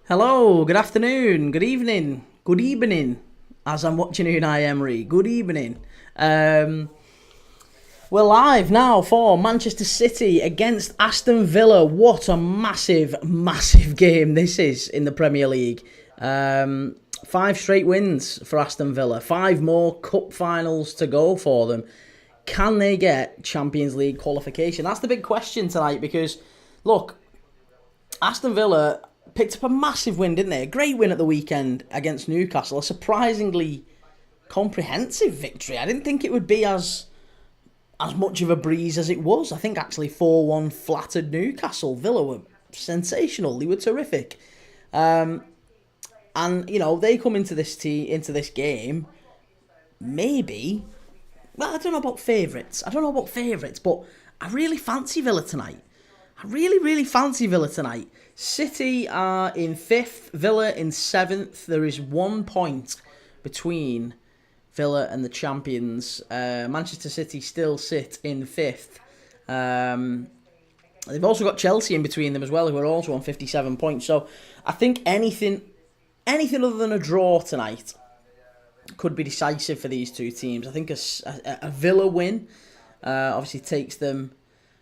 Hello, good afternoon, good evening, as I'm watching Unai Emery. Good evening. We're live now for Manchester City against Aston Villa. What a massive game this is in the Premier League. 5 straight wins for Aston Villa. 5 more cup finals to go for them. Can they get Champions League qualification? That's the big question tonight because, look, Aston Villa picked up a massive win, didn't they? A great win at the weekend against Newcastle. A surprisingly comprehensive victory. I didn't think it would be as much of a breeze as it was. I think actually 4-1 flattered Newcastle. Villa were sensational. They were terrific. And, you know, they come into this game, maybe, well, I don't know about favourites, but I really fancy Villa tonight. I really fancy Villa tonight. City are in 5th, Villa in 7th. There is 1 point between Villa and the champions. Manchester City still sit in 5th. They've also got Chelsea in between them as well, who are also on 57 points. So I think anything other than a draw tonight could be decisive for these two teams. I think a Villa win obviously takes them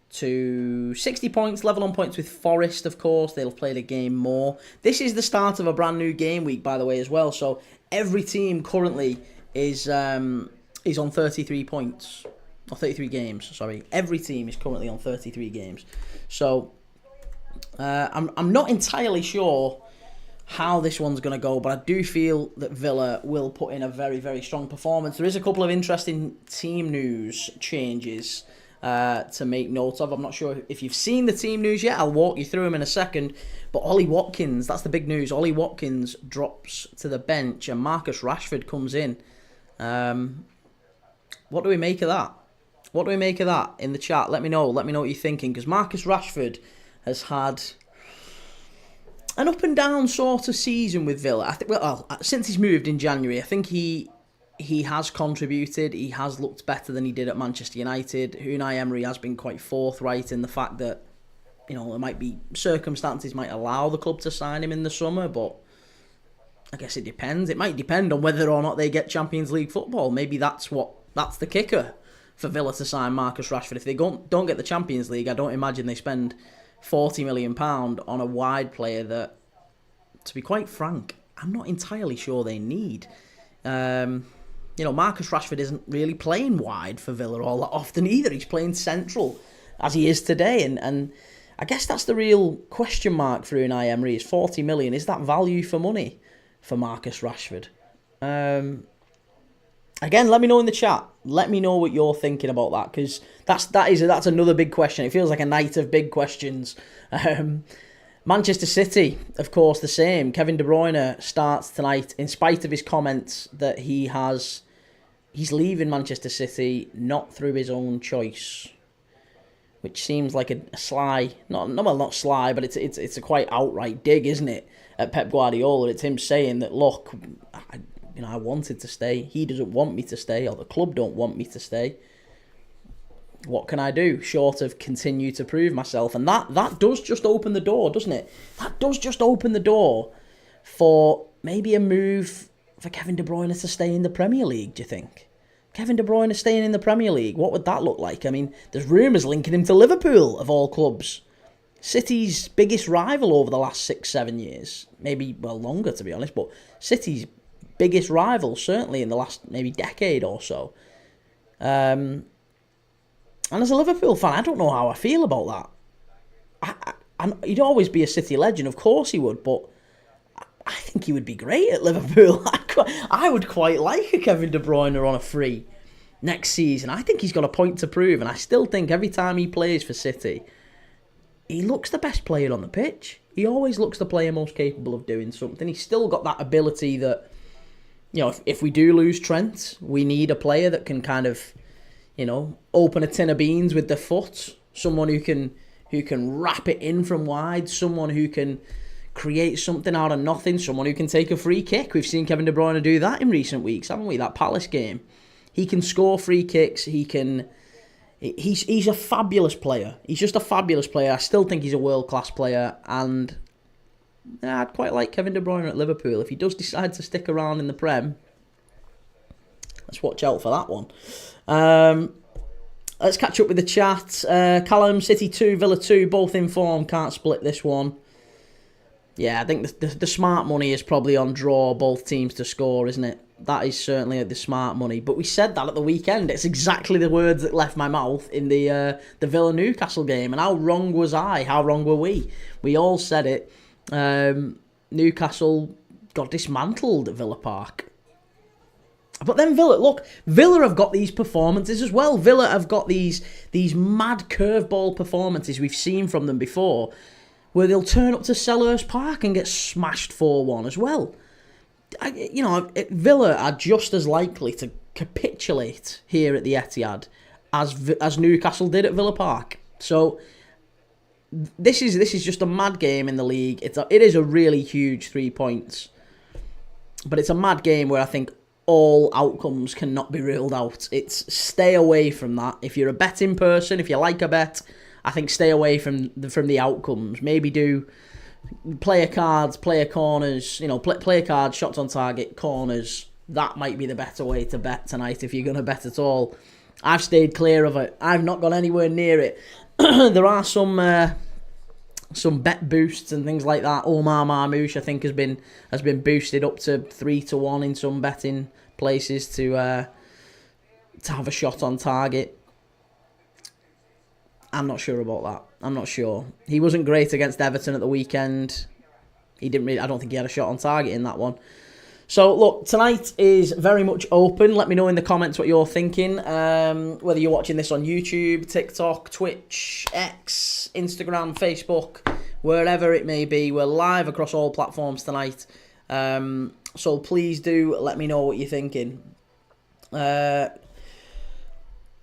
to 60 points, level on points with Forest, of course. They'll have played a game more. This is the start of a brand new game week, by the way, as well. So every team currently is on 33 points. Or 33 games, sorry. Every team is currently on 33 games. So I'm not entirely sure how this one's going to go, but I do feel that Villa will put in a very strong performance. There is a couple of interesting team news changes to make note of. I'm not sure if you've seen the team news yet. I'll walk you through them in a second. But Ollie Watkins, that's the big news. Ollie Watkins drops to the bench and Marcus Rashford comes in. What do we make of that? What do we make of that in the chat? Let me know. Let me know what you're thinking. Because Marcus Rashford has had an up and down sort of season with Villa. I think, well, since he's moved in January, I think he has contributed. He has looked better than he did at Manchester United. Unai Emery has been quite forthright in the fact that, you know, there might be circumstances might allow the club to sign him in the summer, but I guess it depends. It might depend on whether or not they get Champions League football. Maybe that's the kicker for Villa to sign Marcus Rashford. If they don't get the Champions League, I don't imagine they spend £40 million on a wide player that, to be quite frank, I'm not entirely sure they need. You know, Marcus Rashford isn't really playing wide for Villa all that often either. He's playing central, as he is today. And I guess that's the real question mark for Unai Emery, is 40 million. Is that value for money for Marcus Rashford? Again, let me know in the chat. Let me know what you're thinking about that, because that's another big question. It feels like a night of big questions. Manchester City, of course, the same. Kevin De Bruyne starts tonight, in spite of his comments that he's leaving Manchester City not through his own choice, which seems like a sly, not sly, but it's a quite outright dig, isn't it, at Pep Guardiola? It's him saying that, look, I wanted to stay. He doesn't want me to stay, or the club don't want me to stay. What can I do short of continue to prove myself? And that does just open the door, doesn't it? That does just open the door for maybe a move for Kevin De Bruyne to stay in the Premier League, do you think? Kevin De Bruyne staying in the Premier League, what would that look like? I mean, there's rumours linking him to Liverpool, of all clubs. City's biggest rival over the last 6-7 years. Maybe, well, longer, to be honest, but City's biggest rival, certainly in the last maybe decade or so. And as a Liverpool fan, I don't know how I feel about that. He'd always be a City legend, of course he would, but I think he would be great at Liverpool. I would quite like a Kevin De Bruyne on a free next season. I think he's got a point to prove, and I still think every time he plays for City, he looks the best player on the pitch. He always looks the player most capable of doing something. He's still got that ability that, you know, if we do lose Trent, we need a player that can kind of, you know, open a tin of beans with the foot. Someone who can wrap it in from wide. Someone who can create something out of nothing. Someone who can take a free kick. We've seen Kevin De Bruyne do that in recent weeks, haven't we? That Palace game. He can score free kicks. He's a fabulous player. He's just a fabulous player. I still think he's a world-class player. And I'd quite like Kevin De Bruyne at Liverpool. If he does decide to stick around in the Prem, let's watch out for that one. Let's catch up with the chat. Callum, City 2, Villa 2, both in form. Can't split this one. Yeah, I think the smart money is probably on draw, both teams to score, isn't it? That is certainly the smart money. But we said that at the weekend. It's exactly the words that left my mouth in the Villa-Newcastle game. And how wrong was I? How wrong were we? We all said it. Newcastle got dismantled at Villa Park. But then Villa have got these performances as well. Villa have got these mad curveball performances we've seen from them before, where they'll turn up to Selhurst Park and get smashed 4-1 as well. Villa are just as likely to capitulate here at the Etihad as Newcastle did at Villa Park. So this is just a mad game in the league. It is a really huge 3 points, but it's a mad game where I think all outcomes cannot be ruled out. It's stay away from that. If you're a betting person, if you like a bet, I think stay away from the outcomes. Maybe do player cards, player corners, player cards, shots on target, corners. That might be the better way to bet tonight if you're going to bet at all. I've stayed clear of it. I've not gone anywhere near it. There are some bet boosts and things like that. Omar Marmoush, I think, has been boosted up to 3-1 in some betting places to have a shot on target. I'm not sure about that. I'm not sure. He wasn't great against Everton at the weekend. I don't think he had a shot on target in that one. So, look, tonight is very much open. Let me know in the comments what you're thinking. Whether you're watching this on YouTube, TikTok, Twitch, X, Instagram, Facebook, wherever it may be. We're live across all platforms tonight. So please do let me know what you're thinking.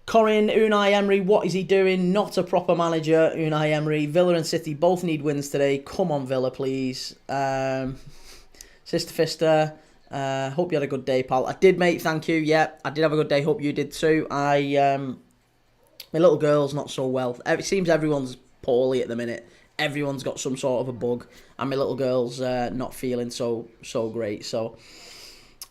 Corin, Unai Emery, what is he doing? Not a proper manager, Unai Emery. Villa and City both need wins today. Come on, Villa, please. Sister Fister, hope you had a good day, pal. I did, mate, thank you. Yeah, I did have a good day. Hope you did too. My little girl's not so well. It seems everyone's poorly at the minute. Everyone's got some sort of a bug, and my little girl's not feeling so great. So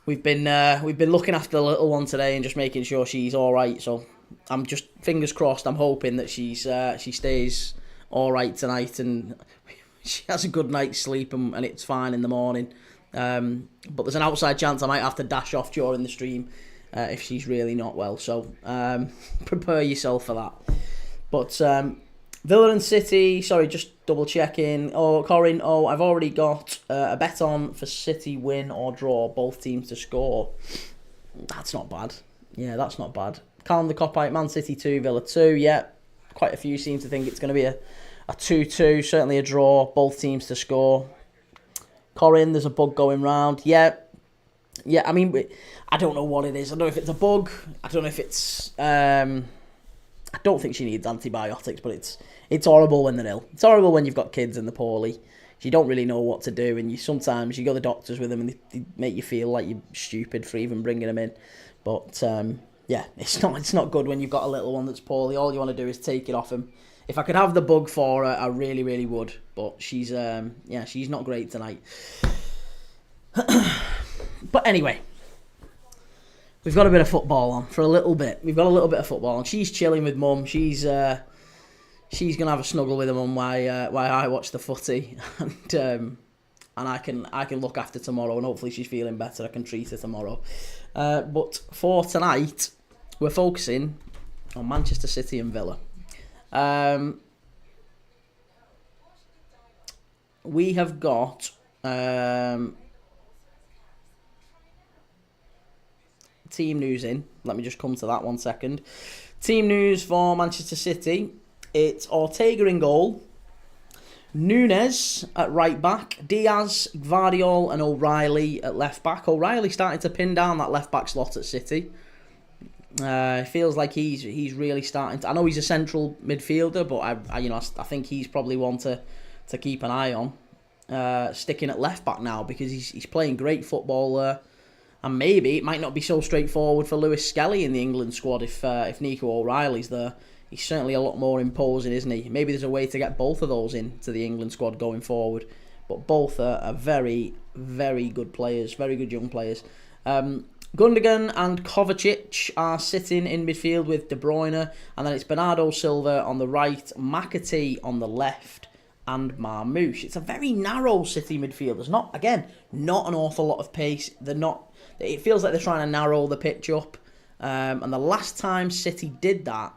we've been looking after the little one today and just making sure she's all right. So I'm just fingers crossed. I'm hoping that she stays all right tonight and she has a good night's sleep and it's fine in the morning. But there's an outside chance I might have to dash off during the stream if she's really not well. So prepare yourself for that. But Villa and City, sorry, just double checking. Oh, Corin, I've already got a bet on for City win or draw, both teams to score. That's not bad. Yeah, that's not bad. Calm the Copite, Man City 2, Villa 2. Yeah, quite a few seem to think it's going to be a 2-2, certainly a draw, both teams to score. Corin, there's a bug going round. Yeah, I mean, I don't know what it is. I don't know if it's a bug. I don't know if it's... I don't think she needs antibiotics, but it's horrible when they're ill. It's horrible when you've got kids and they're poorly. You don't really know what to do, and sometimes you go to the doctors with them and they make you feel like you're stupid for even bringing them in. But yeah, it's not good when you've got a little one that's poorly. All you want to do is take it off him. If I could have the bug for her, I really, really would. But she's not great tonight. But anyway, we've got a bit of football on for a little bit. We've got a little bit of football on. She's chilling with mum. She's gonna have a snuggle with her mum while I watch the footy, and I can look after tomorrow. And hopefully she's feeling better. I can treat her tomorrow. But for tonight, we're focusing on Manchester City and Villa. We have got team news in. Let me just come to that 1 second. Team news for Manchester City. It's Ortega in goal, Nunes at right back, Diaz, Gvardiol and O'Reilly at left back. O'Reilly starting to pin down that left back slot at City. It feels like he's really starting to... I know he's a central midfielder, but I think he's probably one to keep an eye on. Sticking at left back now because he's playing great football. And maybe it might not be so straightforward for Lewis Skelly in the England squad if Nico O'Reilly's there. He's certainly a lot more imposing, isn't he? Maybe there's a way to get both of those into the England squad going forward. but both are very, very good players, very good young players. Gundogan and Kovacic are sitting in midfield with De Bruyne, and then it's Bernardo Silva on the right, McAtee on the left, and Marmoush. It's a very narrow City midfield. There's not an awful lot of pace. It feels like they're trying to narrow the pitch up. And the last time City did that,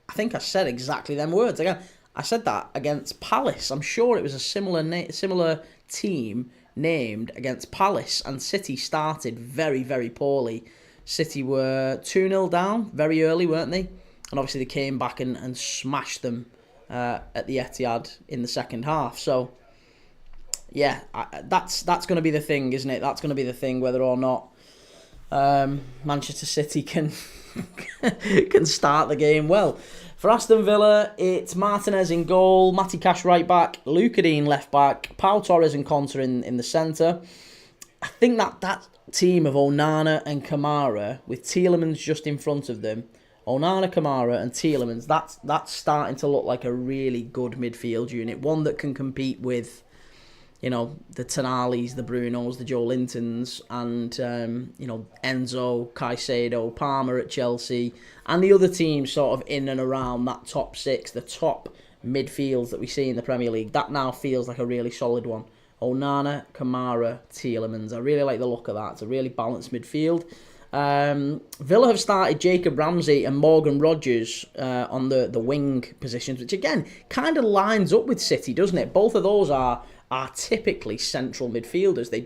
I think I said exactly them words. Again, I said that against Palace. I'm sure it was a similar team named against Palace, and City started very, very poorly. City were 2-0 down very early, weren't they? And obviously they came back and smashed them at the Etihad in the second half. So, yeah, that's going to be the thing, isn't it? That's going to be the thing, whether or not Manchester City can start the game well. For Aston Villa, it's Martinez in goal, Matty Cash right back, Luca Dean left back, Pau Torres and Conte in the centre. I think that team of Onana and Kamara, with Tielemans just in front of them, Onana, Kamara and Tielemans, that's starting to look like a really good midfield unit. One that can compete with, the Tonalis, the Brunos, the Joe Lintons, and, Enzo, Caicedo, Palmer at Chelsea, and the other teams sort of in and around that top six, the top midfields that we see in the Premier League. That now feels like a really solid one. Onana, Kamara, Tielemans. I really like the look of that. It's a really balanced midfield. Villa have started Jacob Ramsey and Morgan Rogers on the wing positions, which again kind of lines up with City, doesn't it? Both of those are typically central midfielders. They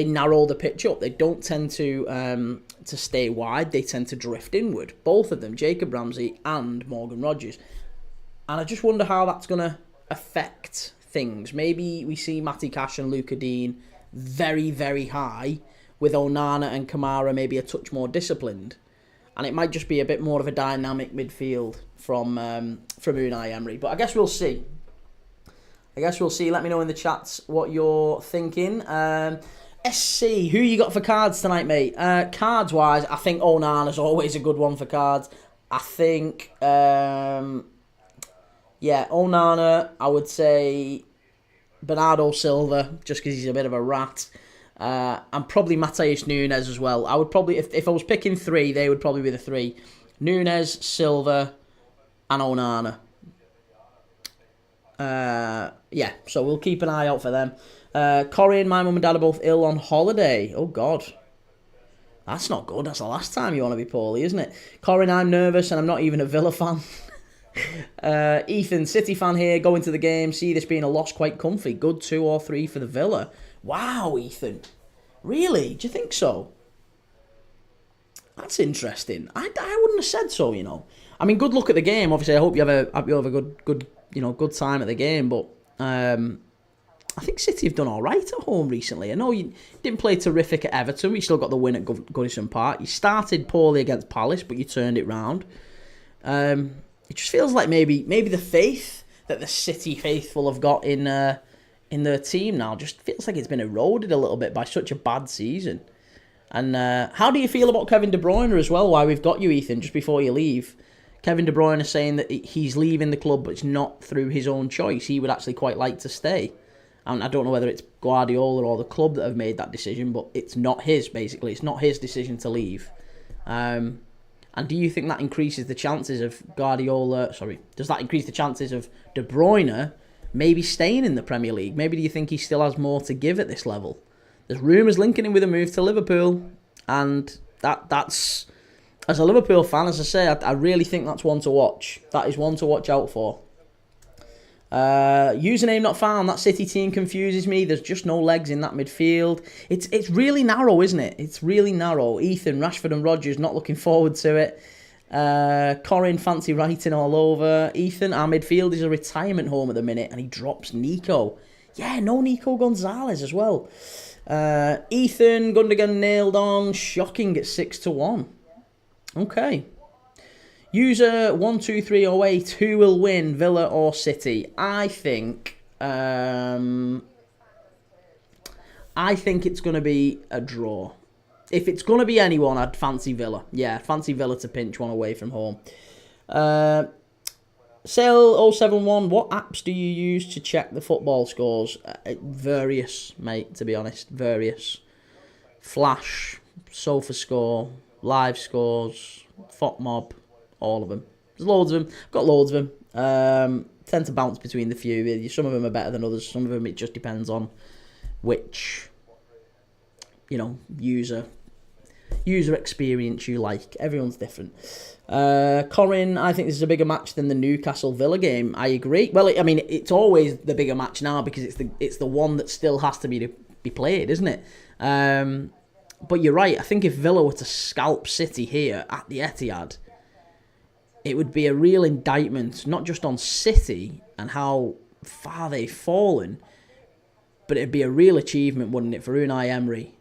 narrow the pitch up. They don't tend to stay wide. They tend to drift inward. Both of them, Jacob Ramsey and Morgan Rogers. And I just wonder how that's going to affect things. Maybe we see Matty Cash and Luca Dean very, very high, with Onana and Kamara maybe a touch more disciplined. And it might just be a bit more of a dynamic midfield from Unai Emery. But I guess we'll see. Let me know in the chats what you're thinking. SC, who you got for cards tonight, mate? Cards-wise, I think Onana's always a good one for cards. I think, Onana, I would say Bernardo Silva, just because he's a bit of a rat. And probably Matheus Nunes as well. I would probably, if I was picking three, they would probably be the three. Nunes, Silva, and Onana. So we'll keep an eye out for them. Corey and my mum and dad are both ill on holiday. Oh, God. That's not good. That's the last time you want to be poorly, isn't it? Corin, I'm nervous and I'm not even a Villa fan. Ethan, City fan here, going to the game. See this being a loss quite comfy. Good 2 or 3 for the Villa. Wow, Ethan. Really? Do you think so? That's interesting. I wouldn't have said so, I mean, good luck at the game. Obviously, I hope you have a good time at the game. But I think City have done all right at home recently. I know you didn't play terrific at Everton. We still got the win at Goodison Park. You started poorly against Palace, but you turned it round. It just feels like maybe the faith that the City faithful have got in their team now just feels like it's been eroded a little bit by such a bad season. And how do you feel about Kevin De Bruyne as well? Why we've got you, Ethan, just before you leave. Kevin De Bruyne is saying that he's leaving the club, but it's not through his own choice. He would actually quite like to stay. And I don't know whether it's Guardiola or the club that have made that decision, but it's not his, basically. It's not his decision to leave. And do you think that increases the chances of does that increase the chances of De Bruyne maybe staying in the Premier League? Maybe do you think he still has more to give at this level? There's rumours linking him with a move to Liverpool, and that's, as a Liverpool fan, as I say, I really think that's one to watch. That is one to watch out for. Username not found. That City team confuses me. There's just no legs in that midfield. It's really narrow, isn't it? It's really narrow. Ethan, Rashford and Rodgers not looking forward to it. Corin, fancy writing all over. Ethan, our midfield is a retirement home at the minute, and he drops Nico. Yeah, no Nico Gonzalez as well. Ethan, Gundogan nailed on. Shocking at 6-1. Okay. User 12308, who will win, Villa or City? I think it's going to be a draw. If it's going to be anyone, I'd fancy Villa. Yeah, fancy Villa to pinch one away from home. Sale071, what apps do you use to check the football scores? Various, mate, to be honest. Various. Flash, SofaScore, Live Scores, FotMob, all of them. There's loads of them. Got loads of them. Tend to bounce between the few. Some of them are better than others. Some of them it just depends on which, user experience you like. Everyone's different. Corin, I think this is a bigger match than the Newcastle Villa game. I agree. Well, it's always the bigger match now because it's the one that still has to be played, isn't it? But you're right. I think if Villa were to scalp City here at the Etihad, it would be a real indictment, not just on City and how far they've fallen, but it'd be a real achievement, wouldn't it, for Unai Emery?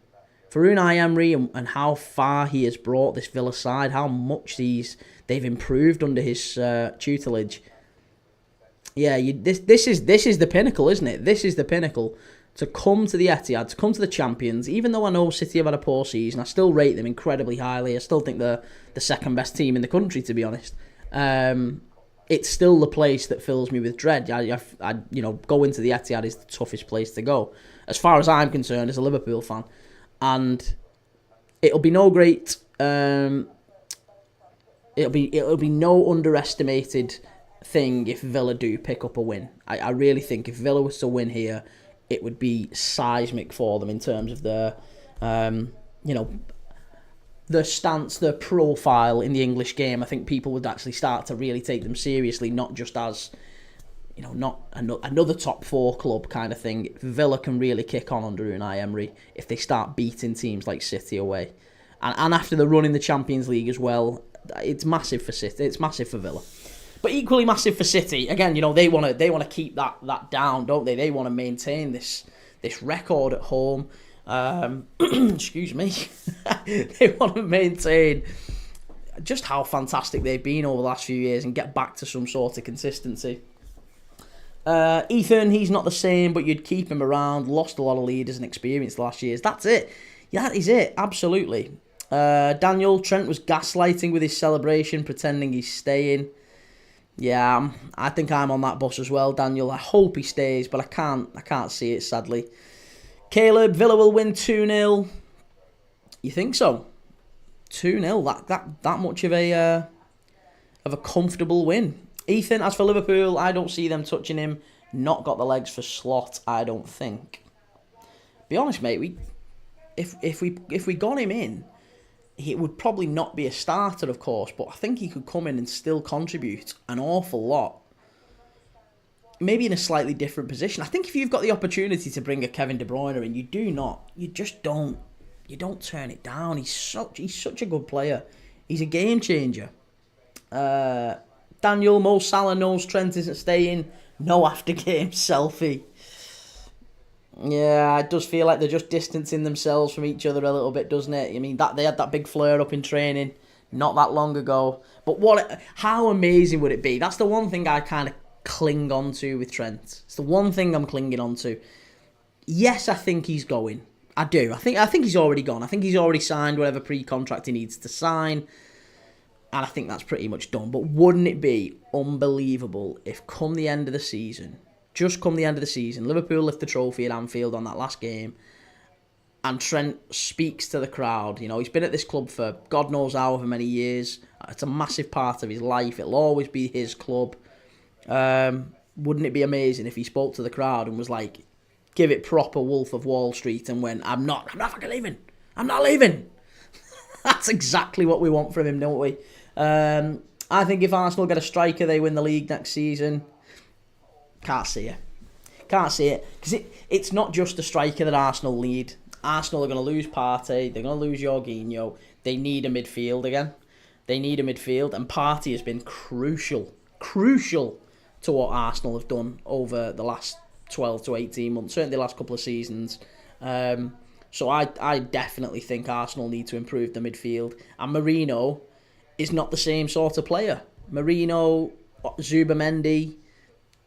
For Unai Emery and how far he has brought this Villa side, how much they've improved under his tutelage. Yeah, this is the pinnacle, isn't it? This is the pinnacle. To come to the Etihad, to come to the champions, even though I know City have had a poor season, I still rate them incredibly highly. I still think they're the second best team in the country, to be honest. It's still the place that fills me with dread. I going to the Etihad is the toughest place to go, as far as I'm concerned, as a Liverpool fan. And it'll be no great. It'll be no underestimated thing if Villa do pick up a win. I really think if Villa was to win here, it would be seismic for them in terms of their, the stance, their profile in the English game. I think people would actually start to really take them seriously, not just as, not another top four club kind of thing. Villa can really kick on under Unai Emery if they start beating teams like City away. And after the run in the Champions League as well, it's massive for City. It's massive for Villa. But equally massive for City. Again, they want to keep that down, don't they? They want to maintain this record at home. Excuse me. They want to maintain just how fantastic they've been over the last few years and get back to some sort of consistency. Ethan, he's not the same, but you'd keep him around. Lost a lot of leaders and experience the last years. That's it. That is it. Absolutely. Daniel, Trent was gaslighting with his celebration, pretending he's staying. Yeah, I think I'm on that bus as well, Daniel. I hope he stays, but I can't see it, sadly. Caleb, Villa will win 2-0. You think so? 2-0, that much of a comfortable win. Ethan, as for Liverpool, I don't see them touching him. Not got the legs for Slot, I don't think. Be honest, mate. If we got him in, it would probably not be a starter, of course, but I think he could come in and still contribute an awful lot. Maybe in a slightly different position. I think if you've got the opportunity to bring a Kevin De Bruyne in, you just don't turn it down. He's such a good player. He's a game changer. Daniel, Mo Salah knows Trent isn't staying. No after game selfie. Yeah, it does feel like they're just distancing themselves from each other a little bit, doesn't it? I mean, that they had that big flare up in training not that long ago. But how amazing would it be? That's the one thing I kind of cling on to with Trent. It's the one thing I'm clinging on to. Yes, I think he's going. I do. I think he's already gone. I think he's already signed whatever pre-contract he needs to sign. And I think that's pretty much done. But wouldn't it be unbelievable if come the end of the season, Liverpool lift the trophy at Anfield on that last game, and Trent speaks to the crowd. He's been at this club for God knows however many years. It's a massive part of his life. It'll always be his club. Wouldn't it be amazing if he spoke to the crowd and was like, give it proper Wolf of Wall Street and went, I'm not fucking leaving. I'm not leaving. That's exactly what we want from him, don't we? I think if Arsenal get a striker, they win the league next season. Can't see it. Because it's not just the striker that Arsenal need. Arsenal are going to lose Partey. They're going to lose Jorginho. They need a midfield again. And Partey has been crucial to what Arsenal have done over the last 12 to 18 months, certainly the last couple of seasons. So I definitely think Arsenal need to improve the midfield. And Merino is not the same sort of player. Merino, Zubamendi,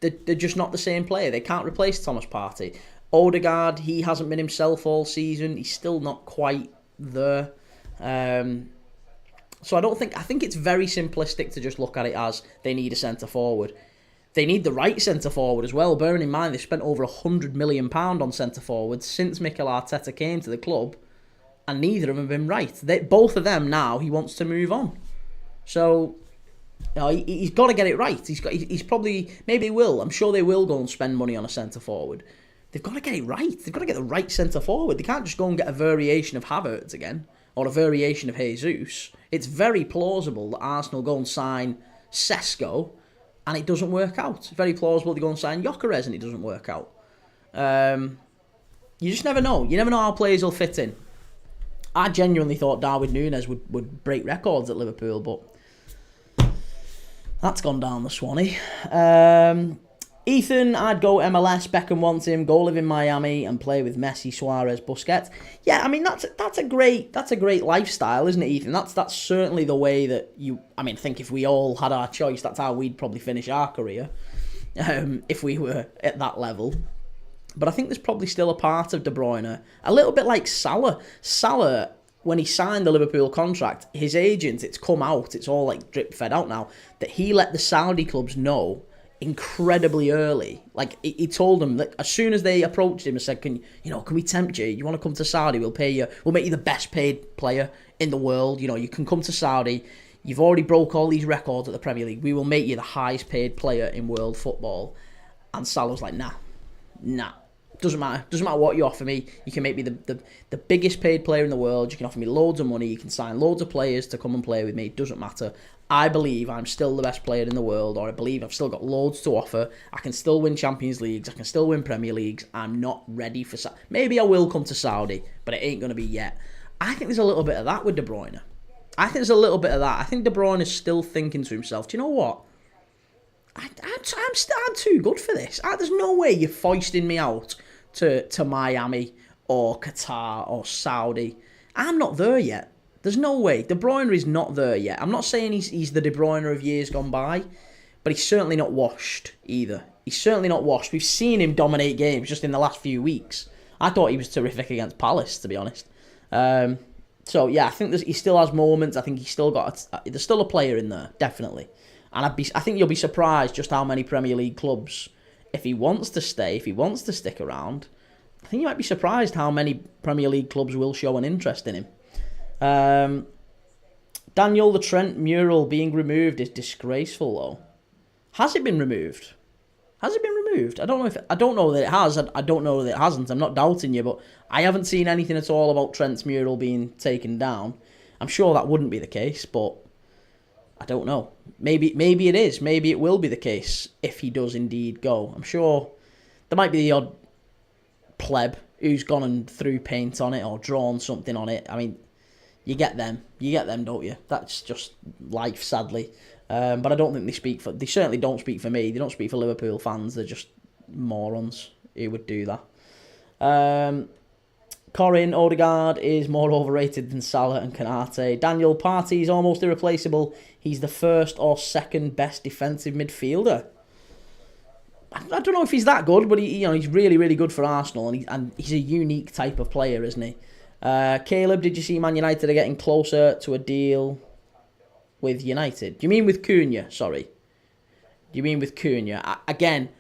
they're just not the same player. They can't replace Thomas Partey. Odegaard, he hasn't been himself all season. He's still not quite there. So I think it's very simplistic to just look at it as they need a centre forward. They need the right centre forward as well. Bearing in mind they've spent over £100 million on centre forwards since Mikel Arteta came to the club, and neither of them have been right. Both of them now he wants to move on. So he's got to get it right. He's probably, maybe he will. I'm sure they will go and spend money on a centre forward. They've got to get it right. They've got to get the right centre forward. They can't just go and get a variation of Havertz again or a variation of Jesus. It's very plausible that Arsenal go and sign Sesko and it doesn't work out. It's very plausible they go and sign Gyökeres and it doesn't work out. You just never know. You never know how players will fit in. I genuinely thought Darwin Núñez would break records at Liverpool, but that's gone down the Swanee. Ethan, I'd go MLS. Beckham wants him. Go live in Miami and play with Messi, Suarez, Busquets. Yeah, I mean that's a great lifestyle, isn't it, Ethan? That's certainly the way that you. I mean, I think if we all had our choice, that's how we'd probably finish our career, if we were at that level. But I think there's probably still a part of De Bruyne, a little bit like Salah. Salah, when he signed the Liverpool contract, his agent, it's come out, it's all like drip fed out now, that he let the Saudi clubs know incredibly early. Like he told them that as soon as they approached him and said, can we tempt you? You want to come to Saudi? We'll pay you. We'll make you the best paid player in the world. You can come to Saudi. You've already broke all these records at the Premier League. We will make you the highest paid player in world football. And Salah was like, nah. Doesn't matter what you offer me. You can make me the biggest paid player in the world. You can offer me loads of money. You can sign loads of players to come and play with me. It doesn't matter. I believe I'm still the best player in the world, or I believe I've still got loads to offer. I can still win Champions Leagues. I can still win Premier Leagues. I'm not ready for Saudi. Maybe I will come to Saudi, but it ain't going to be yet. I think there's a little bit of that with De Bruyne. I think De Bruyne is still thinking to himself, do you know what? I'm too good for this. There's no way you're foisting me out to Miami or Qatar or Saudi. I'm not there yet. There's no way. De Bruyne is not there yet. I'm not saying he's the De Bruyne of years gone by, but he's certainly not washed either. He's certainly not washed. We've seen him dominate games just in the last few weeks. I thought he was terrific against Palace, to be honest. So yeah, I think he still has moments. I think he's still there's still a player in there, definitely. And I think you'll be surprised just how many Premier League clubs, if he wants to stay, if he wants to stick around, I think you might be surprised how many Premier League clubs will show an interest in him. Daniel, the Trent mural being removed is disgraceful, though. Has it been removed? I don't know that it has. I don't know that it hasn't. I'm not doubting you, but I haven't seen anything at all about Trent's mural being taken down. I'm sure that wouldn't be the case, but I don't know. Maybe it is. Maybe it will be the case if he does indeed go. I'm sure there might be the odd pleb who's gone and threw paint on it or drawn something on it. I mean, you get them, don't you? That's just life, sadly. But I don't think they certainly don't speak for me. They don't speak for Liverpool fans. They're just morons who would do that. Corin, Odegaard is more overrated than Salah and Kanate. Daniel, Partey is almost irreplaceable. He's the first or second best defensive midfielder. I don't know if he's that good, but he's really, really good for Arsenal, and he's a unique type of player, isn't he? Caleb, did you see Man United are getting closer to a deal with United? Do you mean with Cunha? Sorry. Do you mean with Cunha? Again,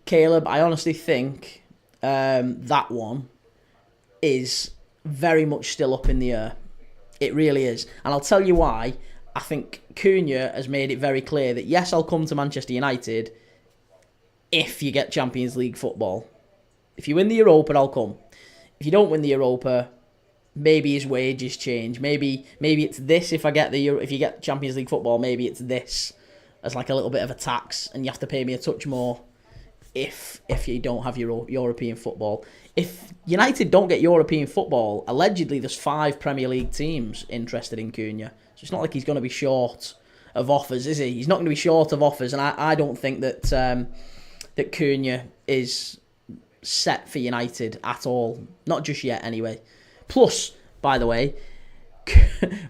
Caleb, I honestly think that one is very much still up in the air. It really is. And I'll tell you why. I think Cunha has made it very clear that, yes, I'll come to Manchester United if you get Champions League football. If you win the Europa, I'll come. If you don't win the Europa, maybe his wages change. Maybe it's this if you get Champions League football, maybe it's this as like a little bit of a tax, and you have to pay me a touch more if you don't have your European football. If United don't get European football, allegedly there's 5 Premier League teams interested in Cunha. So it's not like he's going to be short of offers, is he? He's not going to be short of offers, and I don't think that that Cunha is set for United at all. Not just yet, anyway. Plus, by the way,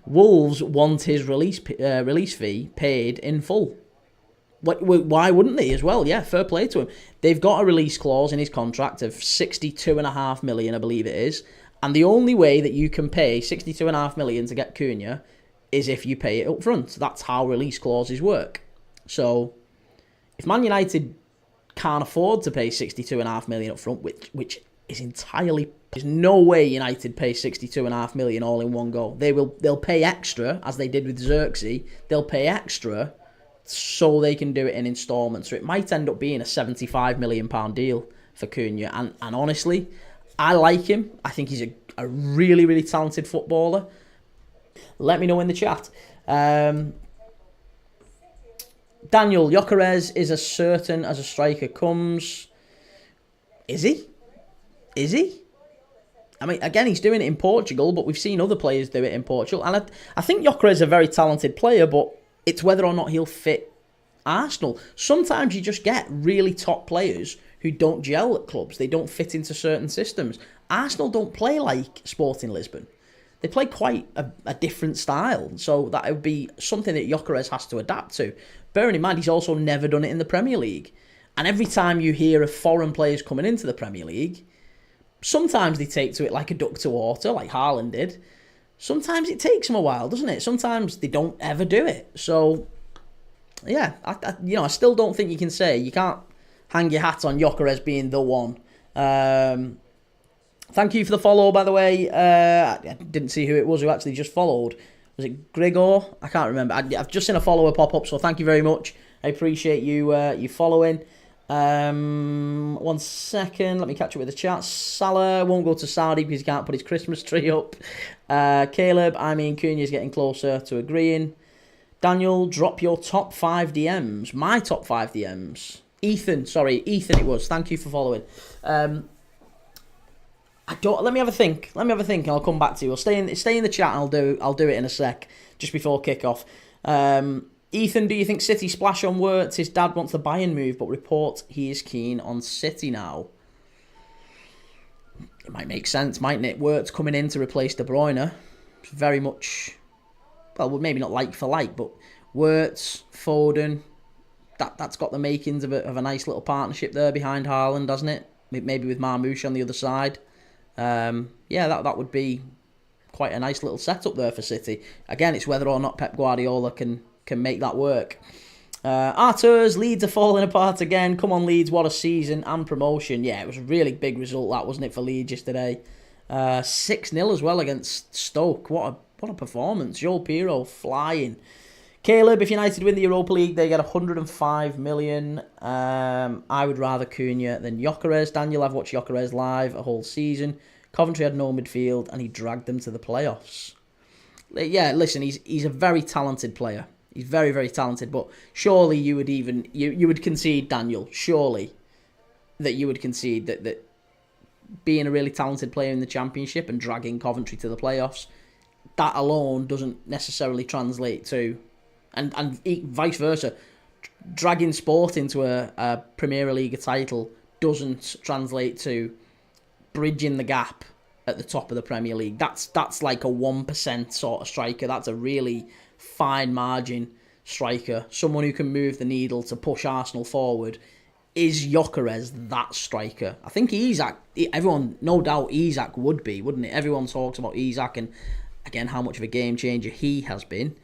Wolves want his release fee paid in full. Why wouldn't they as well? Yeah, fair play to him. They've got a release clause in his contract of $62.5 million, I believe it is. And the only way that you can pay $62.5 million to get Cunha is if you pay it up front. That's how release clauses work. So if Man United can't afford to pay 62.5 million up front, which is entirely... There's no way United pay 62.5 million all in one go. They'll pay extra, as they did with Xerxes. They'll pay extra so they can do it in instalments. So it might end up being a £75 million deal for Cunha. And honestly, I like him. I think he's a really, really talented footballer. Let me know in the chat. Daniel, Gyökeres is as certain as a striker comes. Is he? Is he? I mean, again, he's doing it in Portugal, but we've seen other players do it in Portugal. And I think Gyökeres is a very talented player, but it's whether or not he'll fit Arsenal. Sometimes you just get really top players who don't gel at clubs. They don't fit into certain systems. Arsenal don't play like Sporting Lisbon. They play quite a different style. So that would be something that Gyökeres has to adapt to. Bearing in mind, he's also never done it in the Premier League. And every time you hear of foreign players coming into the Premier League, sometimes they take to it like a duck to water, like Haaland did. Sometimes it takes them a while, doesn't it? Sometimes they don't ever do it. So, yeah, I still don't think you can say, you can't hang your hat on Gyökeres being the one. Thank you for the follow, by the way. I didn't see who it was who actually just followed. Was it Grigor? I can't remember. I've just seen a follower pop up, so thank you very much. I appreciate you following. 1 second, let me catch up with the chat. Salah won't go to Saudi because he can't put his Christmas tree up. Caleb, I mean, Cunha's getting closer to agreeing. Daniel, drop your top 5 DMs. My top 5 DMs. Ethan it was. Thank you for following. Let me have a think. And I'll come back to you. I'll stay in the chat and I'll do it in a sec, just before kickoff. Ethan, do you think City splash on Wirtz? His dad wants the Bayern move, but report he is keen on City now. It might make sense, mightn't it? Wirtz coming in to replace De Bruyne. It's very much, well, maybe not like for like, but Wirtz, Foden, that's got the makings of a nice little partnership there behind Haaland, hasn't it? Maybe with Marmoush on the other side. That would be quite a nice little setup there for City. Again, it's whether or not Pep Guardiola can make that work. Arturs, Leeds are falling apart again. Come on, Leeds, what a season and promotion. Yeah, it was a really big result, that, wasn't it, for Leeds yesterday? 6-0 as well against Stoke. What a performance. Joel Pirro flying. Caleb, if United win the Europa League, they get 105 million. I would rather Cunha than Gyökeres. Daniel, I've watched Gyökeres live a whole season. Coventry had no midfield, and he dragged them to the playoffs. Yeah, listen, he's a very talented player. He's very, very talented, but surely you would concede, Daniel, surely that you would concede that being a really talented player in the Championship and dragging Coventry to the playoffs, that alone doesn't necessarily translate to, and vice versa, dragging Sport into a Premier League title doesn't translate to bridging the gap at the top of the Premier League. That's like a 1% sort of striker. That's a really fine margin striker. Someone who can move the needle to push Arsenal forward. Is Gyökeres that striker? I think Isak, everyone, no doubt Isak would be, wouldn't it? Everyone talks about Isak and, again, how much of a game changer he has been.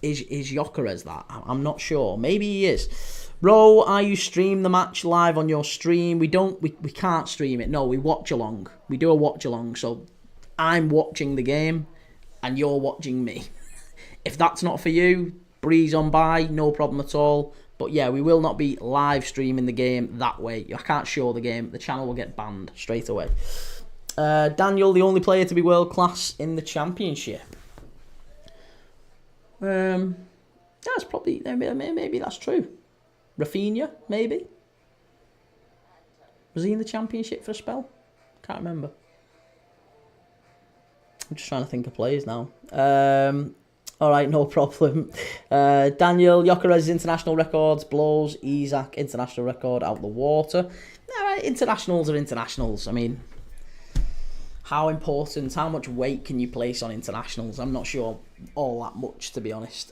Is Gyökeres that? I'm not sure. Maybe he is. Bro, you stream the match live on your stream? We can't stream it. No, we watch along. We do a watch along. So I'm watching the game and you're watching me. If that's not for you, breeze on by, no problem at all. But yeah, we will not be live streaming the game that way. I can't show the game. The channel will get banned straight away. Daniel, the only player to be world class in the Championship. That's probably, maybe that's true. Rafinha, maybe. Was he in the Championship for a spell? Can't remember. I'm just trying to think of players now. Alright, no problem. Daniel, Gyökeres' international records blows Isak international record out the water. Internationals are internationals. I mean, how important, how much weight can you place on internationals? I'm not sure all that much, to be honest.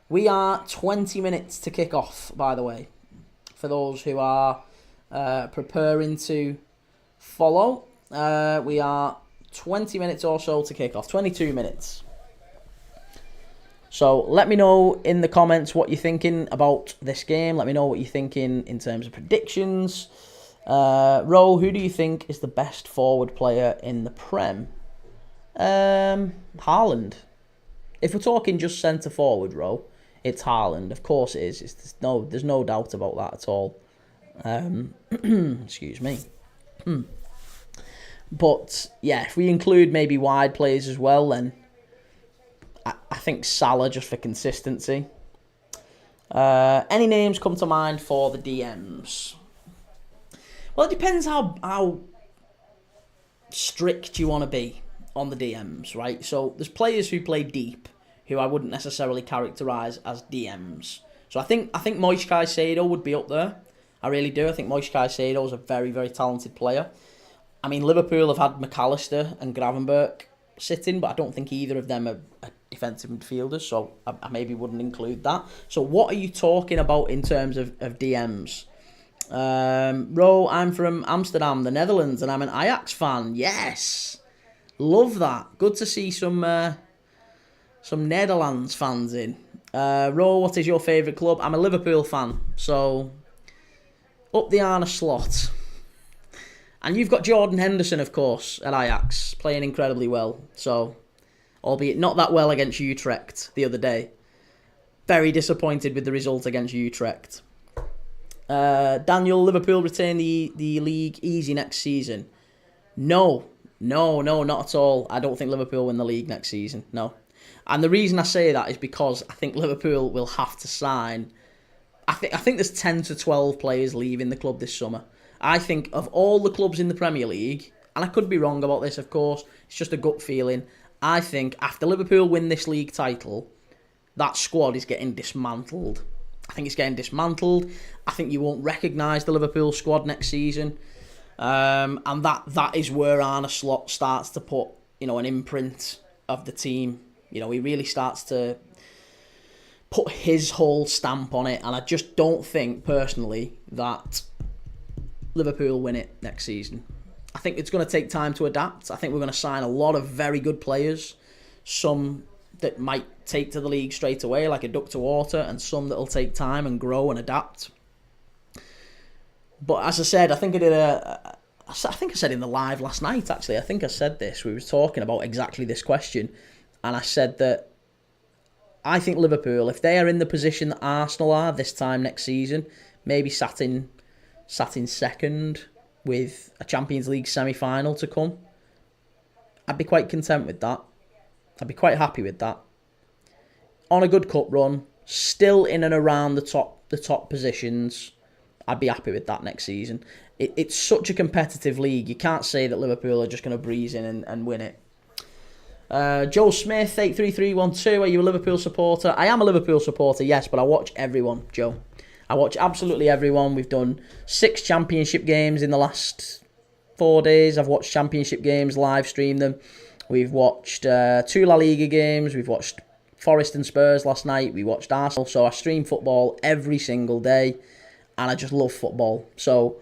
We are 20 minutes to kick off, by the way. For those who are preparing to follow, we are 20 minutes or so to kick off. 22 minutes. So let me know in the comments what you're thinking about this game. Let me know what you're thinking in terms of predictions. Ro, who do you think is the best forward player in the Prem? Haaland. If we're talking just centre forward, Ro, it's Haaland. Of course it is. There's no doubt about that at all. Excuse me. But yeah, if we include maybe wide players as well, then I think Salah just for consistency. Any names come to mind for the DMs? Well, it depends how strict you want to be on the DMs, right? So there's players who play deep who I wouldn't necessarily characterise as DMs. So I think Moise Caicedo would be up there. I really do. I think Moise Caicedo is a very, very talented player. I mean, Liverpool have had McAllister and Gravenberch sitting, but I don't think either of them are defensive midfielders, so I maybe wouldn't include that. So what are you talking about in terms of DMs? Ro, I'm from Amsterdam, the Netherlands, and I'm an Ajax fan. Yes! Love that. Good to see some Netherlands fans in. Ro, what is your favourite club? I'm a Liverpool fan, so up the Arne Slot. And you've got Jordan Henderson, of course, at Ajax, playing incredibly well. So, albeit not that well against Utrecht the other day. Very disappointed with the result against Utrecht. Daniel, Liverpool retain the league easy next season. No, not at all. I don't think Liverpool win the league next season, no. And the reason I say that is because I think Liverpool will have to sign... I think there's 10 to 12 players leaving the club this summer. I think of all the clubs in the Premier League, and I could be wrong about this, of course, it's just a gut feeling, I think after Liverpool win this league title, that squad is getting dismantled. I think it's getting dismantled. I think you won't recognise the Liverpool squad next season. And that is where Arne Slot starts to put, an imprint of the team. He really starts to put his whole stamp on it, and I just don't think, personally, that Liverpool win it next season. I think it's going to take time to adapt. I think we're going to sign a lot of very good players. Some that might take to the league straight away, like a duck to water, and some that will take time and grow and adapt. But as I said, I think I said in the live last night, actually. I think I said this. We were talking about exactly this question. And I said that I think Liverpool, if they are in the position that Arsenal are this time next season, maybe sat in second with a Champions League semi-final to come, I'd be quite content with that. I'd be quite happy with that. On a good cup run, still in and around the top positions, I'd be happy with that next season. It's such a competitive league. You can't say that Liverpool are just going to breeze in and win it. Joe Smith, 83312, are you a Liverpool supporter? I am a Liverpool supporter, yes, but I watch everyone, Joe. I watch absolutely everyone. We've done 6 championship games in the last 4 days. I've watched championship games, live streamed them. We've watched 2 La Liga games. We've watched Forest and Spurs last night. We watched Arsenal. So I stream football every single day, and I just love football. So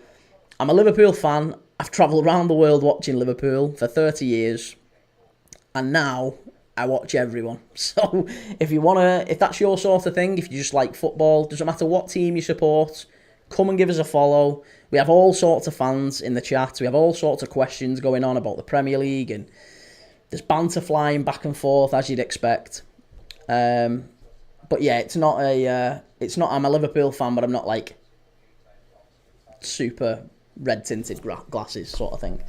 I'm a Liverpool fan. I've travelled around the world watching Liverpool for 30 years. And now I watch everyone. So if that's your sort of thing, if you just like football, doesn't matter what team you support, come and give us a follow. We have all sorts of fans in the chat. We have all sorts of questions going on about the Premier League, and there's banter flying back and forth as you'd expect. But yeah, it's not. I'm a Liverpool fan, but I'm not like super red tinted glasses sort of thing.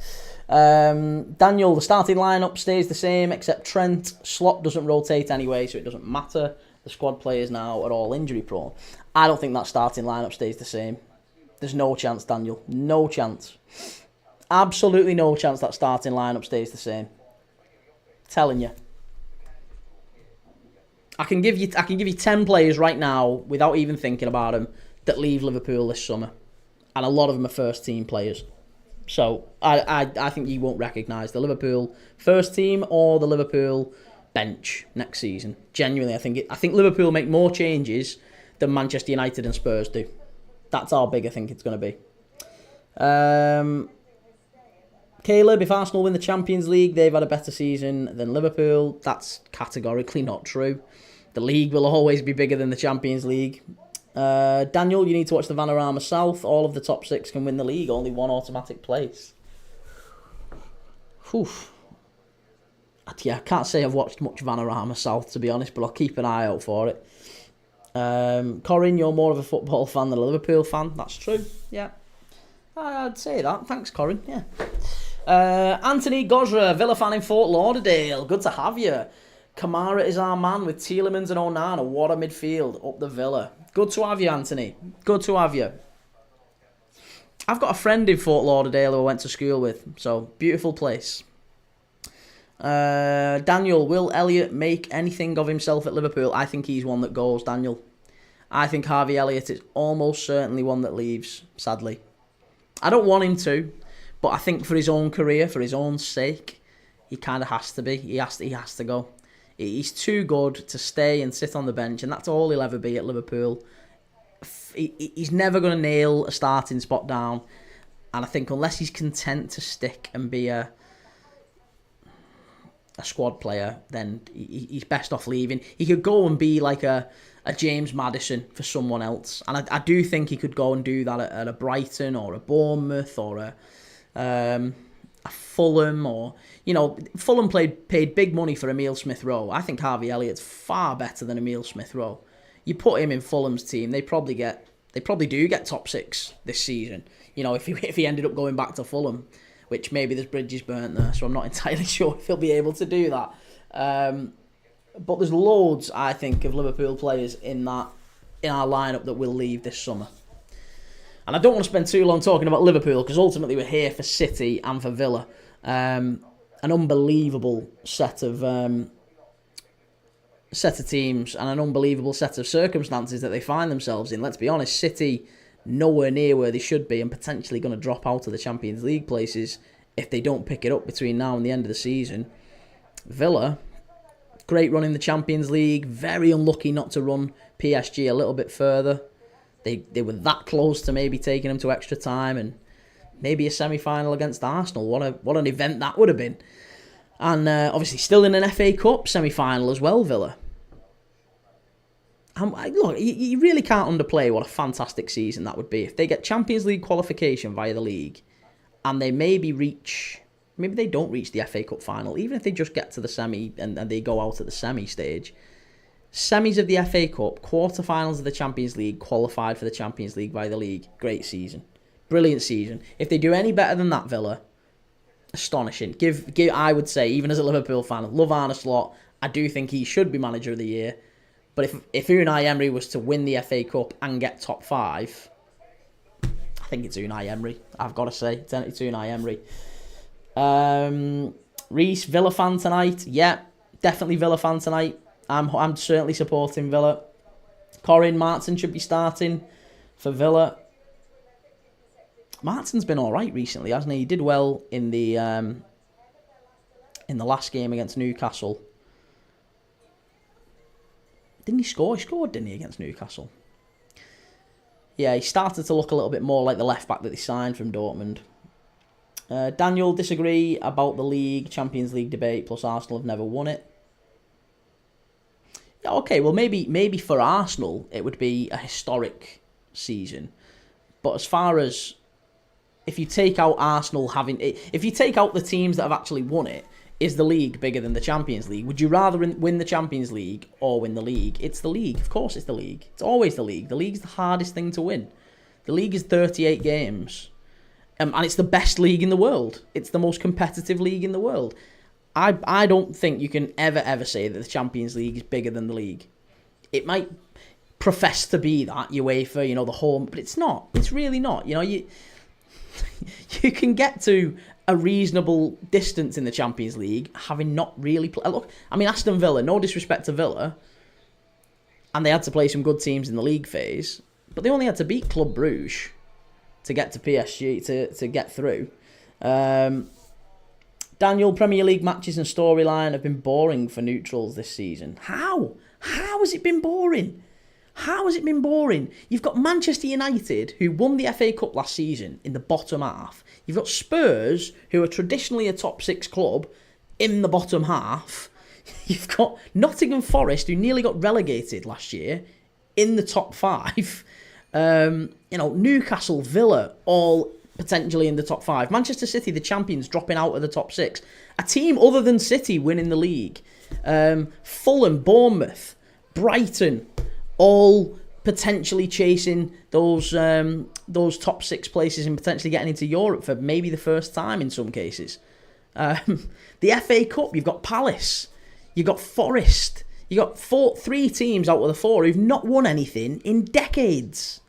Daniel, the starting lineup stays the same except Trent. Slot doesn't rotate anyway, so it doesn't matter. The squad players now are all injury prone. I don't think that starting lineup stays the same. There's no chance, Daniel. No chance. Absolutely no chance that starting lineup stays the same. Telling you. I can give you 10 players right now without even thinking about them that leave Liverpool this summer, and a lot of them are first team players. So I think you won't recognise the Liverpool first team or the Liverpool bench next season. Genuinely, I think Liverpool make more changes than Manchester United and Spurs do. That's how big I think it's going to be. Caleb, if Arsenal win the Champions League, they've had a better season than Liverpool. That's categorically not true. The league will always be bigger than the Champions League. Daniel, you need to watch the Vanarama South. All of the top 6 can win the league. Only one automatic place. Whew. Yeah, I can't say I've watched much Vanarama South, to be honest, but I'll keep an eye out for it. Corin, you're more of a football fan than a Liverpool fan. That's true. Yeah, I'd say that. Thanks, Corin. Yeah. Anthony Gosra, Villa fan in Fort Lauderdale. Good to have you. Kamara is our man with Tielemans and Onana. What a midfield up the Villa. Good to have you, Anthony. Good to have you. I've got a friend in Fort Lauderdale who I went to school with, so beautiful place. Daniel, will Elliott make anything of himself at Liverpool? I think he's one that goes, Daniel. I think Harvey Elliott is almost certainly one that leaves, sadly. I don't want him to, but I think for his own career, for his own sake, he kind of has to be. He has to go. He's too good to stay and sit on the bench, and that's all he'll ever be at Liverpool. He's never going to nail a starting spot down, and I think unless he's content to stick and be a squad player, then he's best off leaving. He could go and be like a James Maddison for someone else, and I do think he could go and do that at a Brighton or a Bournemouth or a Fulham, or Fulham paid big money for Emile Smith-Rowe. I think Harvey Elliott's far better than Emile Smith-Rowe. You put him in Fulham's team, they probably do get top 6 this season. If he ended up going back to Fulham, which maybe there's bridges burnt there, so I'm not entirely sure if he'll be able to do that. But there's loads, I think, of Liverpool players in our lineup that will leave this summer. And I don't want to spend too long talking about Liverpool, because ultimately we're here for City and for Villa. An unbelievable set of teams and an unbelievable set of circumstances that they find themselves in. Let's be honest, City nowhere near where they should be and potentially going to drop out of the Champions League places if they don't pick it up between now and the end of the season. Villa, great run in the Champions League, very unlucky not to run PSG a little bit further. They were that close to maybe taking them to extra time and maybe a semi-final against Arsenal. What an event that would have been. And obviously still in an FA Cup semi-final as well, Villa. Look, you really can't underplay what a fantastic season that would be. If they get Champions League qualification via the league and they maybe they don't reach the FA Cup final, even if they just get to the semi and they go out at the semi stage. Semis of the FA Cup, quarterfinals of the Champions League, qualified for the Champions League via the league. Great season. Brilliant season. If they do any better than that, Villa, astonishing. Give I would say, even as a Liverpool fan, love Arne Slot. I do think he should be manager of the year. But if Unai Emery was to win the FA Cup and get top 5, I think it's Unai Emery. I've got to say, it's Unai Emery. Reese, Villa fan tonight? Yeah, definitely Villa fan tonight. I'm certainly supporting Villa. Corin, Martin should be starting for Villa. Martin's been all right recently, hasn't he? He did well in the last game against Newcastle. Didn't he score? He scored, didn't he, against Newcastle? Yeah, he started to look a little bit more like the left back that they signed from Dortmund. Daniel, disagree about the league, Champions League debate, plus Arsenal have never won it. Yeah, okay, well maybe for Arsenal it would be a historic season. But as far as, if you take out Arsenal if you take out the teams that have actually won it, is the league bigger than the Champions League? Would you rather win the Champions League or win the league? It's the league. Of course it's the league. It's always the league. The league's the hardest thing to win. The league is 38 games. And it's the best league in the world. It's the most competitive league in the world. I don't think you can ever say that the Champions League is bigger than the league. It might profess to be that, UEFA, the home, but it's not. It's really not. You can get to a reasonable distance in the Champions League having not really played. Look, I mean, Aston Villa, no disrespect to Villa, and they had to play some good teams in the league phase, but they only had to beat Club Brugge to get to PSG, to get through. Daniel, Premier League matches and storyline have been boring for neutrals this season. How? How has it been boring? How has it been boring? You've got Manchester United, who won the FA Cup last season, in the bottom half. You've got Spurs, who are traditionally a top 6 club, in the bottom half. You've got Nottingham Forest, who nearly got relegated last year, in the top 5. Newcastle, Villa, all potentially in the top 5. Manchester City, the champions, dropping out of the top 6. A team other than City winning the league. Fulham, Bournemouth, Brighton, all potentially chasing those top 6 places and potentially getting into Europe for maybe the first time in some cases. The FA Cup, you've got Palace, you've got Forest, you've got 3 teams out of the 4 who've not won anything in decades.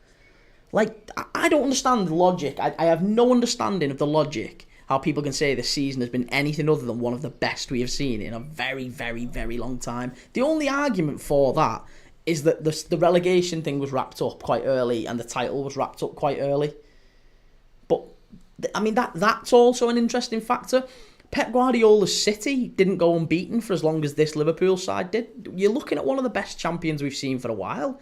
Like, I don't understand the logic. I have no understanding of the logic how people can say this season has been anything other than one of the best we have seen in a very, very, very long time. The only argument for that is that the relegation thing was wrapped up quite early and the title was wrapped up quite early. But, I mean, that's also an interesting factor. Pep Guardiola's City didn't go unbeaten for as long as this Liverpool side did. You're looking at one of the best champions we've seen for a while.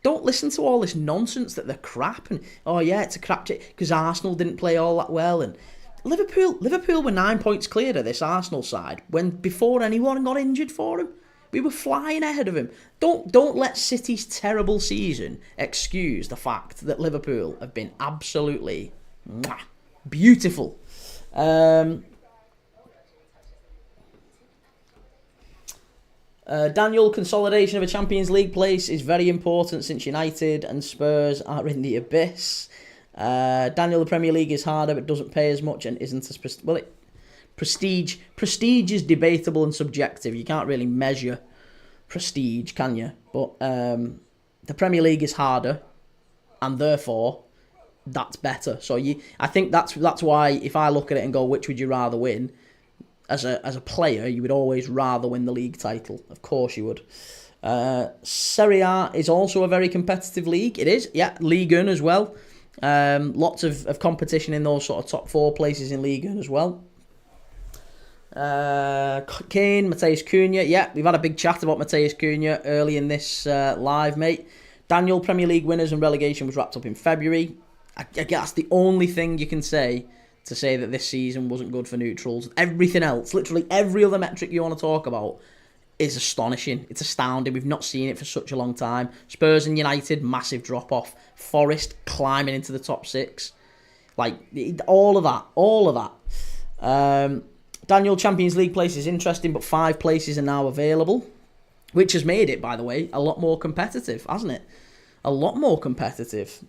Don't listen to all this nonsense that they're crap and, oh yeah, it's a crap because Arsenal didn't play all that well. And Liverpool were 9 points clear of this Arsenal side before anyone got injured for them. We were flying ahead of him. Don't let City's terrible season excuse the fact that Liverpool have been absolutely beautiful. Daniel, consolidation of a Champions League place is very important since United and Spurs are in the abyss. Daniel, the Premier League is harder but doesn't pay as much and isn't as prestige is debatable and subjective. You can't really measure prestige, can you? But the Premier League is harder, and therefore that's better. So I think that's why if I look at it and go, which would you rather win? As a player, you would always rather win the league title. Of course you would. Serie A is also a very competitive league. It is, yeah. Ligue 1 as well. Lots of competition in those sort of top 4 places in Ligue 1 as well. Kane, Mateus Cunha. Yeah, we've had a big chat about Mateus Cunha early in this live, mate. Daniel, Premier League winners and relegation was wrapped up in February. I guess that's the only thing you can say to say that this season wasn't good for neutrals. Everything else, literally every other metric you want to talk about, is astonishing. It's astounding. We've not seen it for such a long time. Spurs and United, massive drop-off. Forest climbing into the top 6. Like, all of that. Daniel, Champions League place is interesting, but 5 places are now available, which has made it, by the way, a lot more competitive, hasn't it? A lot more competitive.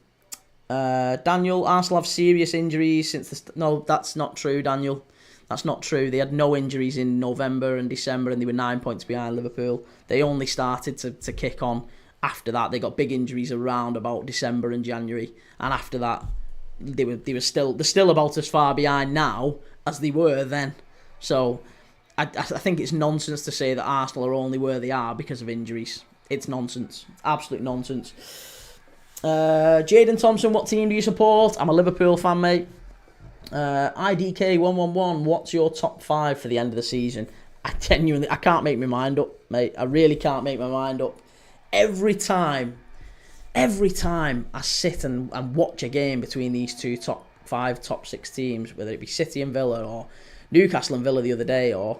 Daniel, Arsenal have serious injuries since no, that's not true, Daniel. That's not true. They had no injuries in November and December, and they were 9 points behind Liverpool. They only started to kick on after that. They got big injuries around about December and January, and after that, they're still about as far behind now as they were then. So, I think it's nonsense to say that Arsenal are only where they are because of injuries. It's nonsense, absolute nonsense. Jaden Thompson, what team do you support? I'm a Liverpool fan, mate. IDK111, what's your top 5 for the end of the season? I can't make my mind up, mate. I really can't make my mind up. Every time I sit and watch a game between these two top 5, top 6 teams, whether it be City and Villa or Newcastle and Villa the other day, or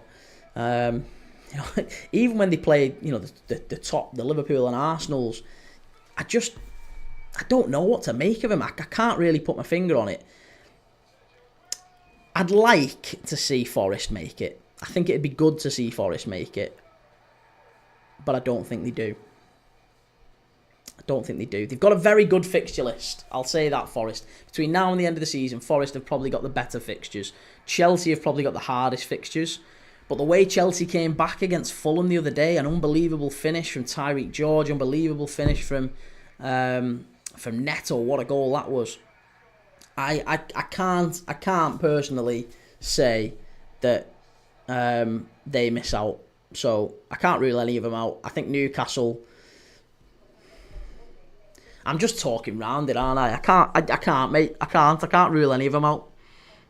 even when they played, the Liverpool and Arsenals, I don't know what to make of him. I can't really put my finger on it. I'd like to see Forest make it. I think it'd be good to see Forest make it. But I don't think they do. They've got a very good fixture list. I'll say that, Forest. Between now and the end of the season, Forest have probably got the better fixtures. Chelsea have probably got the hardest fixtures. But the way Chelsea came back against Fulham the other day, an unbelievable finish from Tyreek George, unbelievable finish from Neto. What a goal that was. I can't personally say that they miss out. So I can't rule any of them out. I think Newcastle, I'm just talking round it, aren't I? I can't, mate. I can't rule any of them out.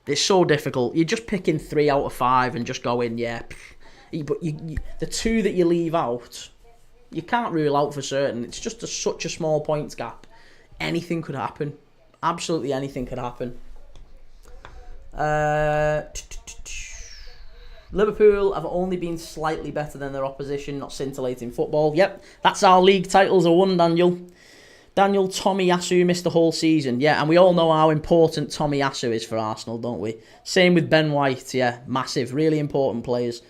It's so difficult. You're just picking 3 out of 5 and just going, yeah. But the 2 that you leave out, You can't rule out for certain. It's just such a small points gap. Anything could happen. Absolutely anything could happen. Liverpool have only been slightly better than their opposition, not scintillating football. Yep, that's our league titles are won, Daniel. Daniel Tomiyasu missed the whole season. Yeah, and we all know how important Tomiyasu is for Arsenal, don't we? Same with Ben White. Yeah, massive, really important players.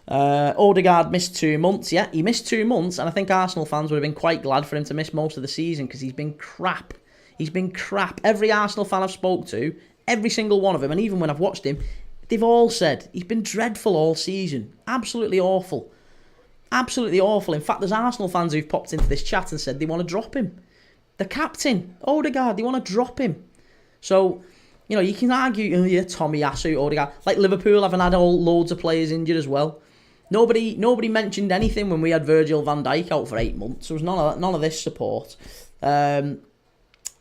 Odegaard missed 2 months. Yeah, he missed 2 months, and I think Arsenal fans would have been quite glad for him to miss most of the season because he's been crap. He's been crap. Every Arsenal fan I've spoke to, every single one of them, and even when I've watched him, they've all said he's been dreadful all season. Absolutely awful. Absolutely awful. In fact, there's Arsenal fans who've popped into this chat and said they want to drop him. The captain, Odegaard, they want to drop him. So, you know, you can argue, yeah, Tomiyasu, Odegaard. Like Liverpool haven't had loads of players injured as well. Nobody mentioned anything when we had Virgil van Dijk out for 8 months. There was none of this support. Jaden,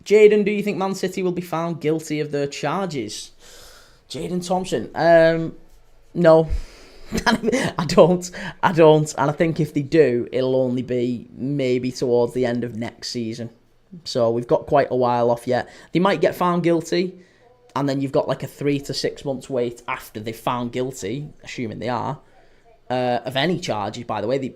do you think Man City will be found guilty of their charges? Jaden Thompson, no, I don't, and I think if they do, it'll only be maybe towards the end of next season. So we've got quite a while off yet. They might get found guilty, and then you've got like a 3 to 6 months wait after they're found guilty, assuming they are, of any charges. By the way,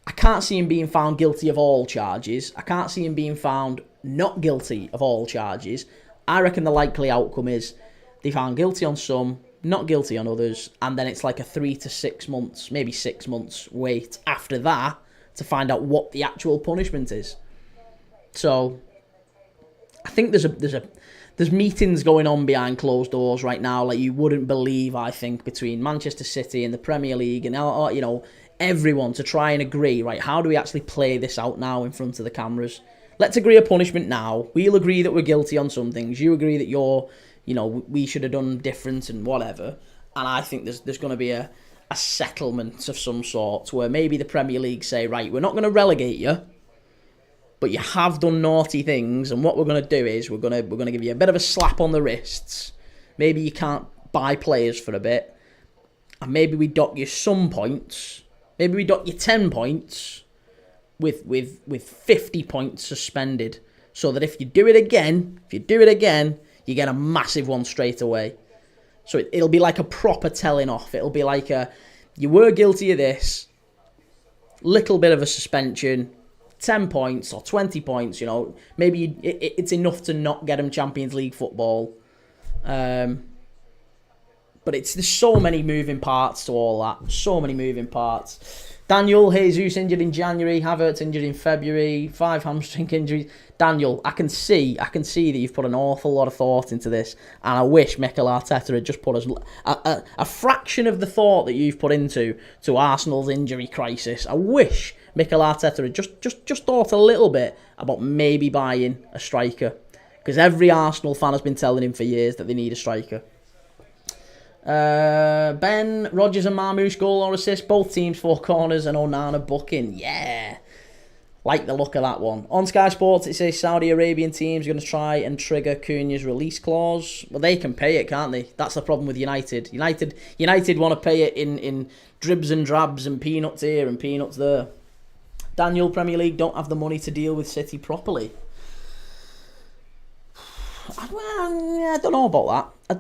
I can't see him being found guilty of all charges. I can't see him being found not guilty of all charges. I reckon the likely outcome is they found guilty on some, not guilty on others, and then it's like a 3 to 6 months, maybe 6 months wait after that to find out what the actual punishment is. So I think there's meetings going on behind closed doors right now, like you wouldn't believe. I think between Manchester City and the Premier League and you know everyone to try and agree, right? How do we actually play this out now in front of the cameras? Let's agree a punishment now. We'll agree that we're guilty on some things. You agree that we should have done different and whatever. And I think there's going to be a settlement of some sort where maybe the Premier League say, right, we're not going to relegate you, but you have done naughty things, and what we're going to do is we're going to give you a bit of a slap on the wrists. Maybe you can't buy players for a bit, and maybe we dock you some points. Maybe we dock you 10 points with 50 points suspended, so that if you do it again, you get a massive one straight away. So it'll be like a proper telling off. It'll be like you were guilty of this, little bit of a suspension, 10 points or 20 points, you know. Maybe it's enough to not get them Champions League football. But there's so many moving parts to all that. So many moving parts. Daniel, Jesus injured in January, Havertz injured in February, 5 hamstring injuries. Daniel, I can see that you've put an awful lot of thought into this, and I wish Mikel Arteta had just put a fraction of the thought that you've put into Arsenal's injury crisis. I wish Mikel Arteta had just thought a little bit about maybe buying a striker, because every Arsenal fan has been telling him for years that they need a striker. Ben, Rodgers and Marmoush goal or assist, both teams 4 corners and Onana booking. Yeah, like the look of that one. On Sky Sports it says Saudi Arabian teams are going to try and trigger Cunha's release clause. Well, they can pay it, can't they? That's the problem with United. United want to pay it in dribs and drabs and peanuts here and peanuts there. Daniel, Premier League don't have the money to deal with City properly. I don't know about that. I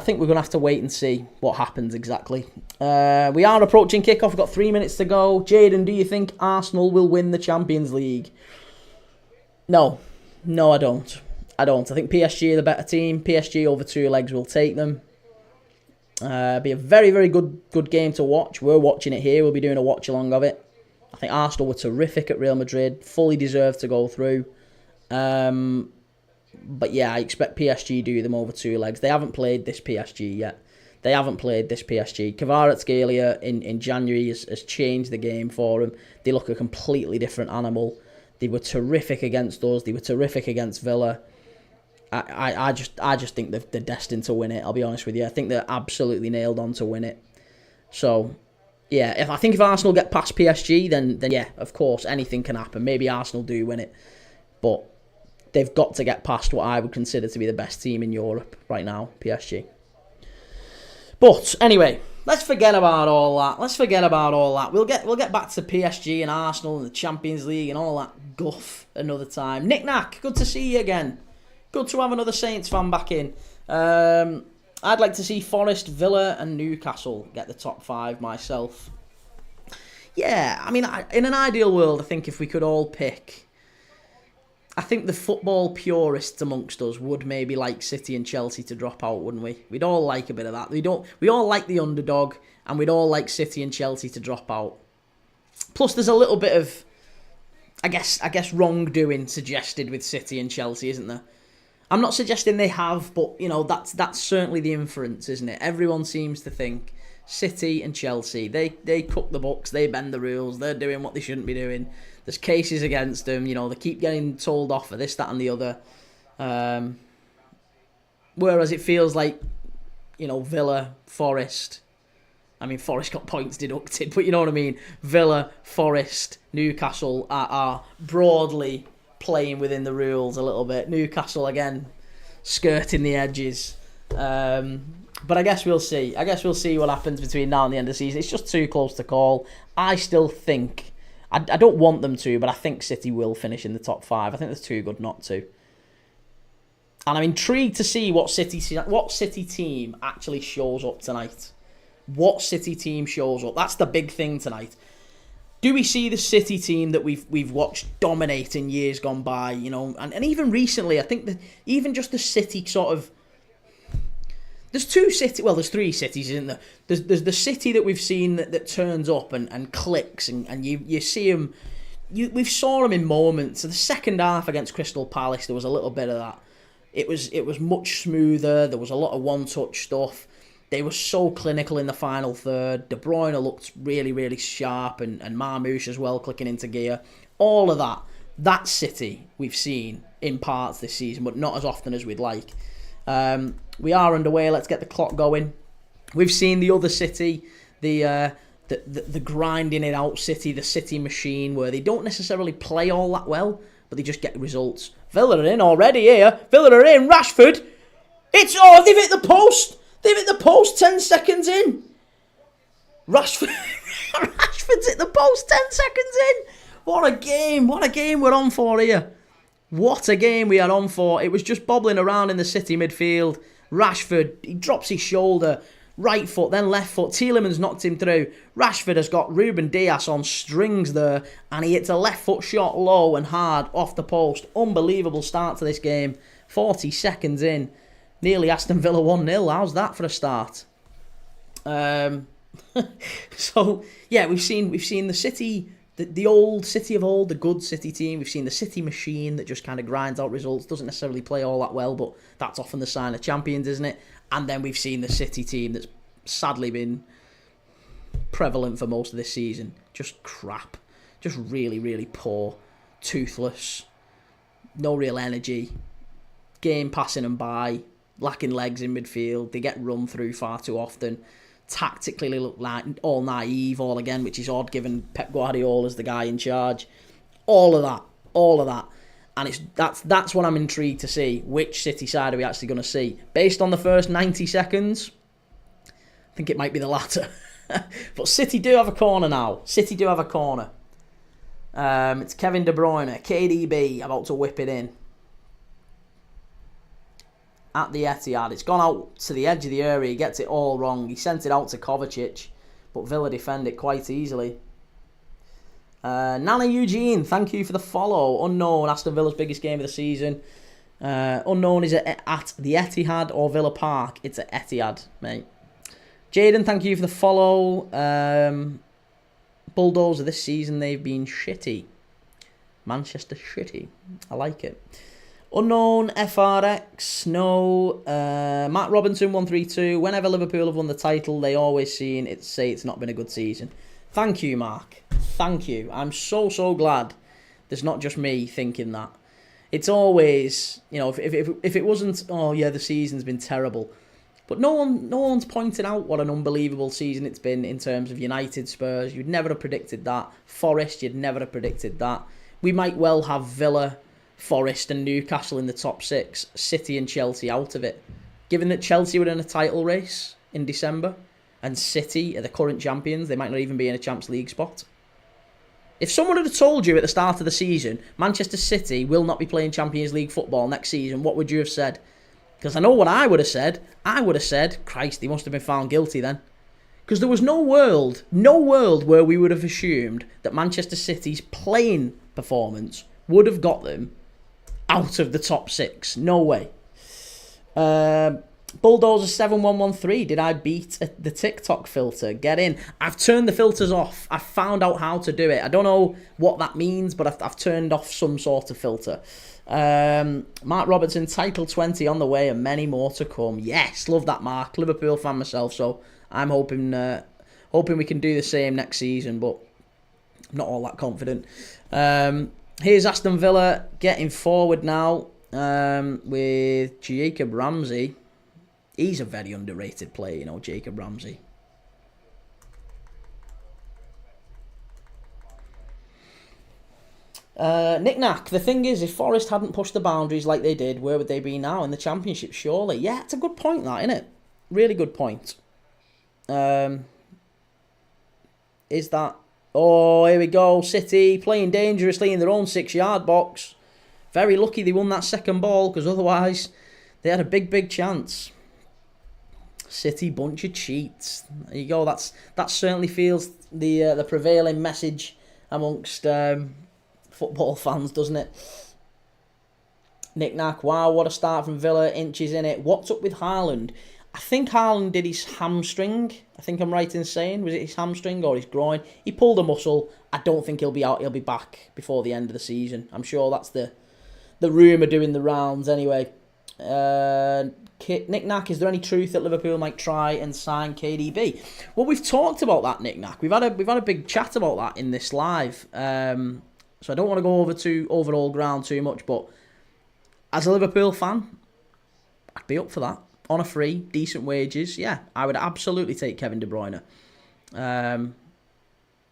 think we're going to have to wait and see what happens exactly. We are approaching kickoff. We've got 3 minutes to go. Jaden, do you think Arsenal will win the Champions League? No, I don't. I think PSG are the better team. PSG over 2 legs will take them. Be a very, very good game to watch. We're watching it here. We'll be doing a watch along of it. I think Arsenal were terrific at Real Madrid. Fully deserved to go through. But yeah, I expect PSG do them over 2 legs. They haven't played this PSG yet. Kvaratskhelia in January has changed the game for them. They look a completely different animal. They were terrific against us. They were terrific against Villa. I just think they're destined to win it. I'll be honest with you. I think they're absolutely nailed on to win it. So yeah, if Arsenal get past PSG, then yeah, of course anything can happen. Maybe Arsenal do win it, but they've got to get past what I would consider to be the best team in Europe right now, PSG. But anyway, let's forget about all that. Let's forget about all that. We'll get back to PSG and Arsenal and the Champions League and all that guff another time. Nick Nack, good to see you again. Good to have another Saints fan back in. I'd like to see Forest, Villa and Newcastle get the top 5 myself. Yeah, I mean, in an ideal world, I think if we could all pick, I think the football purists amongst us would maybe like City and Chelsea to drop out, wouldn't we? We'd all like a bit of that. We all like the underdog, and we'd all like City and Chelsea to drop out. Plus, there's a little bit of, I guess wrongdoing suggested with City and Chelsea, isn't there? I'm not suggesting they have, but that's certainly the inference, isn't it? Everyone seems to think City and Chelsea, they cook the books, they bend the rules, they're doing what they shouldn't be doing. There's cases against them, they keep getting told off for this, that and the other. Whereas it feels like, Villa, Forest, I mean, Forest got points deducted, but you know what I mean? Villa, Forest, Newcastle are broadly playing within the rules a little bit. Newcastle, again, skirting the edges. But I guess we'll see. I guess we'll see what happens between now and the end of the season. It's just too close to call. I still think, I don't want them to, but I think City will finish in the top 5. I think they're too good not to. And I'm intrigued to see what City team actually shows up tonight. What City team shows up? That's the big thing tonight. Do we see the City team that we've watched dominate in years gone by? And even recently, I think that even just the City sort of. There's there's 3 cities, isn't there? There's the City that we've seen that turns up and clicks, and you see them. We've saw them in moments. So the second half against Crystal Palace, there was a little bit of that. It was much smoother. There was a lot of one-touch stuff. They were so clinical in the final third. De Bruyne looked really, really sharp, and Marmoush as well, clicking into gear. All of that. That City we've seen in parts this season, but not as often as we'd like. We are underway. Let's get the clock going. We've seen the other City, the grinding it out City, the City machine, where they don't necessarily play all that well, but they just get results. Villa are in already here. Villa are in. Rashford. They've hit the post. They've hit the post 10 seconds in. Rashford's hit the post 10 seconds in. What a game. What a game we're on for here. What a game we are on for. It was just bobbling around in the City midfield. Rashford, he drops his shoulder. Right foot, then left foot. Tielemans knocked him through. Rashford has got Ruben Dias on strings there. And he hits a left foot shot low and hard off the post. Unbelievable start to this game. 40 seconds in. Nearly Aston Villa 1-0. How's that for a start? So, yeah, we've seen the City, the old City of old, the good City team. We've seen the City machine that just kind of grinds out results, doesn't necessarily play all that well, but that's often the sign of champions, isn't it? And then we've seen the City team that's sadly been prevalent for most of this season. Just crap. Just really, really poor. Toothless. No real energy. Game passing them by. Lacking legs in midfield. They get run through far too often. Tactically look like all naive, all again, which is odd given Pep Guardiola's the guy in charge. All of that. And that's what I'm intrigued to see. Which City side are we actually going to see? Based on the first 90 seconds, I think it might be the latter. But City do have a corner now. It's Kevin De Bruyne, KDB, about to whip it in. At the Etihad. It's gone out to the edge of the area. He gets it all wrong. He sent it out to Kovacic, but Villa defend it quite easily. Nana Eugene, thank you for the follow. Unknown, Aston Villa's biggest game of the season. Unknown, is it at the Etihad or Villa Park? It's at Etihad, mate. Jaden, thank you for the follow. Bulldozer this season, they've been shitty. Manchester shitty. I like it. Unknown, FRX, no. Matt Robinson, 132. Whenever Liverpool have won the title, they always say it's not been a good season. Thank you, Mark. Thank you. I'm so glad there's not just me thinking that. It's always, if it wasn't, oh yeah, the season's been terrible. But no one's pointed out what an unbelievable season it's been in terms of United, Spurs. You'd never have predicted that. Forest, you'd never have predicted that. We might well have Villa, Forest and Newcastle in the top 6, City and Chelsea out of it. Given that Chelsea were in a title race in December, and City are the current champions. They might not even be in a Champions League spot. If someone had told you at the start of the season, Manchester City will not be playing Champions League football next season, what would you have said? Because I know what I would have said. I would have said, Christ, he must have been found guilty then. Because there was no world where we would have assumed that Manchester City's playing performance would have got them out of the top 6. No way. Bulldozer 7113. Did I beat the TikTok filter? Get in. I've turned the filters off. I found out how to do it. I don't know what that means, but I've turned off some sort of filter. Mark Robertson, title 20 on the way and many more to come. Yes, love that, Mark. Liverpool fan myself, so I'm hoping we can do the same next season, but I'm not all that confident. Here's Aston Villa getting forward now with Jacob Ramsey. He's a very underrated player, you know, Jacob Ramsey. Knick-knack. The thing is, if Forest hadn't pushed the boundaries like they did, where would they be now? In the Championship, surely. Yeah, it's a good point, that, isn't it? Really good point. Is that... Oh, here we go. City playing dangerously in their own 6-yard box. Very lucky they won that second ball, because otherwise they had a big chance. City bunch of cheats. There you go. That certainly feels the prevailing message amongst football fans, doesn't it? Knick-knack. Wow, what a start from Villa. Inches in it. What's up with Haaland? I think Haaland did his hamstring. I think I'm right in saying. Was it his hamstring or his groin? He pulled a muscle. I don't think he'll be out. He'll be back before the end of the season. I'm sure that's the rumour doing the rounds anyway. Knick-knack, is there any truth that Liverpool might try and sign KDB? Well, we've talked about that, Knick-knack. We've had a big chat about that in this live. So I don't want to go over all ground too much, but as a Liverpool fan, I'd be up for that. On a free, decent wages, yeah, I would absolutely take Kevin De Bruyne.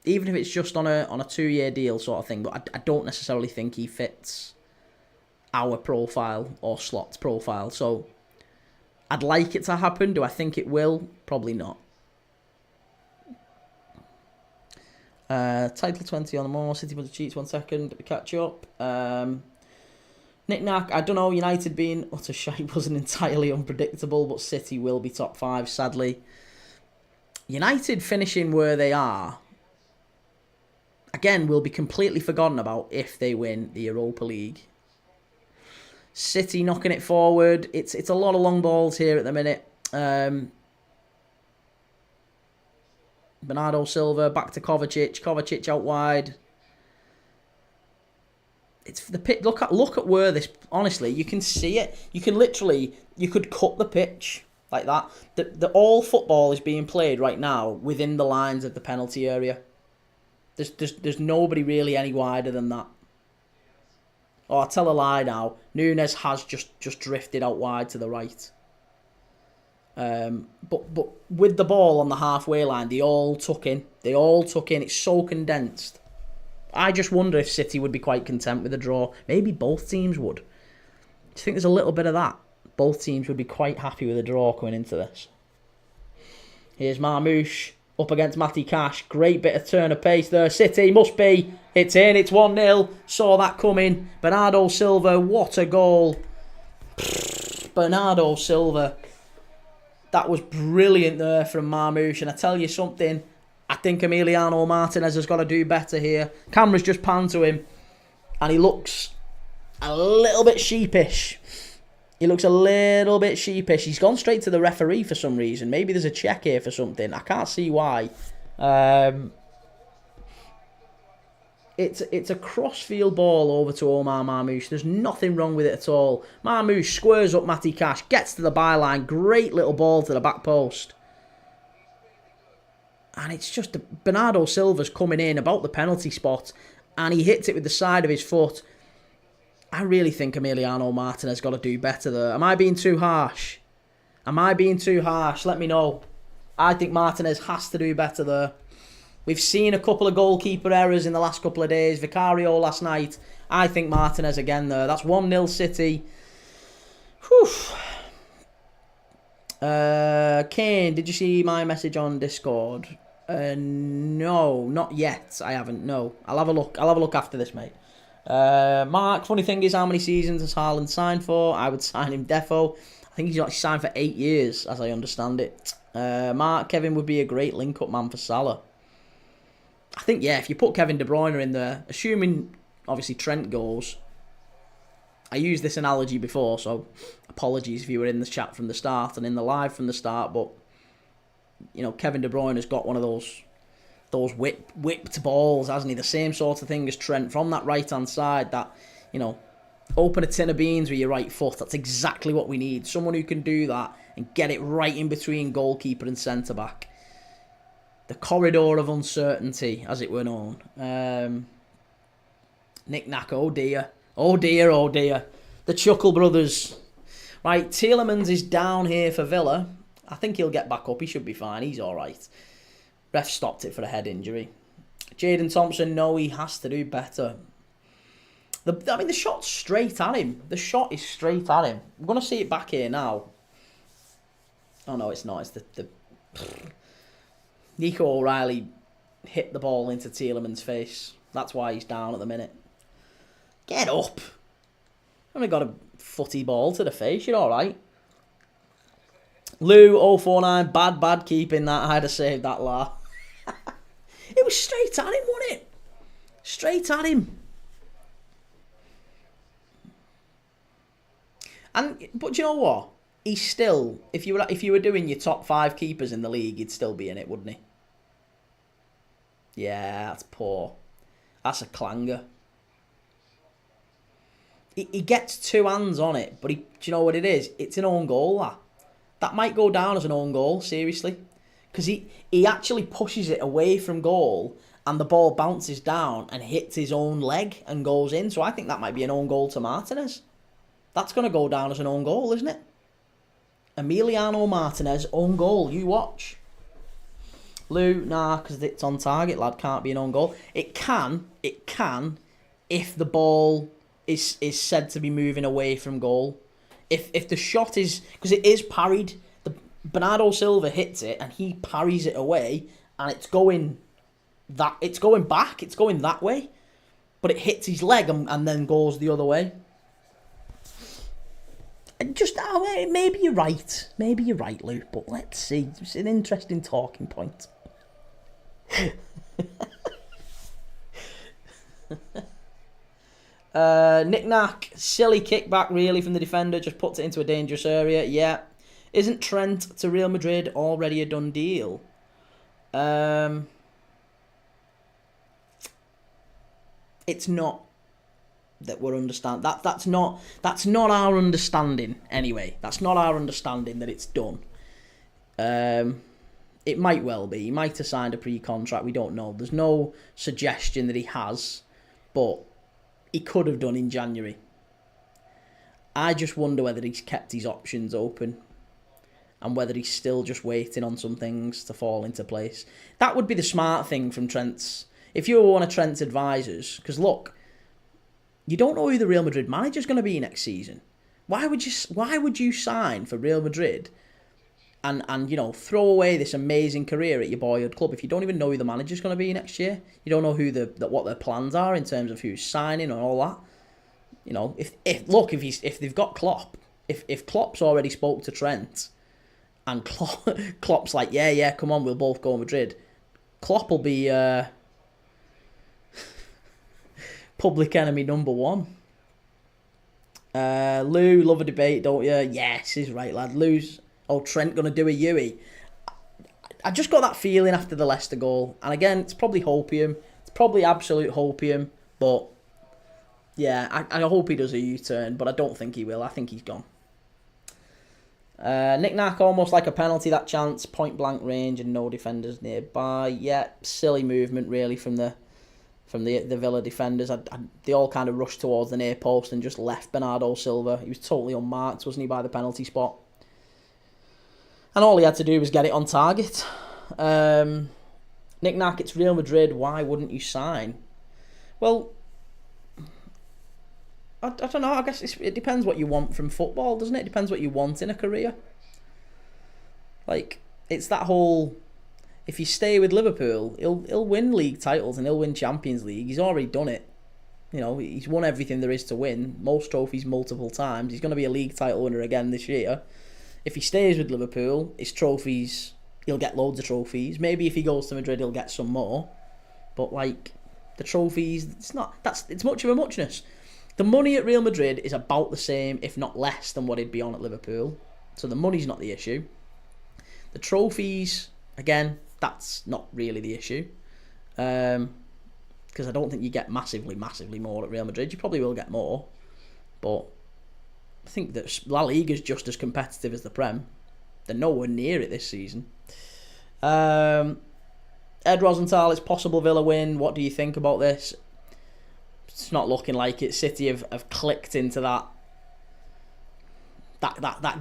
Even if it's just on a 2-year deal sort of thing, but I don't necessarily think he fits our profile or Slot's profile. So I'd like it to happen. Do I think it will? Probably not. Title 20 on the more. City with the cheats. 1 second. Catch up. Knick-knack, I don't know, United being utter shite wasn't entirely unpredictable, but City will be top 5, sadly. United finishing where they are, again, will be completely forgotten about if they win the Europa League. City knocking it forward. It's a lot of long balls here at the minute. Bernardo Silva back to Kovacic. Kovacic out wide. It's the pitch. Look at where this. Honestly, you can see it. You could cut the pitch like that. The all football is being played right now within the lines of the penalty area. There's nobody really any wider than that. Oh, I tell a lie now. Nunes has just drifted out wide to the right. But with the ball on the halfway line, they all tuck in. It's so condensed. I just wonder if City would be quite content with a draw. Maybe both teams would. Do you think there's a little bit of that? Both teams would be quite happy with a draw coming into this. Here's Marmouche up against Matty Cash. Great bit of turn of pace there. City must be. It's in. It's 1-0. Saw that coming. Bernardo Silva. What a goal. Bernardo Silva. That was brilliant there from Marmouche. And I tell you something, I think Emiliano Martinez has got to do better here. Camera's just panned to him, and he looks a little bit sheepish. He's gone straight to the referee for some reason. Maybe there's a check here for something. I can't see why. It's a cross-field ball over to Omar Marmouche. There's nothing wrong with it at all. Marmouche squares up Matty Cash, gets to the byline. Great little ball to the back post. And it's just Bernardo Silva's coming in about the penalty spot, and he hits it with the side of his foot. I really think Emiliano Martinez got to do better there. Am I being too harsh? Let me know. I think Martinez has to do better there. We've seen a couple of goalkeeper errors in the last couple of days. Vicario last night. I think Martinez again there. That's 1-0 City. Whew. Kane, did you see my message on Discord? No, not yet. I haven't. No, I'll have a look. I'll have a look after this, mate. Mark, funny thing is, how many seasons has Haaland signed for? I would sign him defo. I think he's actually signed for 8 years, as I understand it. Mark, Kevin would be a great link-up man for Salah. I think, yeah, if you put Kevin De Bruyne in there, assuming, obviously, Trent goes. I used this analogy before, so apologies if you were in the chat from the start and in the live from the start, but, you know, Kevin De Bruyne has got one of those whipped balls, hasn't he? The same sort of thing as Trent from that right-hand side, that, you know, open a tin of beans with your right foot. That's exactly what we need. Someone who can do that and get it right in between goalkeeper and centre-back. The corridor of uncertainty, as it were known. Nick Nack, oh dear. Oh dear, oh dear. The Chuckle Brothers. Right, Tielemans is down here for Villa. I think he'll get back up. He should be fine. He's alright. Ref stopped it for a head injury. Jadon Thompson, no, he has to do better. The shot's straight at him. The shot is straight at him. I'm going to see it back here now. Oh, no, it's not. It's the Nico O'Reilly hit the ball into Tielemans' face. That's why he's down at the minute. Get up. Only got a footy ball to the face. You're alright. Lou 049, bad keeping that. I'd have saved that la. It was straight at him, wasn't it? Straight at him. But you know what? He's still, if you were doing your top 5 keepers in the league, he'd still be in it, wouldn't he? Yeah, that's poor. That's a clanger. He gets 2 hands on it, but do you know what it is? It's an own goal, that. That might go down as an own goal, seriously. Because he actually pushes it away from goal and the ball bounces down and hits his own leg and goes in. So I think that might be an own goal to Martinez. That's going to go down as an own goal, isn't it? Emiliano Martinez, own goal. You watch. Lou, nah, because it's on target, lad. Can't be an own goal. It can, if the ball is said to be moving away from goal. If the shot is, because it is parried, Bernardo Silva hits it and he parries it away, and it's going back, it's going that way, but it hits his leg and then goes the other way. And just maybe you're right, Lou. But let's see. It's an interesting talking point. Nick Nack, silly kickback really from the defender, just puts it into a dangerous area. Yeah. Isn't Trent to Real Madrid already a done deal? It's not that we're understand that's not our understanding anyway. That's not our understanding that it's done. It might well be. He might have signed a pre-contract. We don't know. There's no suggestion that he has, but he could have done in January. I just wonder whether he's kept his options open and whether he's still just waiting on some things to fall into place. That would be the smart thing from Trent's. If you were one of Trent's advisors, because look, you don't know who the Real Madrid manager's going to be next season. Why would you sign for Real Madrid and you know, throw away this amazing career at your boyhood club if you don't even know who the manager's going to be next year? You don't know who what their plans are in terms of who's signing and all that. You know, if they've got Klopp, if Klopp's already spoke to Trent, and Klopp's like, yeah, come on, we'll both go Madrid, Klopp will be public enemy number 1. Lou, love a debate, don't you? Yes, he's right, lad. Trent gonna do a Yui. I just got that feeling after the Leicester goal, and again, it's probably hopium. It's probably absolute hopium, but yeah, I hope he does a U-turn, but I don't think he will. I think he's gone. Nick Nack, almost like a penalty, that chance, point blank range and no defenders nearby. Yeah, silly movement really from the Villa defenders. They all kind of rushed towards the near post and just left Bernardo Silva. He was totally unmarked, wasn't he, by the penalty spot? And all he had to do was get it on target. Nick Nack, it's Real Madrid. Why wouldn't you sign? Well, I don't know. I guess it depends what you want from football, doesn't it? It depends what you want in a career. Like, it's that whole, if you stay with Liverpool, he'll win league titles and he'll win Champions League. He's already done it. You know, he's won everything there is to win, most trophies multiple times. He's going to be a league title winner again this year. If he stays with Liverpool, his trophies, he'll get loads of trophies. Maybe if he goes to Madrid, he'll get some more. But like, the trophies, it's much of a muchness. The money at Real Madrid is about the same, if not less, than what he'd be on at Liverpool. So the money's not the issue. The trophies, again, that's not really the issue. Because I don't think you get massively more at Real Madrid. You probably will get more. But I think that La Liga's just as competitive as the Prem. They're nowhere near it this season. Ed Rosenthal, it's possible Villa win. What do you think about this? It's not looking like it. City have clicked into that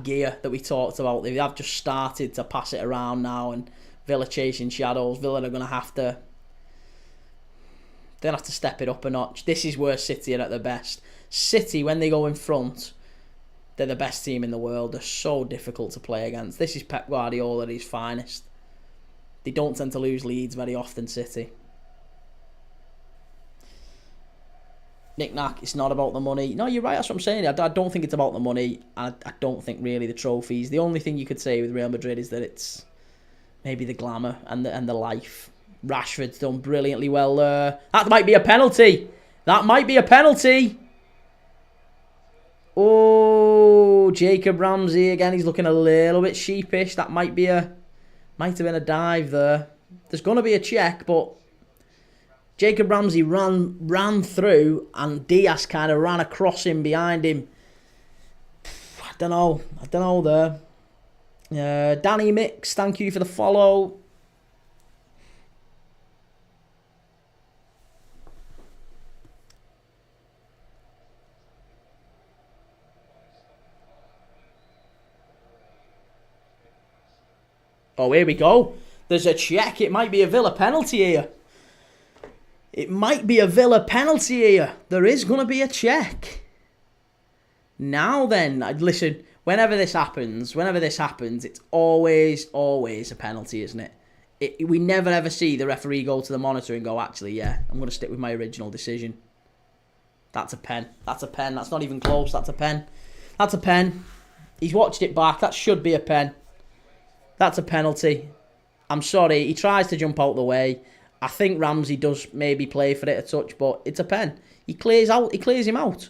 gear that we talked about. They have just started to pass it around now, and Villa chasing shadows. Villa are going to have to... They'll have to step it up a notch. This is where City are at their best. City, when they go in front, they're the best team in the world. They're so difficult to play against. This is Pep Guardiola at his finest. They don't tend to lose leads very often, City. Knick-knack, it's not about the money. No, you're right, that's what I'm saying. I don't think it's about the money. I don't think really the trophies. The only thing you could say with Real Madrid is that it's maybe the glamour and the life. Rashford's done brilliantly well there. That might be a penalty. That might be a penalty. Oh, Jacob Ramsey again. He's looking a little bit sheepish. That might have been a dive there. There's going to be a check, but Jacob Ramsey ran through and Diaz kind of ran across him behind him. I don't know there. Danny Mix, thank you for the follow. Oh, here we go. There's a check. It might be a Villa penalty here. There is going to be a check. Now then, listen, whenever this happens, it's always a penalty, isn't it? We never ever see the referee go to the monitor and go, actually, yeah, I'm going to stick with my original decision. That's a pen. That's not even close. That's a pen. He's watched it back. That should be a pen. That's a penalty. I'm sorry. He tries to jump out the way. I think Ramsey does maybe play for it a touch, but it's a pen. He clears him out.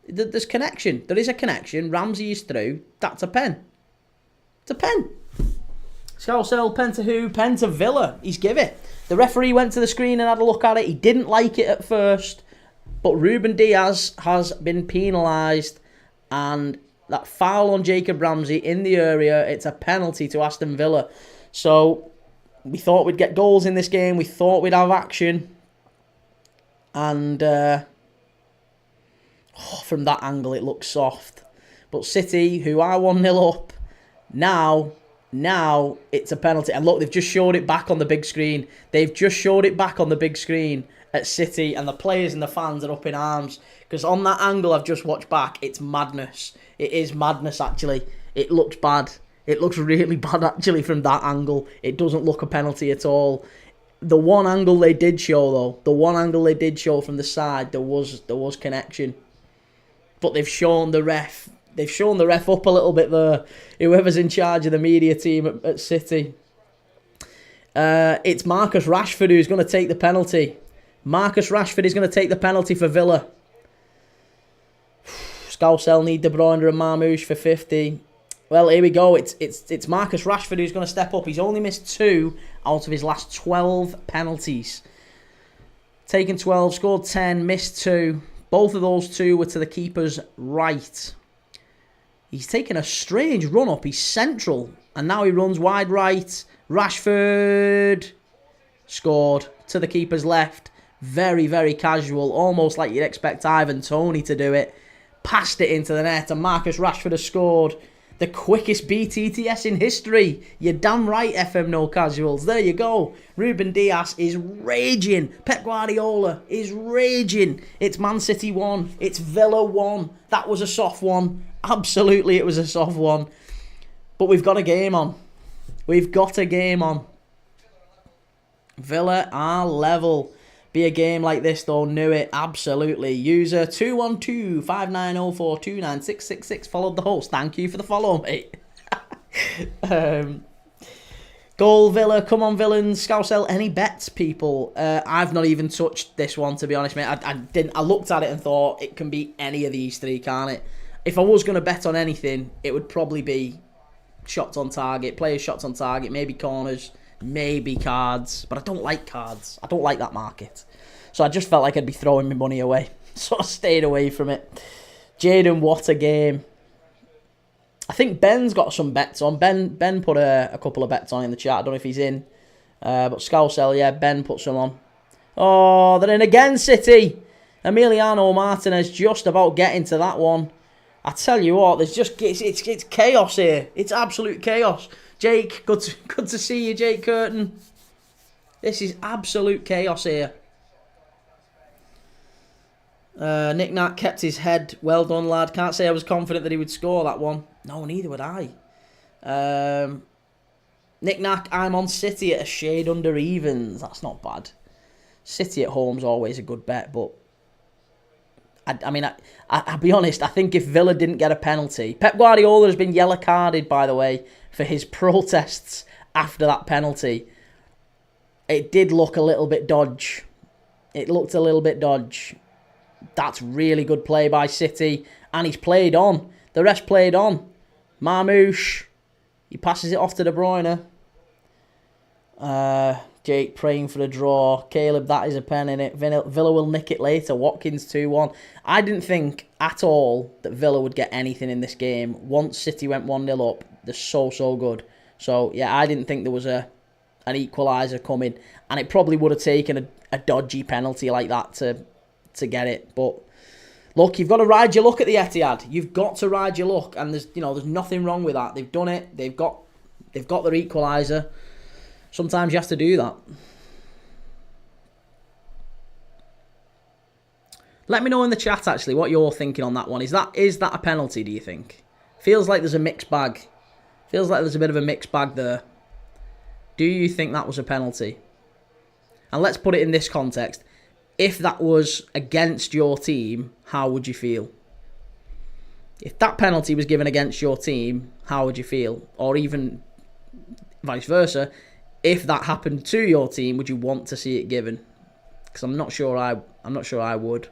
There's connection. There is a connection. Ramsey is through. That's a pen. It's a pen. Scousel, pen to who? Pen to Villa. He's give it. The referee went to the screen and had a look at it. He didn't like it at first, but Ruben Diaz has been penalised, and that foul on Jacob Ramsey in the area, it's a penalty to Aston Villa. So we thought we'd get goals in this game. We thought we'd have action. And from that angle, it looks soft. But City, who are 1-0 up, now it's a penalty. And look, they've just showed it back on the big screen. At City, and the players and the fans are up in arms. Because on that angle I've just watched back, it's madness. It is madness, actually. It looks bad. It looks really bad, actually, from that angle. It doesn't look a penalty at all. The one angle they did show, though, from the side, there was connection. But they've shown the ref up a little bit there. Whoever's in charge of the media team at City. It's Marcus Rashford who's going to take the penalty. Marcus Rashford is going to take the penalty for Villa. Scousel need De Bruyne and Marmoush for 50. Well, here we go. It's Marcus Rashford who's going to step up. He's only missed 2 out of his last 12 penalties. Taken 12, scored 10, missed 2. Both of those 2 were to the keeper's right. He's taken a strange run up. He's central. And now he runs wide right. Rashford scored to the keeper's left. Very, very casual. Almost like you'd expect Ivan Toney to do it. Passed it into the net, and Marcus Rashford has scored. The quickest BTTS in history. You're damn right, FM No Casuals. There you go. Ruben Diaz is raging. Pep Guardiola is raging. It's Man City 1. It's Villa 1. That was a soft one. Absolutely, it was a soft one. But we've got a game on. We've got a game on. Villa are level. Be a game like this though, knew it, absolutely. User 212-5904-29666 followed the host. Thank you for the follow, mate. Goal Villa, come on villains. Scousel, any bets, people? I've not even touched this one, to be honest, mate. I looked at it and thought it can be any of these three, can't it? If I was going to bet on anything, it would probably be shots on target, players shots on target, maybe corners, maybe cards. But I don't like cards. I don't like that market. So I just felt like I'd be throwing my money away. So I stayed away from it. Jaden, what a game. I think Ben's got some bets on. Ben put a couple of bets on in the chat. I don't know if he's in. But Scousel, yeah, Ben put some on. Oh, they're in again, City. Emiliano Martinez just about getting to that one. I tell you what, there's just it's chaos here. It's absolute chaos. Jake, good to see you, Jake Curtin. This is absolute chaos here. Nick Nat kept his head. Well done, lad. Can't say I was confident that he would score that one. No, neither would I. Nick Nat, I'm on City at a shade under evens. That's not bad. City at home's always a good bet, but I'll be honest, I think if Villa didn't get a penalty... Pep Guardiola has been yellow carded, by the way, for his protests after that penalty. It did look a little bit dodge. It looked a little bit dodge. That's really good play by City. And he's played on. The rest played on. Marmouche. He passes it off to De Bruyne. Jake praying for a draw. Caleb, that is a pen in it. Villa will nick it later. Watkins 2-1. I didn't think at all that Villa would get anything in this game. Once City went 1-0 up, they're so good. So, yeah, I didn't think there was an equaliser coming. And it probably would have taken a dodgy penalty like that to get it. But look, you've got to ride your luck at the Etihad. You've got to ride your luck, and there's nothing wrong with that. They've done it. They've got their equaliser. Sometimes you have to do that. Let me know in the chat actually what you're thinking on that one. Is that a penalty, do you think? Feels like there's a mixed bag. Feels like there's a bit of a mixed bag there. Do you think that was a penalty? And let's put it in this context. If that was against your team, how would you feel? If that penalty was given against your team, how would you feel? Or even vice versa, if that happened to your team, would you want to see it given? Because I'm not sure I would.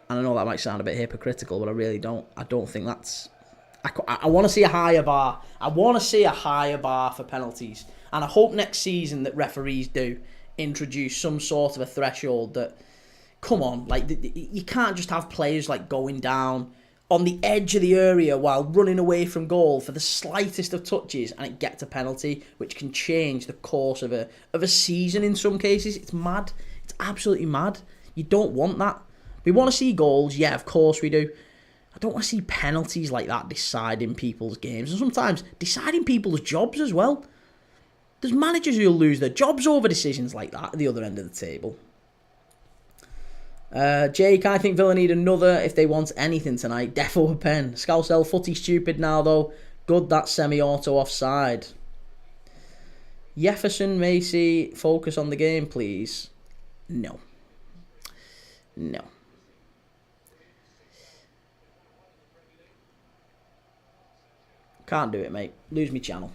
And I know that might sound a bit hypocritical, but I really don't. I don't think that's... I want to see a higher bar. I want to see a higher bar for penalties. And I hope next season that referees do introduce some sort of a threshold that, come on, like you can't just have players like going down on the edge of the area while running away from goal for the slightest of touches and it gets a penalty, which can change the course of a season in some cases. It's mad. It's absolutely mad. You don't want that. We want to see goals. Yeah, of course we do. I don't want to see penalties like that deciding people's games and sometimes deciding people's jobs as well. There's managers who'll lose their jobs over decisions like that at the other end of the table. Jake, I think Villa need another if they want anything tonight. Defo a pen. Scousel, footy stupid now though. Good that semi-auto offside. Jefferson, Macy, focus on the game please. No. Can't do it, mate. Lose me channel.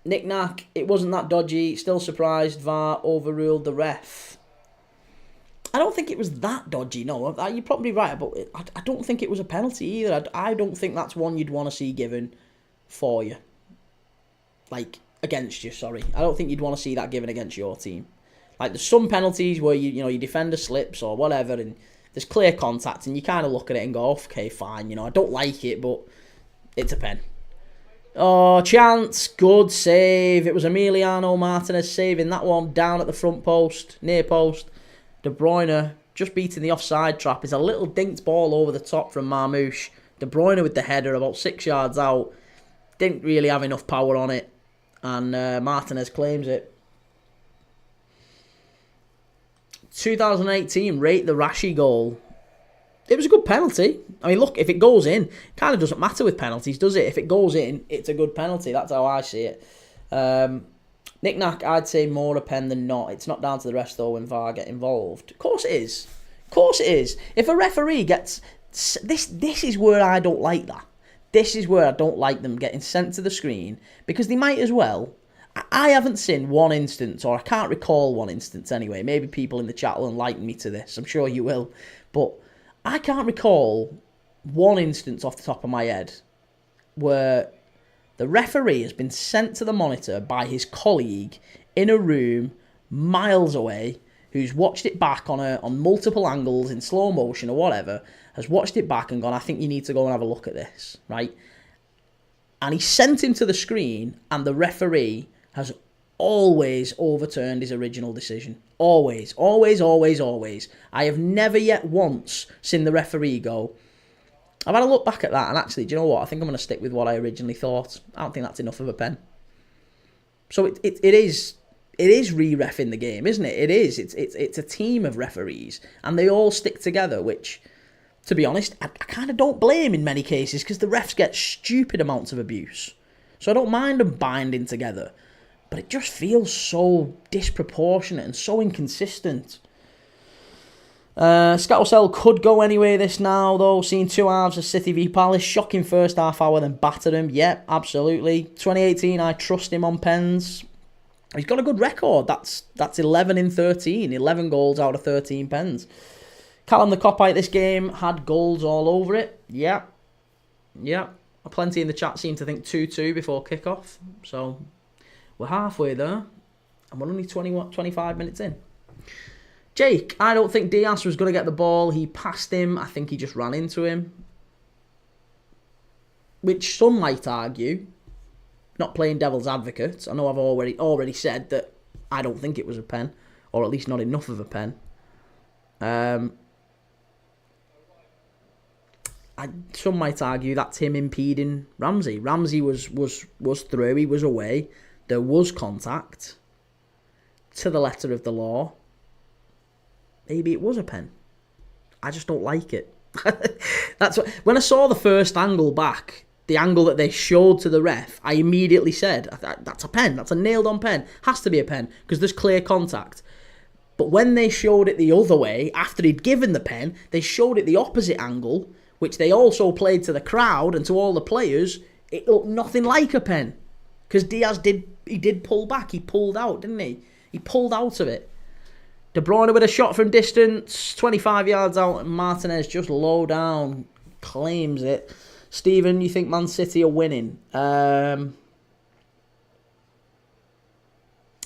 Nick Nack, it wasn't that dodgy. Still surprised VAR overruled the ref. I don't think it was that dodgy. No, you're probably right, but I don't think it was a penalty either. I don't think that's one you'd want to see given for you. Like, against you, sorry. I don't think you'd want to see that given against your team. Like, there's some penalties where your defender slips or whatever, and there's clear contact, and you kind of look at it and go, okay, fine. I don't like it, but it's a pen. Oh, chance. Good save. It was Emiliano Martinez saving that one down at the front post, near post. De Bruyne just beating the offside trap. It's a little dinked ball over the top from Marmouche. De Bruyne with the header about 6 yards out. Didn't really have enough power on it. And Martinez claims it. 2018, rate the Rashi goal. It was a good penalty. I mean, look, if it goes in, it kind of doesn't matter with penalties, does it? If it goes in, it's a good penalty. That's how I see it. Knick-knack, I'd say more a pen than not. It's not down to the rest, though, when VAR get involved. Of course it is. Of course it is. If a referee gets... This is where I don't like that. This is where I don't like them getting sent to the screen, because they might as well... I haven't seen one instance, or I can't recall one instance anyway. Maybe people in the chat will enlighten me to this. I'm sure you will. But I can't recall one instance off the top of my head where the referee has been sent to the monitor by his colleague in a room miles away, who's watched it back on multiple angles in slow motion or whatever, has watched it back and gone, I think you need to go and have a look at this, right? And he sent him to the screen, and the referee has always overturned his original decision. Always, always, always, always. I have never yet once seen the referee go, I've had a look back at that, and actually, do you know what? I think I'm going to stick with what I originally thought. I don't think that's enough of a pen. So it is re-reffing the game, isn't it? It is. It's a team of referees, and they all stick together, which, to be honest, I kind of don't blame in many cases, because the refs get stupid amounts of abuse. So I don't mind them binding together. But it just feels so disproportionate and so inconsistent. Scousel could go anyway this now, though. Seeing 2 halves of City v Palace. Shocking first half hour, then battered him. Yep, absolutely. 2018, I trust him on pens. He's got a good record. That's 11 in 13. 11 goals out of 13 pens. Callum the Copite this game had goals all over it. Yeah. Plenty in the chat seem to think 2-2 before kickoff. So... we're halfway there, and we're only 25 minutes in. Jake, I don't think Diaz was going to get the ball. He passed him. I think he just ran into him. Which some might argue, not playing devil's advocate. I know I've already said that I don't think it was a pen, or at least not enough of a pen. Some might argue that's him impeding Ramsey. Ramsey was through. He was away. There was contact to the letter of the law. Maybe it was a pen. I just don't like it. That's what, when I saw the first angle back, the angle that they showed to the ref, I immediately said, that's a pen. That's a nailed-on pen. Has to be a pen because there's clear contact. But when they showed it the other way, after he'd given the pen, they showed it the opposite angle, which they also played to the crowd and to all the players. It looked nothing like a pen. Because Diaz did pull back. He pulled out, didn't he? He pulled out of it. De Bruyne with a shot from distance. 25 yards out. And Martinez just low down. Claims it. Stephen, you think Man City are winning? I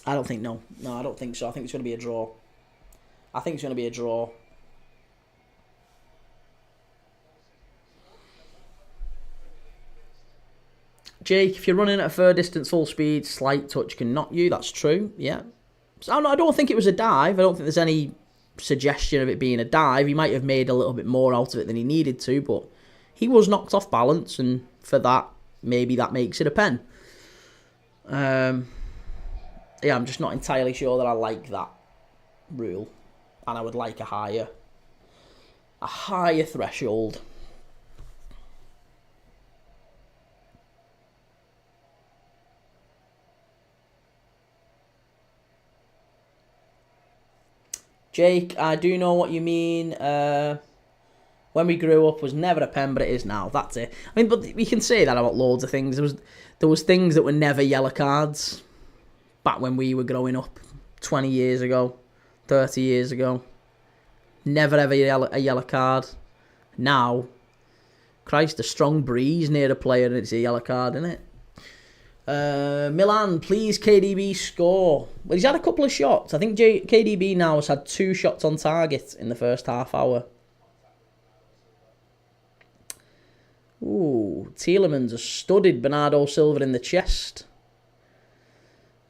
don't think, no. No, I don't think so. I think it's going to be a draw. Jake, if you're running at a fair distance, full speed, slight touch can knock you. That's true, yeah. So I don't think it was a dive. I don't think there's any suggestion of it being a dive. He might have made a little bit more out of it than he needed to, but he was knocked off balance, and for that, maybe that makes it a pen. Yeah, I'm just not entirely sure that I like that rule, and I would like a higher threshold. Jake, I do know what you mean. When we grew up was never a pen, but it is now. That's it. I mean, but we can say that about loads of things. There was things that were never yellow cards back when we were growing up, 20 years ago, 30 years ago. Never ever a yellow card. Now, Christ, a strong breeze near a player and it's a yellow card, isn't it? Milan, please KDB score. Well, he's had a couple of shots. I think KDB now has had 2 shots on target in the first half hour. Ooh, Tielemans has studied Bernardo Silva in the chest.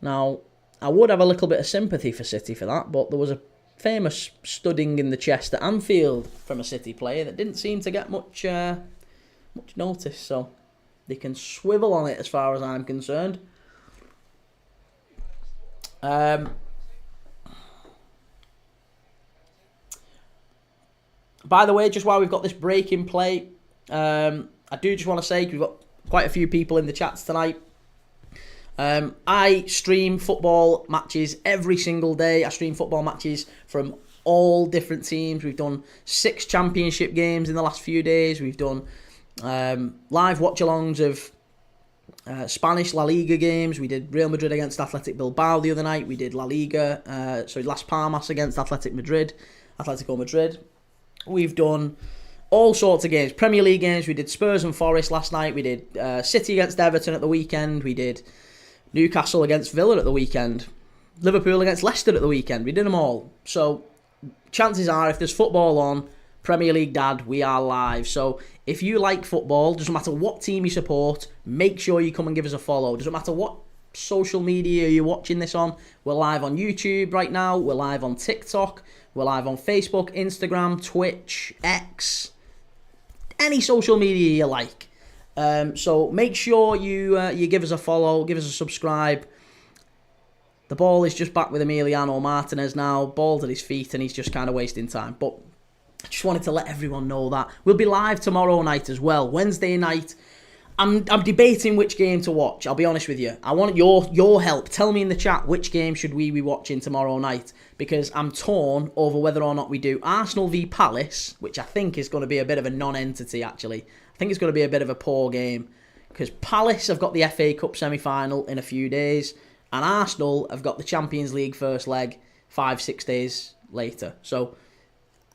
Now, I would have a little bit of sympathy for City for that, but there was a famous studying in the chest at Anfield from a City player that didn't seem to get much notice, so they can swivel on it as far as I'm concerned. By the way, just while we've got this break in play, I do just want to say we've got quite a few people in the chats tonight. I stream football matches every single day. I stream football matches from all different teams. We've done 6 championship games in the last few days. We've done live watch-alongs of Spanish La Liga games. We did Real Madrid against Athletic Bilbao the other night. We did La Liga, Las Palmas against Atletico Madrid. We've done all sorts of games. Premier League games. We did Spurs and Forest last night. We did City against Everton at the weekend. We did Newcastle against Villa at the weekend. Liverpool against Leicester at the weekend. We did them all. So chances are, if there's football on, Premier League Dad, we are live. So if you like football, doesn't matter what team you support, make sure you come and give us a follow. Doesn't matter what social media you're watching this on. We're live on YouTube right now. We're live on TikTok. We're live on Facebook, Instagram, Twitch, X, any social media you like. So make sure you give us a follow, give us a subscribe. The ball is just back with Emiliano Martinez now, ball's at his feet, and he's just kind of wasting time. But I just wanted to let everyone know that. We'll be live tomorrow night as well, Wednesday night. I'm debating which game to watch, I'll be honest with you. I want your help. Tell me in the chat which game should we be watching tomorrow night, because I'm torn over whether or not we do Arsenal v Palace, which I think is going to be a bit of a non-entity actually. I think it's going to be a bit of a poor game, because Palace have got the FA Cup semi-final in a few days, and Arsenal have got the Champions League first leg 5-6 days later. So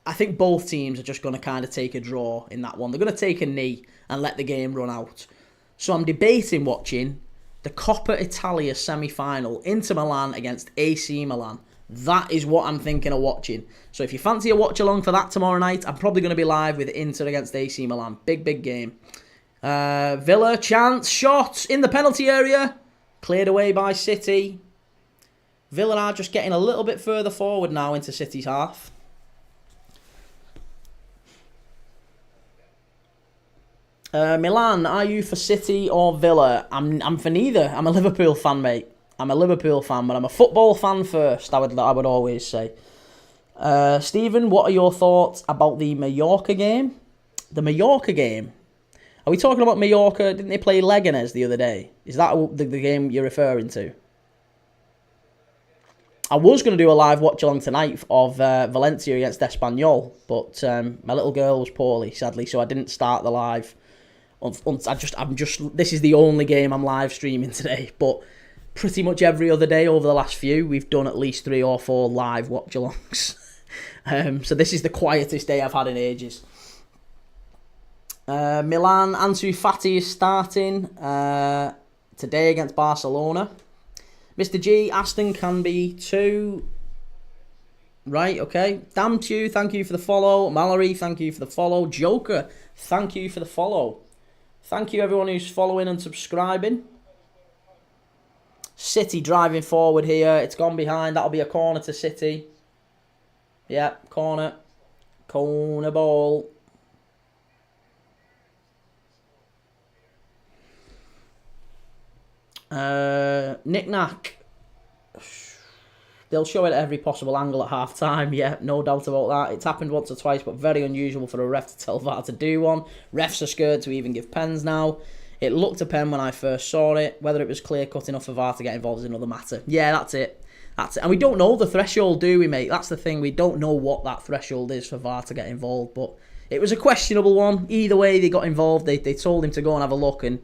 I think both teams are just going to kind of take a draw in that one. They're going to take a knee and let the game run out. So I'm debating watching the Coppa Italia semi-final, Inter Milan against AC Milan. That is what I'm thinking of watching. So if you fancy a watch-along for that tomorrow night, I'm probably going to be live with Inter against AC Milan. Big, big game. Villa, chance, shot in the penalty area. Cleared away by City. Villa are just getting a little bit further forward now into City's half. Milan, are you for City or Villa? I'm for neither. I'm a Liverpool fan, mate. I'm a Liverpool fan, but I'm a football fan first, I would always say. Stephen, what are your thoughts about the Mallorca game? The Mallorca game? Are we talking about Mallorca? Didn't they play Leganés the other day? Is that the game you're referring to? I was going to do a live watch-along tonight of Valencia against Espanyol, but my little girl was poorly, sadly, so I didn't start the live. This is the only game I'm live streaming today, but pretty much every other day over the last few, we've done at least 3 or 4 live watch-alongs. So this is the quietest day I've had in ages. Milan, Ansu Fati is starting today against Barcelona. Mr. G, Aston can be 2. Right, okay. Damn you, thank you for the follow. Mallory, thank you for the follow. Joker, thank you for the follow. Thank you everyone who's following and subscribing. City driving forward here. It's gone behind. That'll be a corner to City. Yeah, corner. Corner ball. Knick-knack. They'll show it at every possible angle at half-time. Yeah, no doubt about that. It's happened once or twice, but very unusual for a ref to tell VAR to do one. Refs are scared to even give pens now. It looked a pen when I first saw it. Whether it was clear-cut enough for VAR to get involved is another matter. Yeah, that's it. That's it. And we don't know the threshold, do we, mate? That's the thing. We don't know what that threshold is for VAR to get involved. But it was a questionable one. Either way, they got involved. They told him to go and have a look. And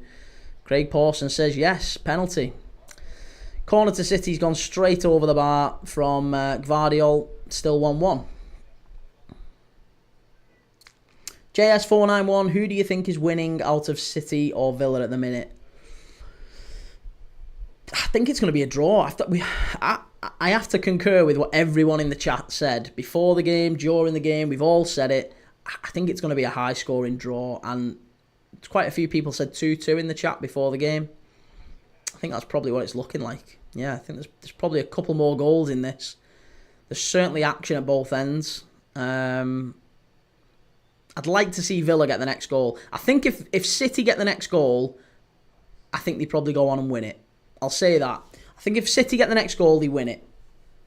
Craig Pawson says, yes, penalty. Corner to City's gone straight over the bar from Gvardiol. Still 1-1. JS491, who do you think is winning out of City or Villa at the minute? I think it's going to be a draw. I have to concur with what everyone in the chat said. Before the game, during the game, we've all said it. I think it's going to be a high-scoring draw. And quite a few people said 2-2 in the chat before the game. I think that's probably what it's looking like. Yeah, I think there's probably a couple more goals in this. There's certainly action at both ends. I'd like to see Villa get the next goal. I think if City get the next goal, I think they probably go on and win it. I'll say that. I think if City get the next goal, they win it.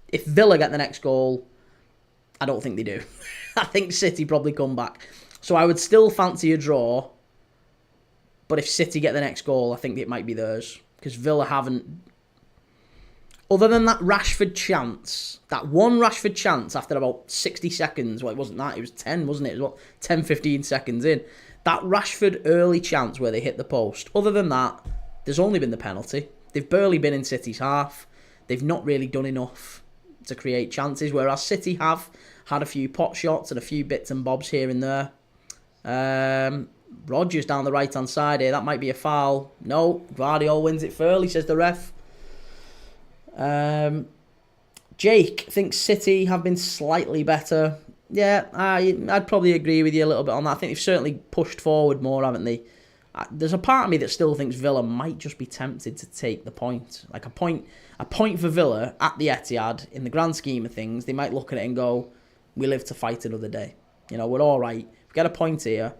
If Villa get the next goal, I don't think they do. I think City probably come back. So I would still fancy a draw. But if City get the next goal, I think it might be theirs. Because Villa haven't... Other than that Rashford chance, that one Rashford chance after about 60 seconds, well, it wasn't that, it was 10, wasn't it? It was, 10, 15 seconds in. That Rashford early chance where they hit the post. Other than that, there's only been the penalty. They've barely been in City's half. They've not really done enough to create chances, whereas City have had a few pot shots and a few bits and bobs here and there. Rodgers down the right-hand side here. That might be a foul. No, Guardiola wins it fairly, says the ref. Jake thinks City have been slightly better. Yeah, I'd probably agree with you a little bit on that. I think they've certainly pushed forward more, haven't they? There's a part of me that still thinks Villa might just be tempted to take the point. Like a point for Villa at the Etihad, in the grand scheme of things, they might look at it and go, we live to fight another day. You know, we're all right. We get a point here.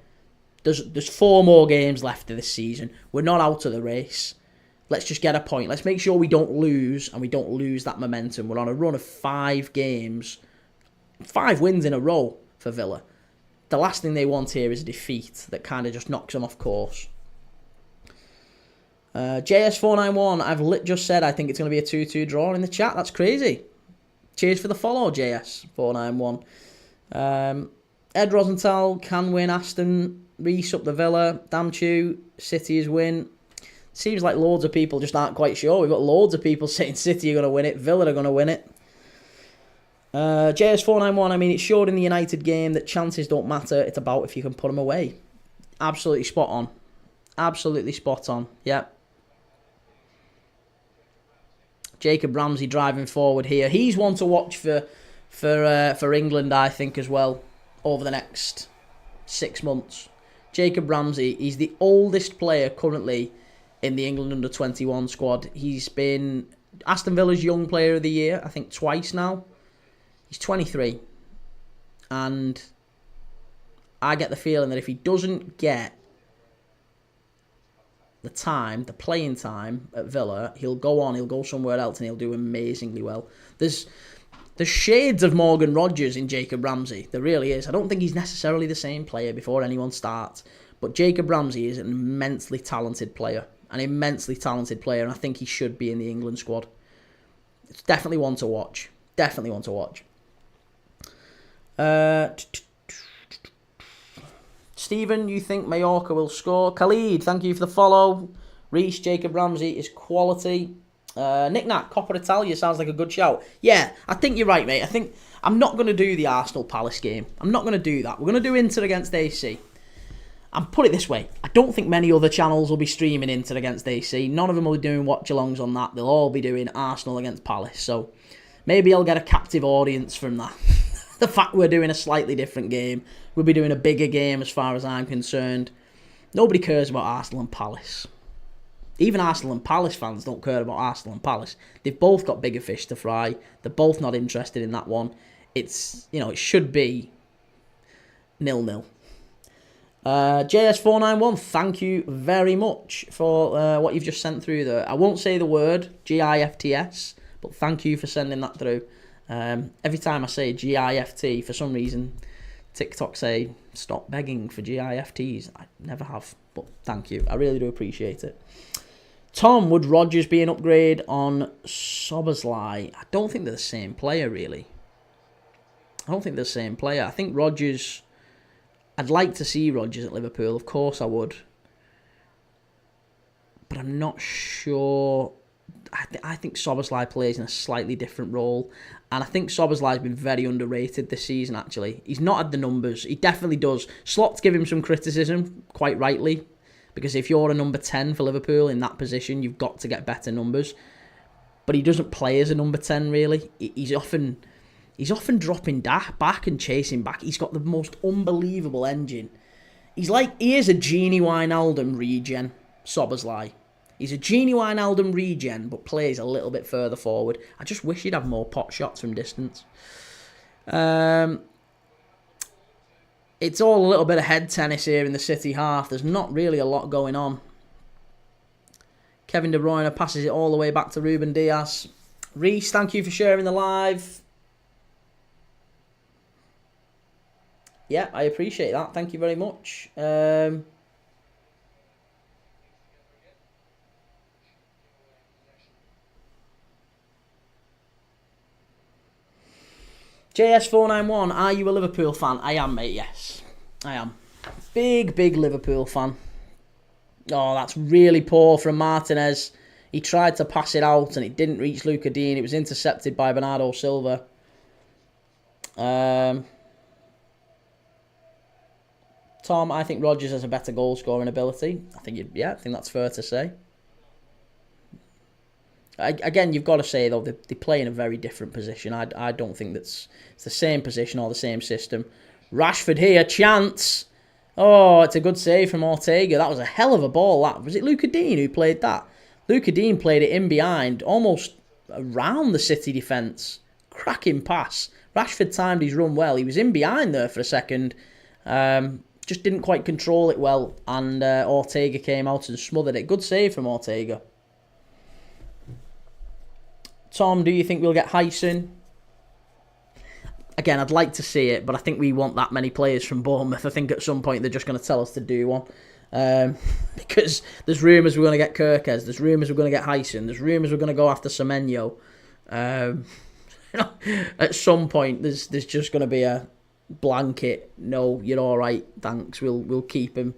There's 4 more games left of this season. We're not out of the race. Let's just get a point. Let's make sure we don't lose, and we don't lose that momentum. We're on a run of 5 games, 5 wins in a row for Villa. The last thing they want here is a defeat that kind of just knocks them off course. JS491, I've just said I think it's going to be a 2-2 draw in the chat. That's crazy. Cheers for the follow, JS491. Ed Rosenthal can win Aston. Reese up the Villa. Damchu, City is win. Seems like loads of people just aren't quite sure. We've got loads of people saying City are going to win it. Villa are going to win it. JS491, I mean, it showed in the United game that chances don't matter. It's about if you can put them away. Absolutely spot on. Absolutely spot on. Yep. Jacob Ramsey driving forward here. He's one to watch for England, I think, as well, over the next 6 months. Jacob Ramsey, he's the oldest player currently in the England under-21 squad. He's been Aston Villa's Young Player of the Year, I think, twice now. He's 23. And I get the feeling that if he doesn't get the playing time at Villa, he'll go somewhere else and he'll do amazingly well. There's shades of Morgan Rogers in Jacob Ramsey. There really is. I don't think he's necessarily the same player before anyone starts. But Jacob Ramsey is an immensely talented player. And I think he should be in the England squad. It's definitely one to watch. Stephen, you think Mallorca will score? Khalid, thank you for the follow. Reece, Jacob Ramsey is quality. Nick Nat, Copper Italia sounds like a good shout. Yeah, I think you're right, mate. I think I'm not going to do the Arsenal Palace game. I'm not going to do that. We're going to do Inter against AC. And put it this way, I don't think many other channels will be streaming Inter against AC. None of them will be doing watch-alongs on that. They'll all be doing Arsenal against Palace. So maybe I'll get a captive audience from that. The fact we're doing a slightly different game. We'll be doing a bigger game as far as I'm concerned. Nobody cares about Arsenal and Palace. Even Arsenal and Palace fans don't care about Arsenal and Palace. They've both got bigger fish to fry. They're both not interested in that one. It should be 0-0. JS491, thank you very much for what you've just sent through there. I won't say the word GIFTS, but thank you for sending that through. Every time I say GIFT, for some reason, TikTok say stop begging for GIFTs. I never have, but thank you. I really do appreciate it. Tom, would Rodgers be an upgrade on Szoboszlai? I don't think they're the same player, really. I think Rodgers... I'd like to see Rodgers at Liverpool. Of course I would. But I'm not sure. I think Szoboszlai plays in a slightly different role. And I think Szoboszlai's been very underrated this season, actually. He's not had the numbers. He definitely does. Slot's give him some criticism, quite rightly. Because if you're a number 10 for Liverpool in that position, you've got to get better numbers. But he doesn't play as a number 10, really. He's often dropping back and chasing back. He's got the most unbelievable engine. He is a Genie Wijnaldum regen, Szoboszlai. He's a Genie Wijnaldum regen, but plays a little bit further forward. I just wish he'd have more pot shots from distance. It's all a little bit of head tennis here in the City half. There's not really a lot going on. Kevin De Bruyne passes it all the way back to Ruben Dias. Reese, thank you for sharing the live. Yeah, I appreciate that. Thank you very much. JS491, are you a Liverpool fan? I am, mate, yes. I am. Big Liverpool fan. Oh, that's really poor from Martinez. He tried to pass it out and it didn't reach Luca Dean. It was intercepted by Bernardo Silva. Tom, I think Rodgers has a better goal scoring ability. I think that's fair to say. Again, you've got to say though they play in a very different position. I don't think it's the same position or the same system. Rashford here, chance. Oh, it's a good save from Ortega. That was a hell of a ball. Was it Luca Dean who played that? Luca Dean played it in behind, almost around the City defence. Cracking pass. Rashford timed his run well. He was in behind there for a second. Just didn't quite control it well, and Ortega came out and smothered it. Good save from Ortega. Tom, do you think we'll get Hyson? Again, I'd like to see it, but I think we want that many players from Bournemouth. I think at some point they're just going to tell us to do one. Because there's rumours we're going to get Kirkes. There's rumours we're going to get Hyson. There's rumours we're going to go after Semenyo. At some point, there's just going to be a blanket. No, you're all right. Thanks. We'll keep him.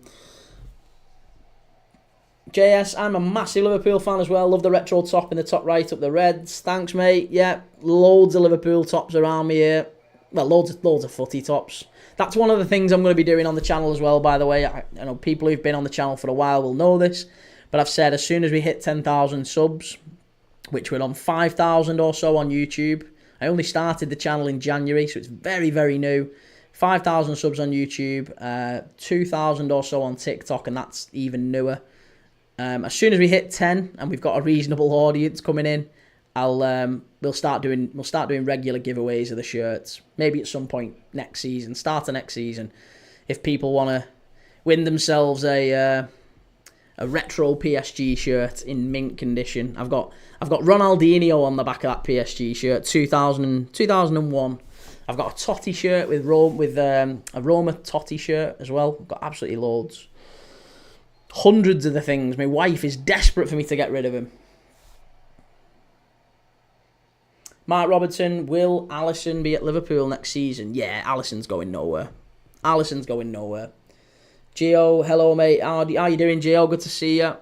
JS, I'm a massive Liverpool fan as well. Love the retro top in the top right up the Reds. Thanks, mate. Yeah, loads of Liverpool tops around me here. Well, loads of footy tops. That's one of the things I'm going to be doing on the channel as well, by the way. I know people who've been on the channel for a while will know this, but I've said as soon as we hit 10,000 subs, which we're on 5,000 or so on YouTube. I only started the channel in January, so it's very, very new. 5,000 subs on YouTube, 2,000 or so on TikTok, and that's even newer. As soon as we hit 10 and we've got a reasonable audience coming in, we'll start doing regular giveaways of the shirts. Maybe at some point next season, start of next season, if people want to win themselves a retro PSG shirt in mint condition. I've got Ronaldinho on the back of that PSG shirt, 2001. I've got a Totti shirt with a Roma Totti shirt as well. I've got absolutely loads. Hundreds of the things. My wife is desperate for me to get rid of him. Mark Robertson, will Alisson be at Liverpool next season? Yeah, Alisson's going nowhere. Gio, hello mate. How you doing, Gio? Good to see you.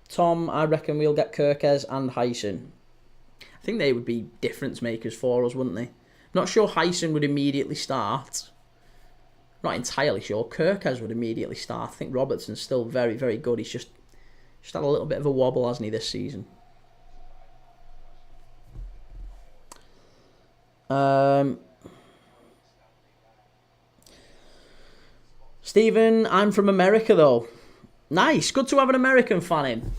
Tom, I reckon we'll get Kirkes and Hyson. I think they would be difference makers for us, wouldn't they? I'm not sure Hyson would immediately start. Not entirely sure. Kirkes would immediately start. I think Robertson's still very, very good. He's just had a little bit of a wobble, hasn't he, this season? Stephen, I'm from America, though. Nice. Good to have an American fan in.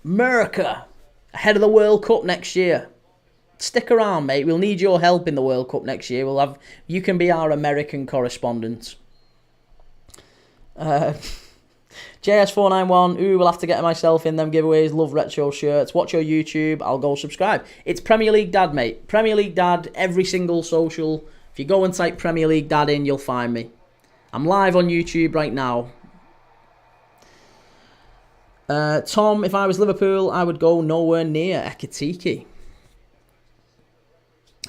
America. Ahead of the World Cup next year. Stick around, mate. We'll need your help in the World Cup next year. You can be our American correspondent. JS491, we'll have to get myself in them giveaways. Love retro shirts. Watch your YouTube. I'll go subscribe. It's Premier League Dad, mate. Premier League Dad, every single social. If you go and type Premier League Dad in, you'll find me. I'm live on YouTube right now. Tom, if I was Liverpool, I would go nowhere near Ekitike.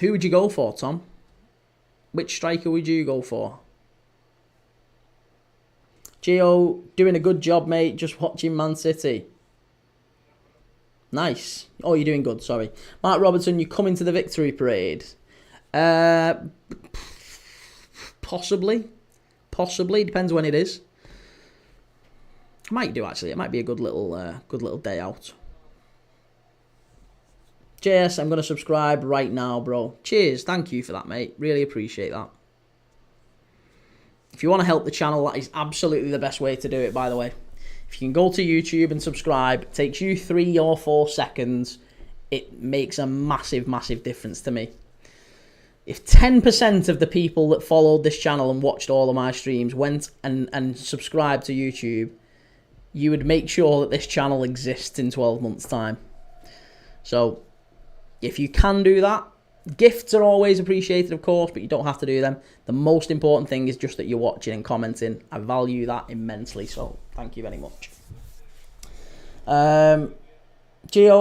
Who would you go for, Tom? Which striker would you go for? Gio, doing a good job, mate. Just watching Man City. Nice. Oh, you're doing good, sorry. Mark Robertson, you coming to the victory parade? Possibly. Depends when it is. Might do, actually. It might be a good little day out. JS, I'm going to subscribe right now, bro. Cheers. Thank you for that, mate. Really appreciate that. If you want to help the channel, that is absolutely the best way to do it, by the way. If you can go to YouTube and subscribe, it takes you 3 or 4 seconds. It makes a massive, massive difference to me. If 10% of the people that followed this channel and watched all of my streams went and subscribed to YouTube, you would make sure that this channel exists in 12 months' time. So, if you can do that, Gifts are always appreciated, of course, but you don't have to do them. The most important thing is just that you're watching and commenting. I value that immensely, so thank you very much. Gio,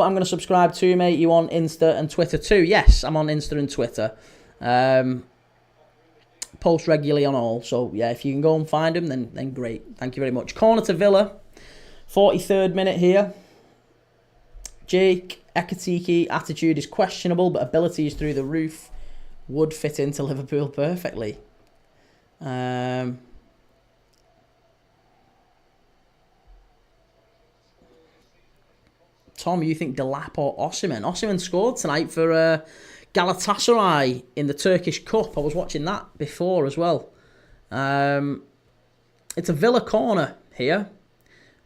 I'm going to subscribe to you, mate. You on Insta and Twitter too? Yes, I'm on Insta and Twitter. Post regularly on all, so yeah, if you can go and find them, then great. Thank you very much. Corner to Villa, 43rd minute here. Jake Ekatike, attitude is questionable, but ability is through the roof. Would fit into Liverpool perfectly. Tom, you think Delap or Osimhen? Osimhen scored tonight for Galatasaray in the Turkish Cup. I was watching that before as well. It's a Villa corner here.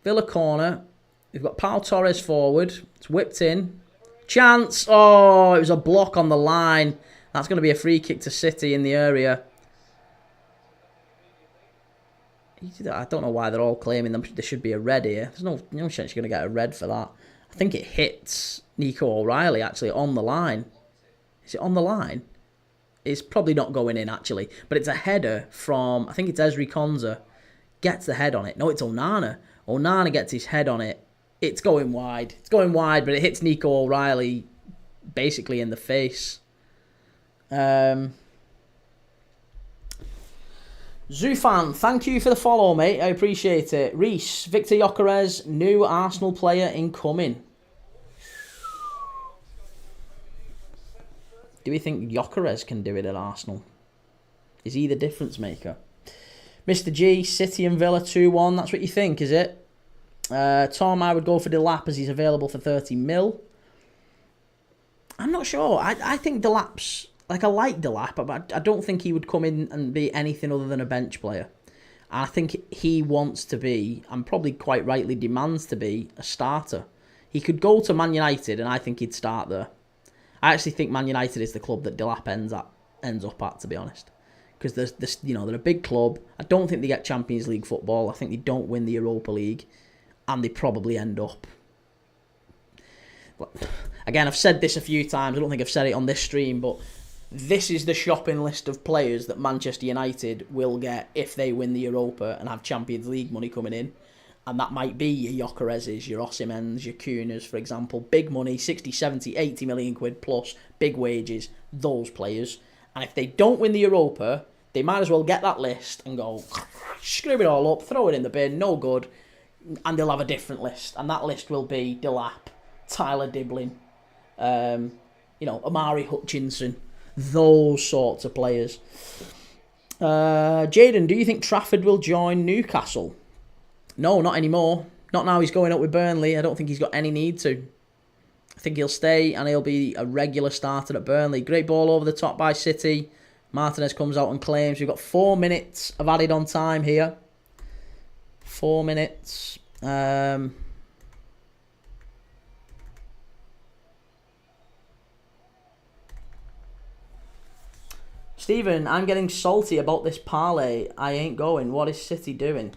Villa corner. We've got Pau Torres forward. It's whipped in. Chance. Oh, it was a block on the line. That's going to be a free kick to City in the area. I don't know why they're all claiming there should be a red here. There's no chance you're going to get a red for that. I think it hits Nico O'Reilly, actually, on the line. Is it on the line? It's probably not going in, actually. But it's a header from, I think it's Ezri Konza. Gets the head on it. No, it's Onana. Onana gets his head on it. It's going wide. It's going wide, but it hits Nico O'Reilly basically in the face. Zufan, thank you for the follow, mate. I appreciate it. Reese, Victor Gyökeres, new Arsenal player incoming. Do we think Gyökeres can do it at Arsenal? Is he the difference maker? Mr. G, City and Villa 2-1. That's what you think, is it? Tom, I would go for Delap as he's available for 30 mil. I'm not sure. I think Delap's... I like Delap, but I don't think he would come in and be anything other than a bench player. I think he wants to be, and probably quite rightly demands to be, a starter. He could go to Man United, and I think he'd start there. I actually think Man United is the club that Delap ends up at, to be honest. Because they're a big club. I don't think they get Champions League football. I think they don't win the Europa League. And they probably end up... Again, I've said this a few times. I don't think I've said it on this stream, but this is the shopping list of players that Manchester United will get if they win the Europa and have Champions League money coming in. And that might be your Gyökereses, your Osimhen's, your Kunas, for example. Big money, 60, 70, 80 million quid plus, big wages, those players. And if they don't win the Europa, they might as well get that list and go, screw it all up, throw it in the bin, no good. And they'll have a different list. And that list will be Delap, Tyler Diblin, Amari Hutchinson, those sorts of players. Jaden, do you think Trafford will join Newcastle? No, not anymore. Not now he's going up with Burnley. I don't think he's got any need to. I think he'll stay and he'll be a regular starter at Burnley. Great ball over the top by City. Martinez comes out and claims. We've got 4 minutes of added on time here. 4 minutes. Stephen, I'm getting salty about this parlay. I ain't going. What is City doing?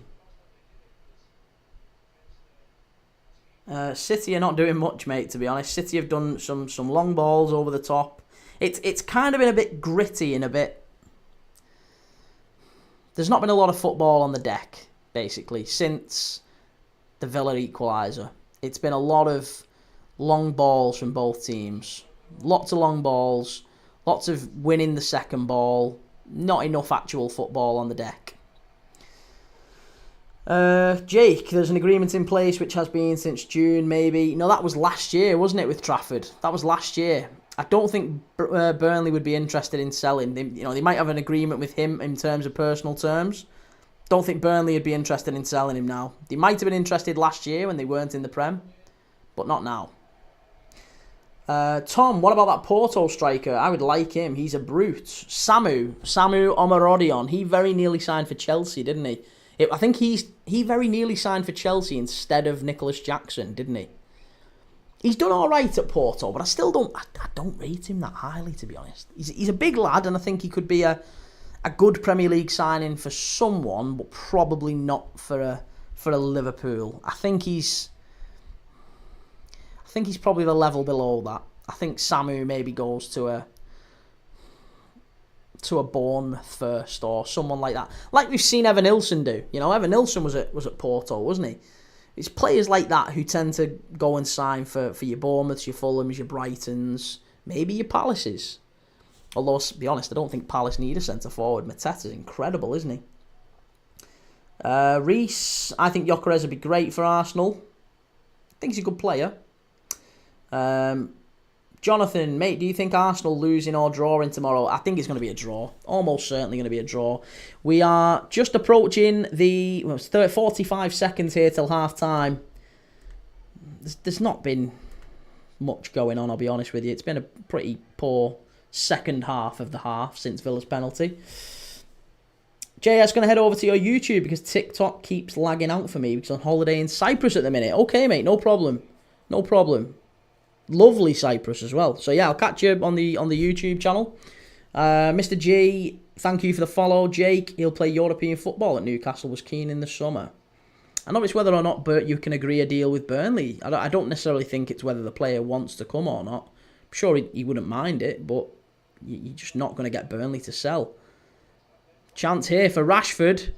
City are not doing much, mate, to be honest. City have done some long balls over the top. It's kind of been a bit gritty and a bit... There's not been a lot of football on the deck, basically, since the Villa equaliser. It's been a lot of long balls from both teams. Lots of long balls. Lots of winning the second ball. Not enough actual football on the deck. Jake, there's an agreement in place which has been since June, maybe. No, that was last year, wasn't it, with Trafford? That was last year. I don't think Burnley would be interested in selling. They might have an agreement with him in terms of personal terms. Don't think Burnley would be interested in selling him now. They might have been interested last year when they weren't in the Prem, but not now. Tom, what about that Porto striker? I would like him. He's a brute. Samu Omarodion. He very nearly signed for Chelsea, didn't he? I think he very nearly signed for Chelsea instead of Nicholas Jackson, didn't he? He's done all right at Porto, but I still don't rate him that highly, to be honest. He's a big lad, and I think he could be a good Premier League signing for someone, but probably not for a Liverpool. I think he's probably the level below that. I think Samu maybe goes to to a Bournemouth first or someone like that. Like we've seen Evan Nilsson do. You know, Evan Nilsson was at Porto, wasn't he? It's players like that who tend to go and sign for your Bournemouths, your Fulhams, your Brightons, maybe your Palaces. Although, to be honest, I don't think Palace need a centre-forward. Mateta's incredible, isn't he? Reece, I think Gyökeres would be great for Arsenal. I think he's a good player. Jonathan, mate, do you think Arsenal losing or drawing tomorrow? I think it's going to be a draw. Almost certainly going to be a draw. We are just approaching the 45 seconds here till half-time. There's not been much going on, I'll be honest with you. It's been a pretty poor second half of the half since Villa's penalty. JS, going to head over to your YouTube because TikTok keeps lagging out for me because I'm on holiday in Cyprus at the minute. Okay, mate, no problem. No problem. Lovely Cyprus as well. So yeah, I'll catch you on the YouTube channel. Mr. G, thank you for the follow. Jake, he'll play European football at Newcastle, was keen in the summer. I know it's whether or not you can agree a deal with Burnley. I don't necessarily think it's whether the player wants to come or not. I'm sure he wouldn't mind it, but you're just not going to get Burnley to sell. Chance here for Rashford.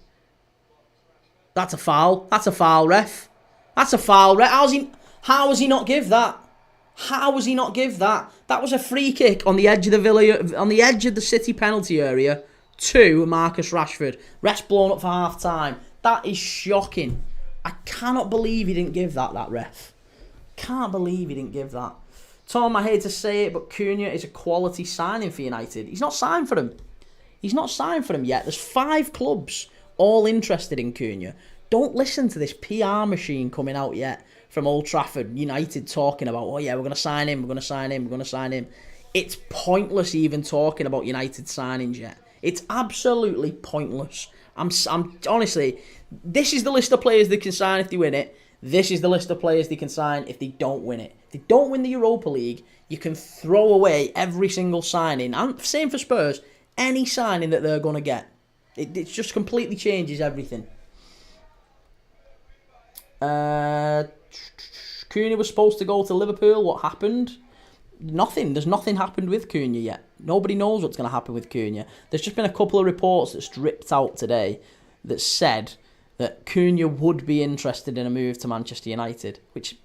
That's a foul. That's a foul, ref. That's a foul, ref. How has he not give that? How was he not give that? That was a free kick on the edge of the City penalty area to Marcus Rashford. Ref's blown up for half time. That is shocking. I cannot believe he didn't give that ref. Can't believe he didn't give that. Tom, I hate to say it, but Cunha is a quality signing for United. He's not signed for them. He's not signed for them yet. There's 5 clubs all interested in Cunha. Don't listen to this PR machine coming out yet from Old Trafford, United talking about, oh yeah, we're going to sign him, we're going to sign him, we're going to sign him. It's pointless even talking about United signings yet. It's absolutely pointless. I'm honestly, this is the list of players they can sign if they win it. This is the list of players they can sign if they don't win it. If they don't win the Europa League, you can throw away every single signing. And same for Spurs, any signing that they're going to get. It just completely changes everything. Cunha was supposed to go to Liverpool. What happened? Nothing. There's nothing happened with Cunha yet. Nobody knows what's going to happen with Cunha. There's just been a couple of reports that's dripped out today that said that Cunha would be interested in a move to Manchester United, which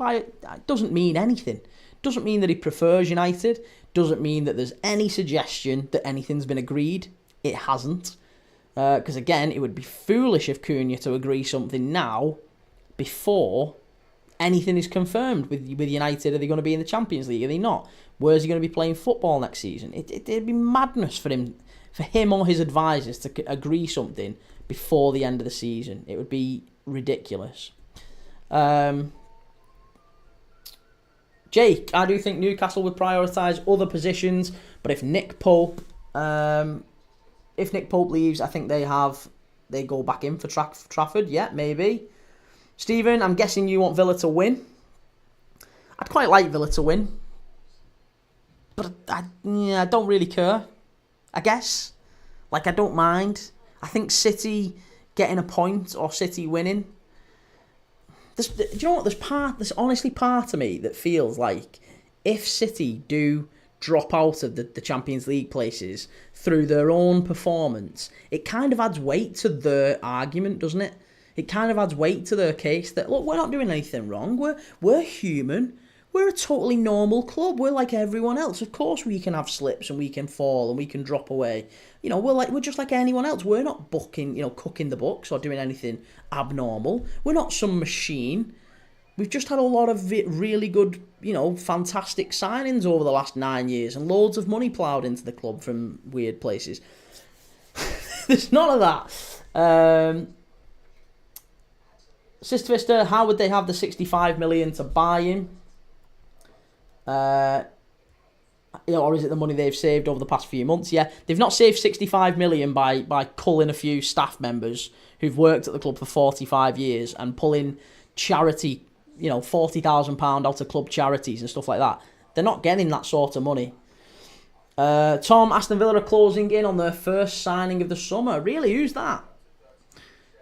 doesn't mean anything. Doesn't mean that he prefers United. Doesn't mean that there's any suggestion that anything's been agreed. It hasn't. Because again, it would be foolish of Cunha to agree something now before anything is confirmed with United. Are they going to be in the Champions League? Are they not? Where's he going to be playing football next season? It'd be madness for him or his advisors to agree something before the end of the season. It would be ridiculous. Jake, I do think Newcastle would prioritise other positions, but if Nick Pope leaves, I think they go back in for Trafford. Yeah, maybe. Stephen, I'm guessing you want Villa to win. I'd quite like Villa to win, but I don't really care. I guess, I don't mind. I think City getting a point or City winning. Do you know what? There's honestly part of me that feels like if City do drop out of the Champions League places through their own performance, it kind of adds weight to their argument, doesn't it? It kind of adds weight to their case that, look, we're not doing anything wrong. We're human. We're a totally normal club. We're like everyone else. Of course we can have slips and we can fall and we can drop away. You know, we're just like anyone else. We're not cooking the books or doing anything abnormal. We're not some machine. We've just had a lot of really good, fantastic signings over the last 9 years and loads of money ploughed into the club from weird places. There's none of that. Sister Vista, how would they have the 65 million to buy him? Or is it the money they've saved over the past few months? Yeah, they've not saved 65 million by culling a few staff members who've worked at the club for 45 years and pulling charity, £40,000 out of club charities and stuff like that. They're not getting that sort of money. Tom, Aston Villa are closing in on their first signing of the summer. Really, who's that?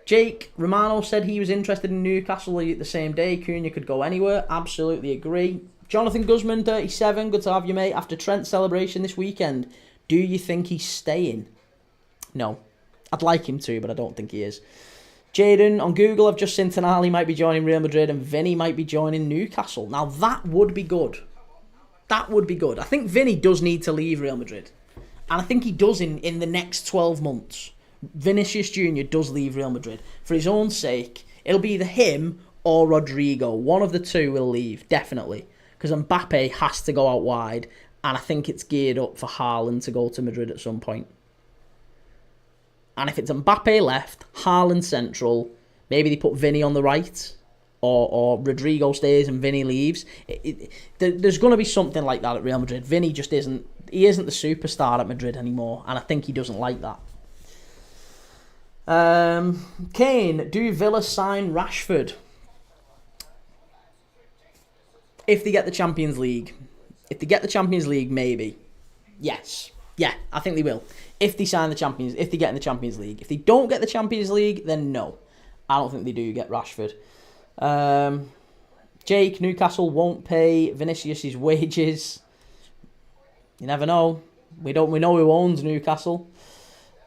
Jake Romano said he was interested in Newcastle the same day. Cunha could go anywhere. Absolutely agree. Jonathan Guzman, 37. Good to have you, mate. After Trent's celebration this weekend, do you think he's staying? No. I'd like him to, but I don't think he is. Jaden, on Google, I've just seen Tonali might be joining Real Madrid and Vinny might be joining Newcastle. Now, that would be good. That would be good. I think Vinny does need to leave Real Madrid. And I think he does in the next 12 months. Vinicius Jr. does leave Real Madrid. For his own sake, it'll be either him or Rodrigo. One of the two will leave, definitely. Because Mbappe has to go out wide. And I think it's geared up for Haaland to go to Madrid at some point. And if it's Mbappe left, Haaland central, maybe they put Vinny on the right, or Rodrigo stays and Vinny leaves. There's going to be something like that at Real Madrid. Vinny just isn't. He isn't the superstar at Madrid anymore, and I think he doesn't like that. Kane, do Villa sign Rashford if they get the Champions League? If they get the Champions League, maybe. Yes. Yeah, I think they will. If they get in the Champions League. If they don't get the Champions League, then no. I don't think they do get Rashford. Jake, Newcastle won't pay Vinicius his wages. You never know. We know who owns Newcastle.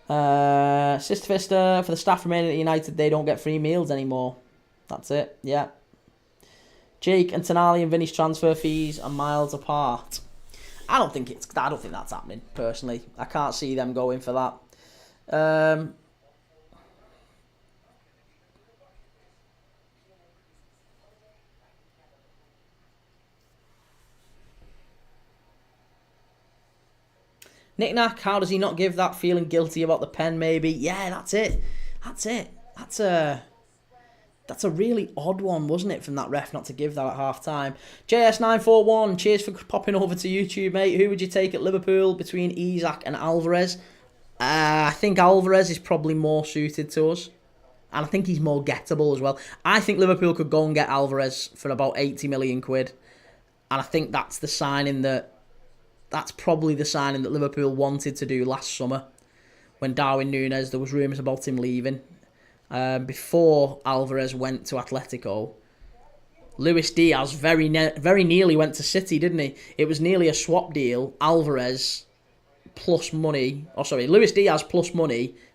Sister Vista, for the staff remaining at United, they don't get free meals anymore. That's it, yeah. Jake and Tonali and Vinny's transfer fees are miles apart. I don't think that's happening, personally. I can't see them going for that. Knick-knack, how does he not give that feeling guilty about the pen, maybe? Yeah, that's it. That's a really odd one, wasn't it, from that ref not to give that at half-time. JS941, cheers for popping over to YouTube, mate. Who would you take at Liverpool between Isak and Alvarez? I think Alvarez is probably more suited to us. And I think he's more gettable as well. I think Liverpool could go and get Alvarez for about 80 million quid. And I think that's probably the signing that Liverpool wanted to do last summer. When Darwin Núñez, there was rumours about him leaving. Before Alvarez went to Atletico, Luis Diaz very nearly went to City, didn't he? It was nearly a swap deal. Luis Diaz plus money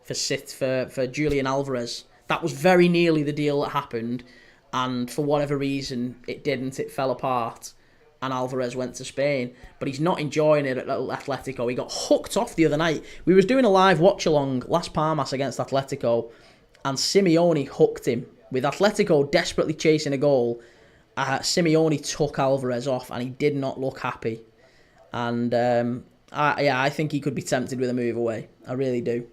for Julian Alvarez. That was very nearly the deal that happened, and for whatever reason, it didn't. It fell apart, and Alvarez went to Spain. But he's not enjoying it at Atletico. He got hooked off the other night. We was doing a live watch-along, Las Palmas against Atletico, and Simeone hooked him. With Atletico desperately chasing a goal, Simeone took Alvarez off and he did not look happy. And I think he could be tempted with a move away. I really do.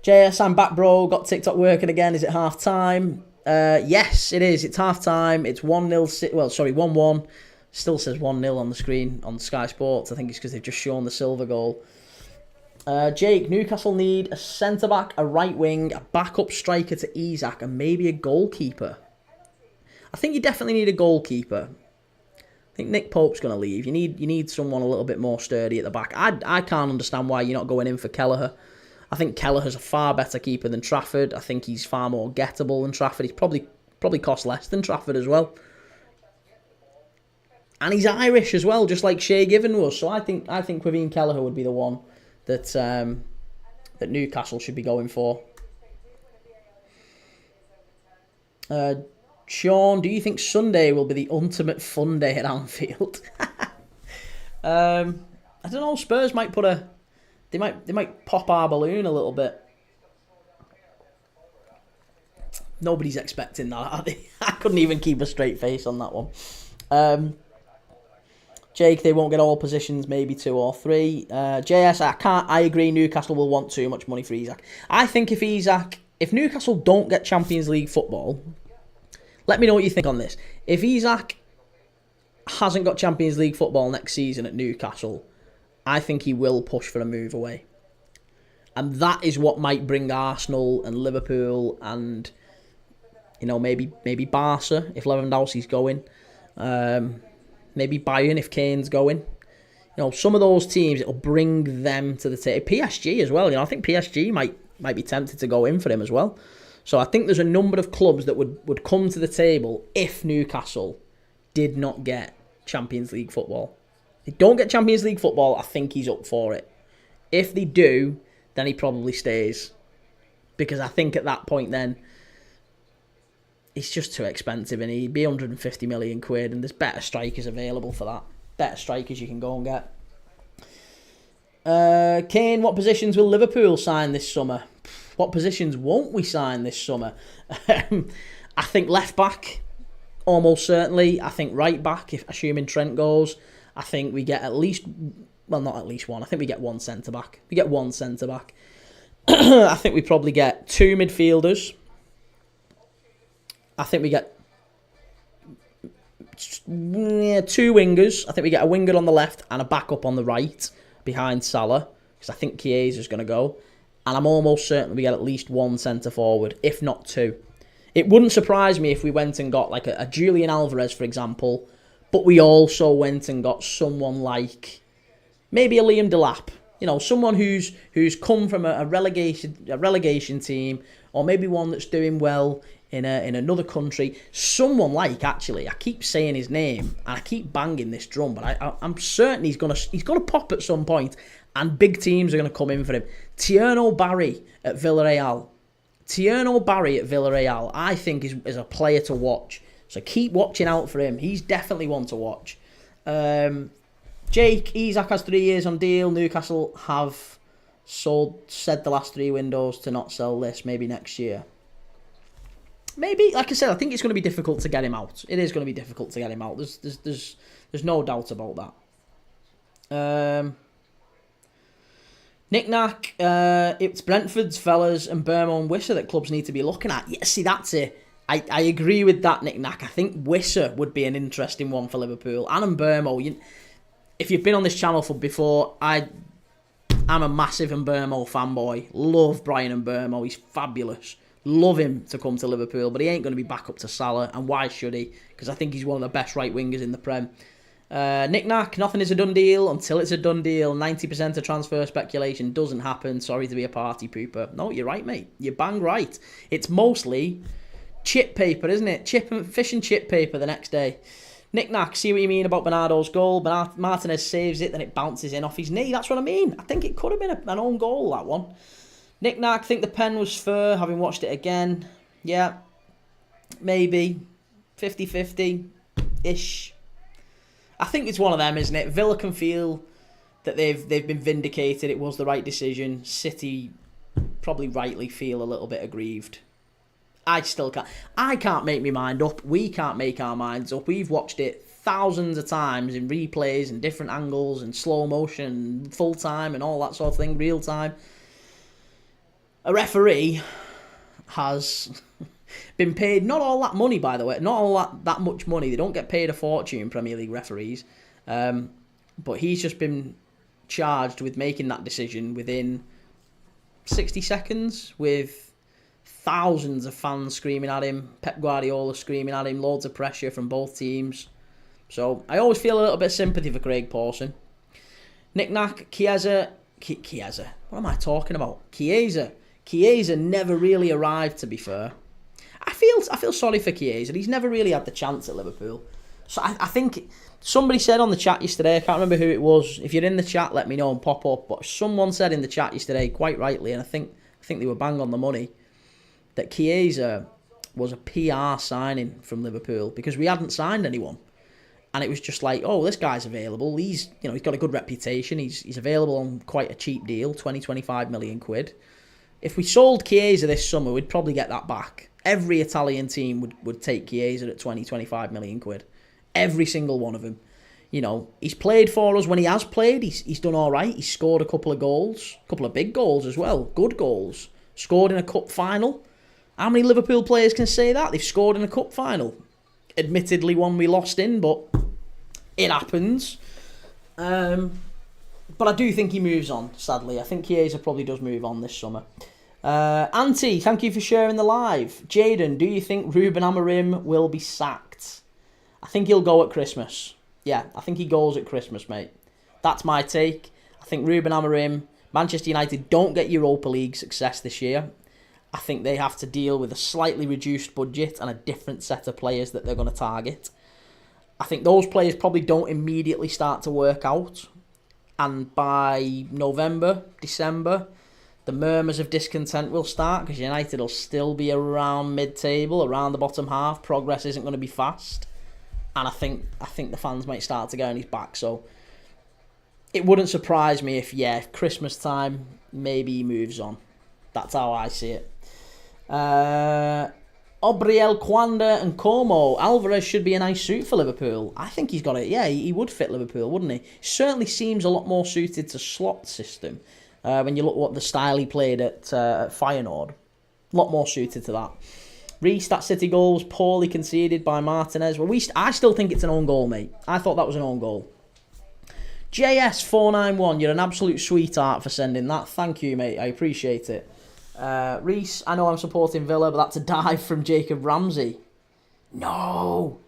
JS, I'm back, bro. Got TikTok working again. Is it half time? Yes, it is. It's half time. It's 1-0. 1-1. Still says 1-0 on the screen on Sky Sports. I think it's because they've just shown the silver goal. Jake, Newcastle need a centre-back, a right wing, a backup striker to Isak, and maybe a goalkeeper. I think you definitely need a goalkeeper. I think Nick Pope's going to leave. You need someone a little bit more sturdy at the back. I can't understand why you're not going in for Kelleher. I think Kelleher's a far better keeper than Trafford. I think he's far more gettable than Trafford. He's probably cost less than Trafford as well. And he's Irish as well, just like Shay Given was. So I think Quaveen Kelleher would be the one that Newcastle should be going for. Sean, do you think Sunday will be the ultimate fun day at Anfield? I don't know. Spurs might they might pop our balloon a little bit. Nobody's expecting that, are they? I couldn't even keep a straight face on that one. Jake, they won't get all positions, maybe 2 or 3. JS, I agree Newcastle will want too much money for Isak. I think if Newcastle don't get Champions League football, let me know what you think on this. If Isak hasn't got Champions League football next season at Newcastle, I think he will push for a move away. And that is what might bring Arsenal and Liverpool and, maybe Barca if Lewandowski's going. Maybe Bayern if Kane's going. Some of those teams, it'll bring them to the table. PSG as well. I think PSG might be tempted to go in for him as well. So I think there's a number of clubs that would come to the table if Newcastle did not get Champions League football. If they don't get Champions League football, I think he's up for it. If they do, then he probably stays. Because I think at that point then, it's just too expensive, and he'd be 150 million quid, and there's better strikers available for that. Better strikers you can go and get. Kane, what positions will Liverpool sign this summer? What positions won't we sign this summer? I think left back, almost certainly. I think right back, if assuming Trent goes. I think we get at least, well, not at least one. I think we get one centre back. We get one centre back. I think we probably get 2 midfielders. I think we get 2 wingers. I think we get a winger on the left and a backup on the right behind Salah, because I think Chiesa's going to go. And I'm almost certain we get at least 1 centre forward, if not 2. It wouldn't surprise me if we went and got like a Julian Alvarez, for example, but we also went and got someone like maybe a Liam Delap. You know, someone who's come from a relegation team, or maybe one that's doing well in another country. Someone like, actually, I keep saying his name and I keep banging this drum, but I'm certain he's gonna pop at some point, and big teams are gonna come in for him. Tierno Barry at Villarreal. I think is a player to watch. So keep watching out for him. He's definitely one to watch. Jake, Isak has 3 years on deal. Newcastle have said the last 3 windows to not sell this. Maybe next year. Maybe, like I said, I think it's going to be difficult to get him out. It is going to be difficult to get him out. There's no doubt about that. Knick-knack, it's Brentford's fellas and Burmo and Wisser that clubs need to be looking at. Yeah, see, that's it. I agree with that, Knick-knack. I think Wisser would be an interesting one for Liverpool. And Burmo, if you've been on this channel before, I'm a massive Burmo fanboy. Love Brian Burmo. He's fabulous. Love him to come to Liverpool, but he ain't going to be back up to Salah, and why should he? Because I think he's one of the best right wingers in the Prem. Knick-knack, nothing is a done deal until it's a done deal. 90% of transfer speculation doesn't happen. Sorry to be a party pooper. No, you're right, mate. You're bang right. It's mostly chip paper, isn't it? Fish and chip paper the next day. Knick-knack, see what you mean about Bernardo's goal. Martinez saves it, then it bounces in off his knee. That's what I mean. I think it could have been an own goal, that one. Knick-knack, think the pen was fair, having watched it again. Yeah, maybe. 50-50-ish. I think it's one of them, isn't it? Villa can feel that they've been vindicated. It was the right decision. City probably rightly feel a little bit aggrieved. I can't make my mind up. We can't make our minds up. We've watched it thousands of times in replays and different angles and slow motion, full time and all that sort of thing, real time. A referee has been paid not all that money, by the way, not all that much money. They don't get paid a fortune, Premier League referees. But he's just been charged with making that decision within 60 seconds with thousands of fans screaming at him, Pep Guardiola screaming at him, loads of pressure from both teams. So I always feel a little bit of sympathy for Craig Pawson. Knick-knack, Chiesa. What am I talking about? Chiesa never really arrived, to be fair. I feel sorry for Chiesa. He's never really had the chance at Liverpool. So I think somebody said on the chat yesterday, I can't remember who it was. If you're in the chat, let me know and pop up. But someone said in the chat yesterday, quite rightly, and I think they were bang on the money, that Chiesa was a PR signing from Liverpool because we hadn't signed anyone. And it was just like, oh, this guy's available. He's got a good reputation. He's available on quite a cheap deal, 25 million quid. If we sold Chiesa this summer, we'd probably get that back. Every Italian team would take Chiesa at 25 million quid. Every single one of them. He's played for us. When he has played, he's done all right. He's scored a couple of goals, a couple of big goals as well, good goals. Scored in a cup final. How many Liverpool players can say that? They've scored in a cup final. Admittedly, one we lost in, but it happens. But I do think he moves on, sadly. I think Chiesa probably does move on this summer. Auntie, thank you for sharing the live. Jaden, do you think Ruben Amorim will be sacked? I think he'll go at Christmas. Yeah, I think he goes at Christmas, mate. That's my take. I think Ruben Amorim, Manchester United don't get Europa League success this year. I think they have to deal with a slightly reduced budget and a different set of players that they're going to target. I think those players probably don't immediately start to work out. And by November, December, the murmurs of discontent will start because United will still be around mid-table, around the bottom half. Progress isn't going to be fast, and I think the fans might start to get on his back. So it wouldn't surprise me if Christmas time maybe he moves on. That's how I see it. Obriel, Kwanda and Como. Alvarez should be a nice suit for Liverpool. I think he's got it. Yeah, he would fit Liverpool, wouldn't he? Certainly seems a lot more suited to slot system. When you look at what the style he played at Feyenoord. A lot more suited to that. Reece, that City goal was poorly conceded by Martinez. Well, I still think it's an own goal, mate. I thought that was an own goal. JS491, you're an absolute sweetheart for sending that. Thank you, mate. I appreciate it. Reece, I know I'm supporting Villa, but that's a dive from Jacob Ramsey. No!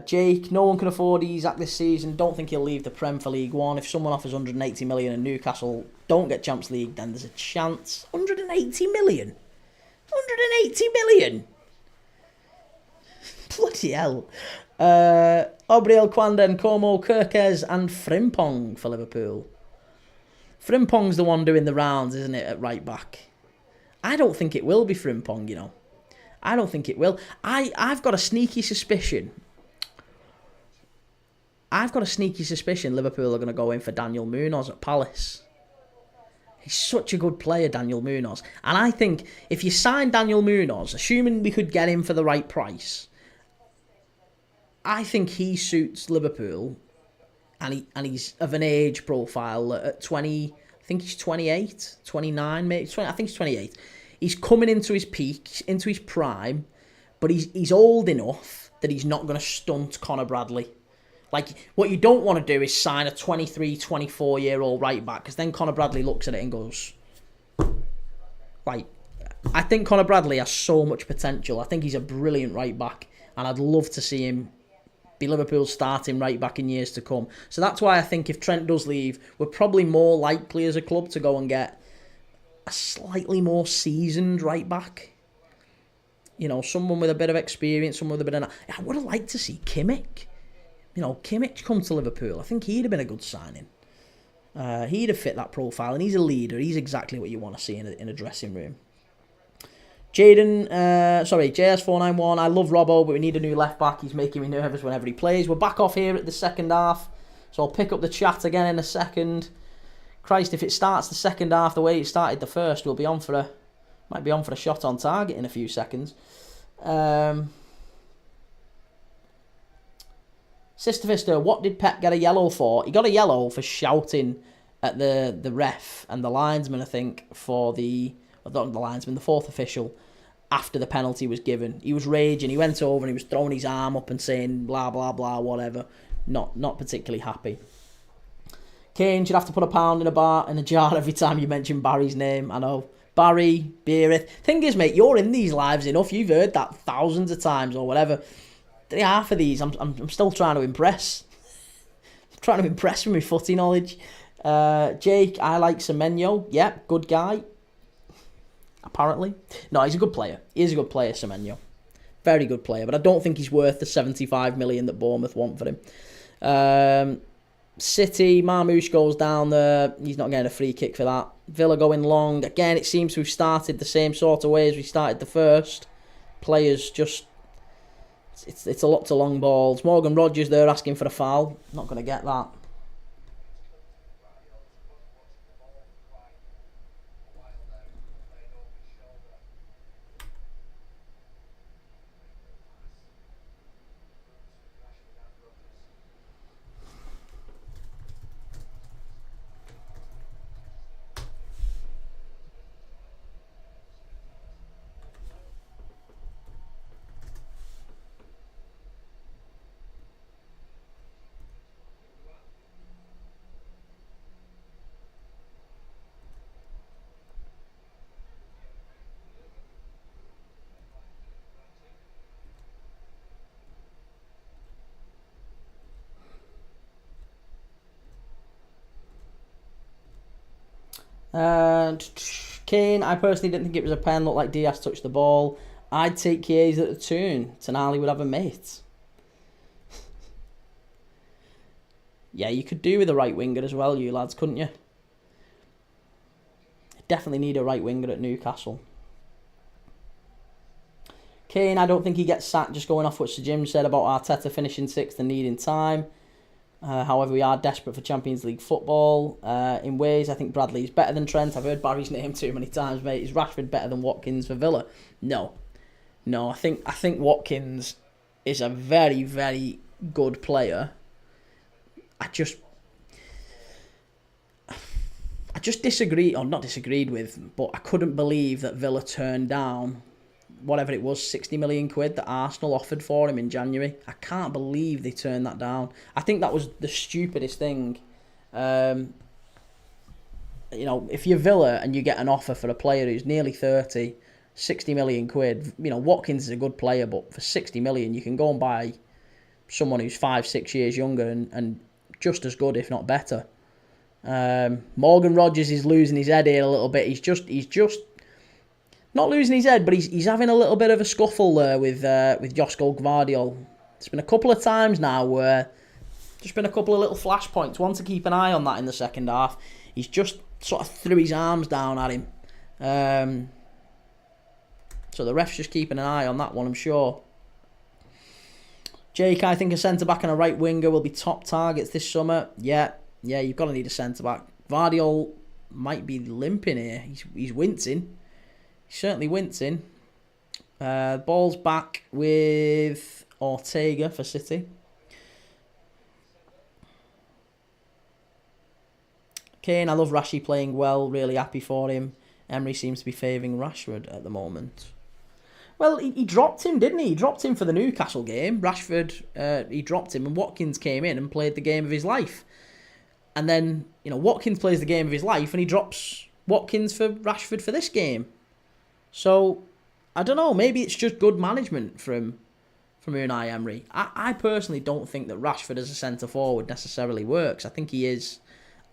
Jake, no one can afford Isak this season. Don't think he'll leave the Prem for League One. If someone offers 180 million and Newcastle don't get Champions League, then there's a chance. 180 million? 180 million? Bloody hell. Obriel, Kwanda and Como, Kirkez and Frimpong for Liverpool. Frimpong's the one doing the rounds, isn't it, at right back? I don't think it will be Frimpong, you know. I don't think it will. I've got a sneaky suspicion. Liverpool are going to go in for Daniel Munoz at Palace. He's such a good player, Daniel Munoz. And I think if you sign Daniel Munoz, assuming we could get him for the right price, I think he suits Liverpool. And he's of an age profile at 20, I think he's 28, 29, maybe 20, I think he's 28. He's coming into his peak, into his prime, but he's old enough that he's not going to stunt Conor Bradley. Like, what you don't want to do is sign a 23, 24-year-old right back, because then Conor Bradley looks at it and goes, like, I think Conor Bradley has so much potential. I think he's a brilliant right back, and I'd love to see him be Liverpool's starting right back in years to come. So that's why I think if Trent does leave, we're probably more likely as a club to go and get a slightly more seasoned right back. You know, someone with a bit of experience, someone with a bit of... I would have liked to see Kimmich. You know, Kimmich come to Liverpool. I think he'd have been a good signing. He'd have fit that profile, and he's a leader. He's exactly what you want to see in a dressing room. JS491, I love Robbo, but we need a new left-back. He's making me nervous whenever he plays. We're back off here at the second half, so I'll pick up the chat again in a second. Christ, if it starts the second half the way it started the first, we'll be on for might be on for a shot on target in a few seconds. Sister Vista, what did Pep get a yellow for? He got a yellow for shouting at the ref and the linesman, I think, the fourth official, after the penalty was given. He was raging. He went over and he was throwing his arm up and saying blah, blah, blah, whatever. Not particularly happy. Kane should have to put £1 in a jar every time you mention Barry's name. I know. Barry, Beerith. Thing is, mate, you're in these lives enough. You've heard that thousands of times or whatever. Half of these, I'm still trying to impress. I'm trying to impress with my footy knowledge. Jake, I like Semenyo. Yep, good guy. Apparently. No, he's a good player. He is a good player, Semenyo. Very good player, but I don't think he's worth the 75 million that Bournemouth want for him. City, Marmoush goes down there. He's not getting a free kick for that. Villa going long. Again, it seems to have started the same sort of way as we started the first. Players just... It's a lot to long balls. Morgan Rogers there asking for a foul. Not going to get that. And Kane, I personally didn't think it was a pen. Looked like Diaz touched the ball. I'd take Chiesa at the turn. Tonali would have a mate. Yeah, you could do with a right winger as well, you lads, couldn't you? Definitely need a right winger at Newcastle. Kane, I don't think he gets sacked, just going off what Sir Jim said about Arteta finishing 6th and needing time. However, we are desperate for Champions League football. In ways, I think Bradley's better than Trent. I've heard Barry's name too many times, mate. Is Rashford better than Watkins for Villa? No. I think Watkins is a very, very good player. I just disagree, or not disagreed with, but I couldn't believe that Villa turned down whatever it was, 60 million quid that Arsenal offered for him in January. I can't believe they turned that down. I think that was the stupidest thing. If you're Villa and you get an offer for a player who's nearly 30, 60 million quid, Watkins is a good player, but for 60 million, you can go and buy someone who's 5-6 years younger and just as good, if not better. Morgan Rogers is losing his head here a little bit. He's just not losing his head, but he's having a little bit of a scuffle there with Josko Gvardiol. It's been a couple of times now where just been a couple of little flashpoints. One to keep an eye on that in the second half. He's just sort of threw his arms down at him. So the ref's just keeping an eye on that one, I'm sure. Jake, I think a centre-back and a right winger will be top targets this summer. Yeah, you've got to need a centre-back. Gvardiol might be limping here. He's wincing. He's certainly wincing. Ball's back with Ortega for City. Kane, I love Rashi playing well. Really happy for him. Emery seems to be favouring Rashford at the moment. Well, he dropped him, didn't he? He dropped him for the Newcastle game. Rashford, he dropped him, and Watkins came in and played the game of his life. And then, Watkins plays the game of his life, and he drops Watkins for Rashford for this game. So, I don't know. Maybe it's just good management from Unai Emery. I personally don't think that Rashford as a centre-forward necessarily works. I think he is,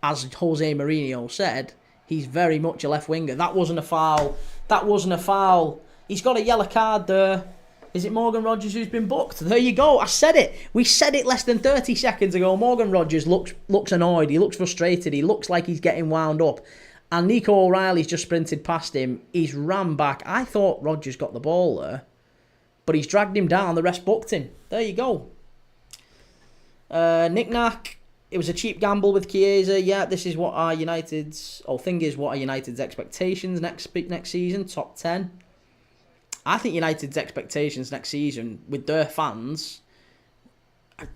as Jose Mourinho said, he's very much a left winger. That wasn't a foul. He's got a yellow card there. Is it Morgan Rogers who's been booked? There you go. I said it. We said it less than 30 seconds ago. Morgan Rogers looks annoyed. He looks frustrated. He looks like he's getting wound up. And Nico O'Reilly's just sprinted past him. He's ran back. I thought Rogers got the ball there. But he's dragged him down. The rest booked him. There you go. Knick-knack. It was a cheap gamble with Chiesa. Yeah, this is what are United's expectations next season? Top 10. I think United's expectations next season with their fans,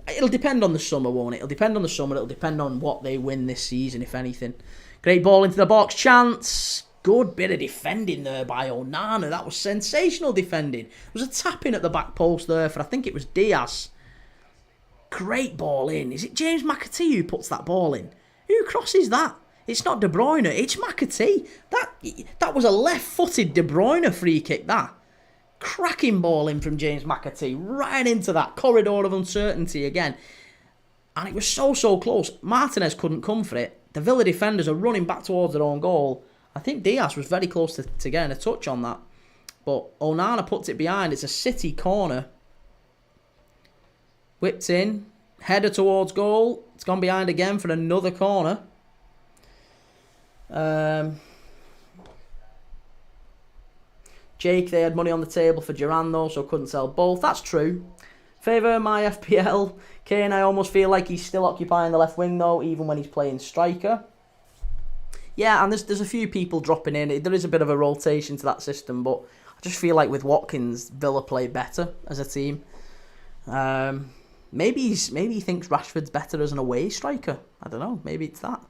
it'll depend on the summer, won't it? It'll depend on the summer. It'll depend on what they win this season, if anything. Great ball into the box. Chance. Good bit of defending there by Onana. That was sensational defending. There was a tap-in at the back post there for, I think it was Diaz. Great ball in. Is it James McAtee who puts that ball in? Who crosses that? It's not De Bruyne. It's McAtee. That was a left-footed De Bruyne free kick, that. Cracking ball in from James McAtee. Right into that corridor of uncertainty again. And it was so close. Martinez couldn't come for it. The Villa defenders are running back towards their own goal. I think Diaz was very close to getting a touch on that. But Onana puts it behind. It's a City corner. Whipped in. Header towards goal. It's gone behind again for another corner. Jake, they had money on the table for Duran though, so couldn't sell both. That's true. Favour my FPL. Kane, I almost feel like he's still occupying the left wing though, even when he's playing striker. Yeah, and there's a few people dropping in. There is a bit of a rotation to that system, but I just feel like with Watkins, Villa play better as a team. Maybe he thinks Rashford's better as an away striker. I don't know. Maybe it's that.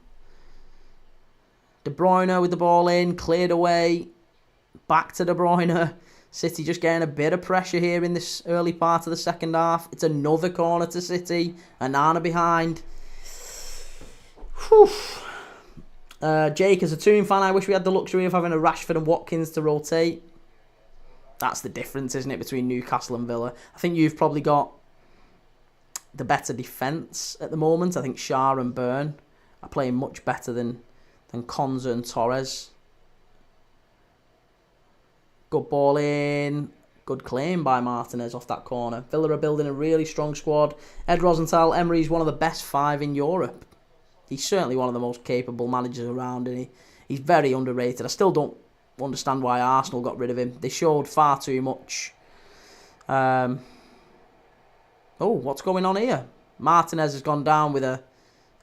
De Bruyne with the ball in, cleared away. Back to De Bruyne. City just getting a bit of pressure here in this early part of the second half. It's another corner to City. Onana behind. Whew. Jake, as a Toon fan, I wish we had the luxury of having a Rashford and Watkins to rotate. That's the difference, isn't it, between Newcastle and Villa? I think you've probably got the better defence at the moment. I think Shah and Byrne are playing much better than Konza and Torres. Good ball in. Good claim by Martinez off that corner. Villa are building a really strong squad. Ed Rosenthal, Emery's one of the best 5 in Europe. He's certainly one of the most capable managers around, and He's very underrated. I still don't understand why Arsenal got rid of him. They showed far too much. Oh, what's going on here? Martinez has gone down with a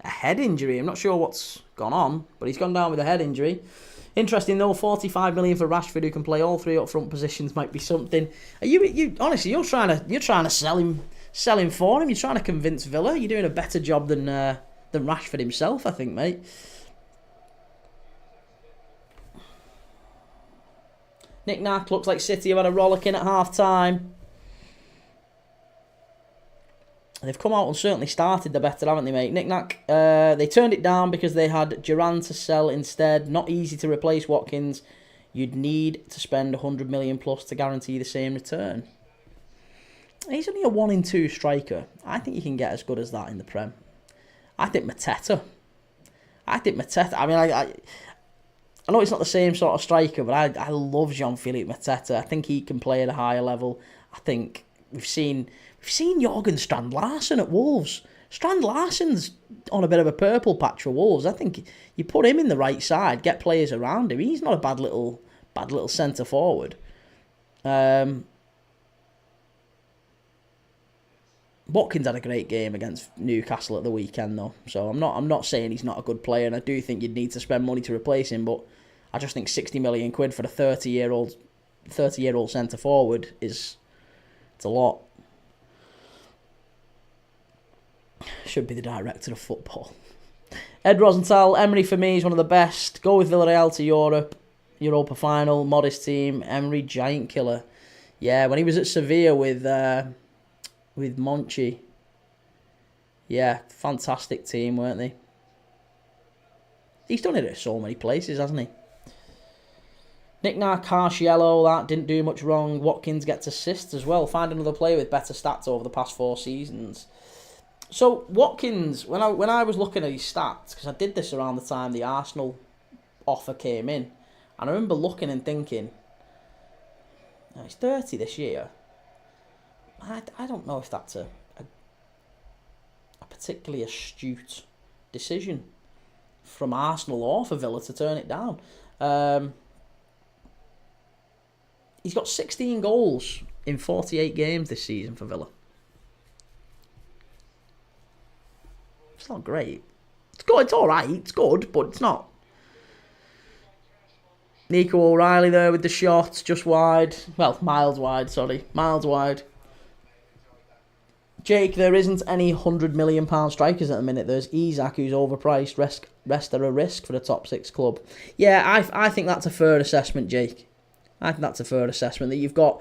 head injury. I'm not sure what's gone on, but he's gone down with a head injury. Interesting though, 45 million for Rashford, who can play all three up front positions, might be something. Are you honestly, you're trying to sell him for him. You're trying to convince Villa. You're doing a better job than Rashford himself, I think, mate. Nick Nack looks like City have had a rollicking at half time. They've come out and certainly started the better, haven't they, mate? Nick Nack, they turned it down because they had Duran to sell instead. Not easy to replace Watkins. You'd need to spend 100 million plus to guarantee the same return. He's only a 1 in 2 striker. I think you can get as good as that in the Prem. I think Mateta. I mean, I know it's not the same sort of striker, but I love Jean-Philippe Mateta. I think he can play at a higher level. I think we've seen Jorgen Strand Larsen at Wolves. Strand Larsen's on a bit of a purple patch for Wolves. I think you put him in the right side, get players around him. He's not a bad little centre forward. Watkins had a great game against Newcastle at the weekend, though. So I'm not saying he's not a good player, and I do think you'd need to spend money to replace him. But I just think 60 million quid for a 30-year-old centre forward it's a lot. Should be the director of football. Ed Rosenthal, Emery for me is one of the best. Go with Villarreal to Europa final, modest team. Emery, giant killer. Yeah, when he was at Sevilla with Monchi. Yeah, fantastic team, weren't they? He's done it at so many places, hasn't he? Nick Nack, harsh yellow, that didn't do much wrong. Watkins gets assists as well. Find another player with better stats over the past 4 seasons. So Watkins, when I was looking at his stats, because I did this around the time the Arsenal offer came in, and I remember looking and thinking, oh, he's 30 this year. I don't know if that's a particularly astute decision from Arsenal or for Villa to turn it down. He's got 16 goals in 48 games this season for Villa. It's not great. It's good. It's all right. It's good, but it's not. Nico O'Reilly there with the shot, just wide. Well, miles wide. Sorry, miles wide. Jake, there isn't any £100 million strikers at the minute. There's Isak, who's overpriced. Rest are a risk for the top 6 club. Yeah, I think that's a fair assessment, Jake. I think that's a fair assessment that you've got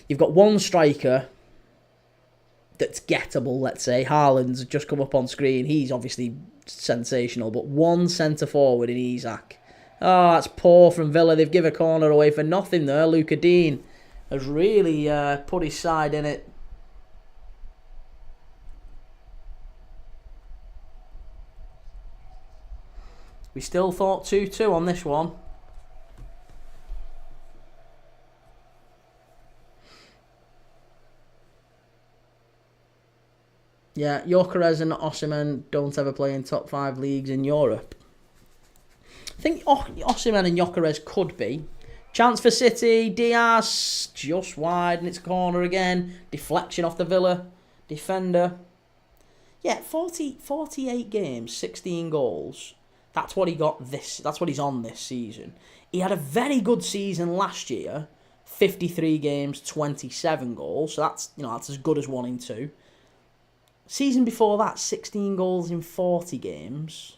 one striker that's gettable, let's say. Haaland's just come up on screen. He's obviously sensational, but one centre forward in Isak. Oh, that's poor from Villa. They've given a corner away for nothing there. Luca Dean has really put his side in it. We still thought 2-2 on this one. Yeah, Gyökeres and Osimhen don't ever play in top 5 leagues in Europe. I think Osimhen and Gyökeres could be. Chance for City. Diaz just wide and it's a corner again. Deflection off the Villa defender. Yeah, 48 games, 16 goals. That's what he got that's what he's on this season. He had a very good season last year. 53 games, 27 goals. So that's as good as 1 in 2. Season before that, 16 goals in 40 games.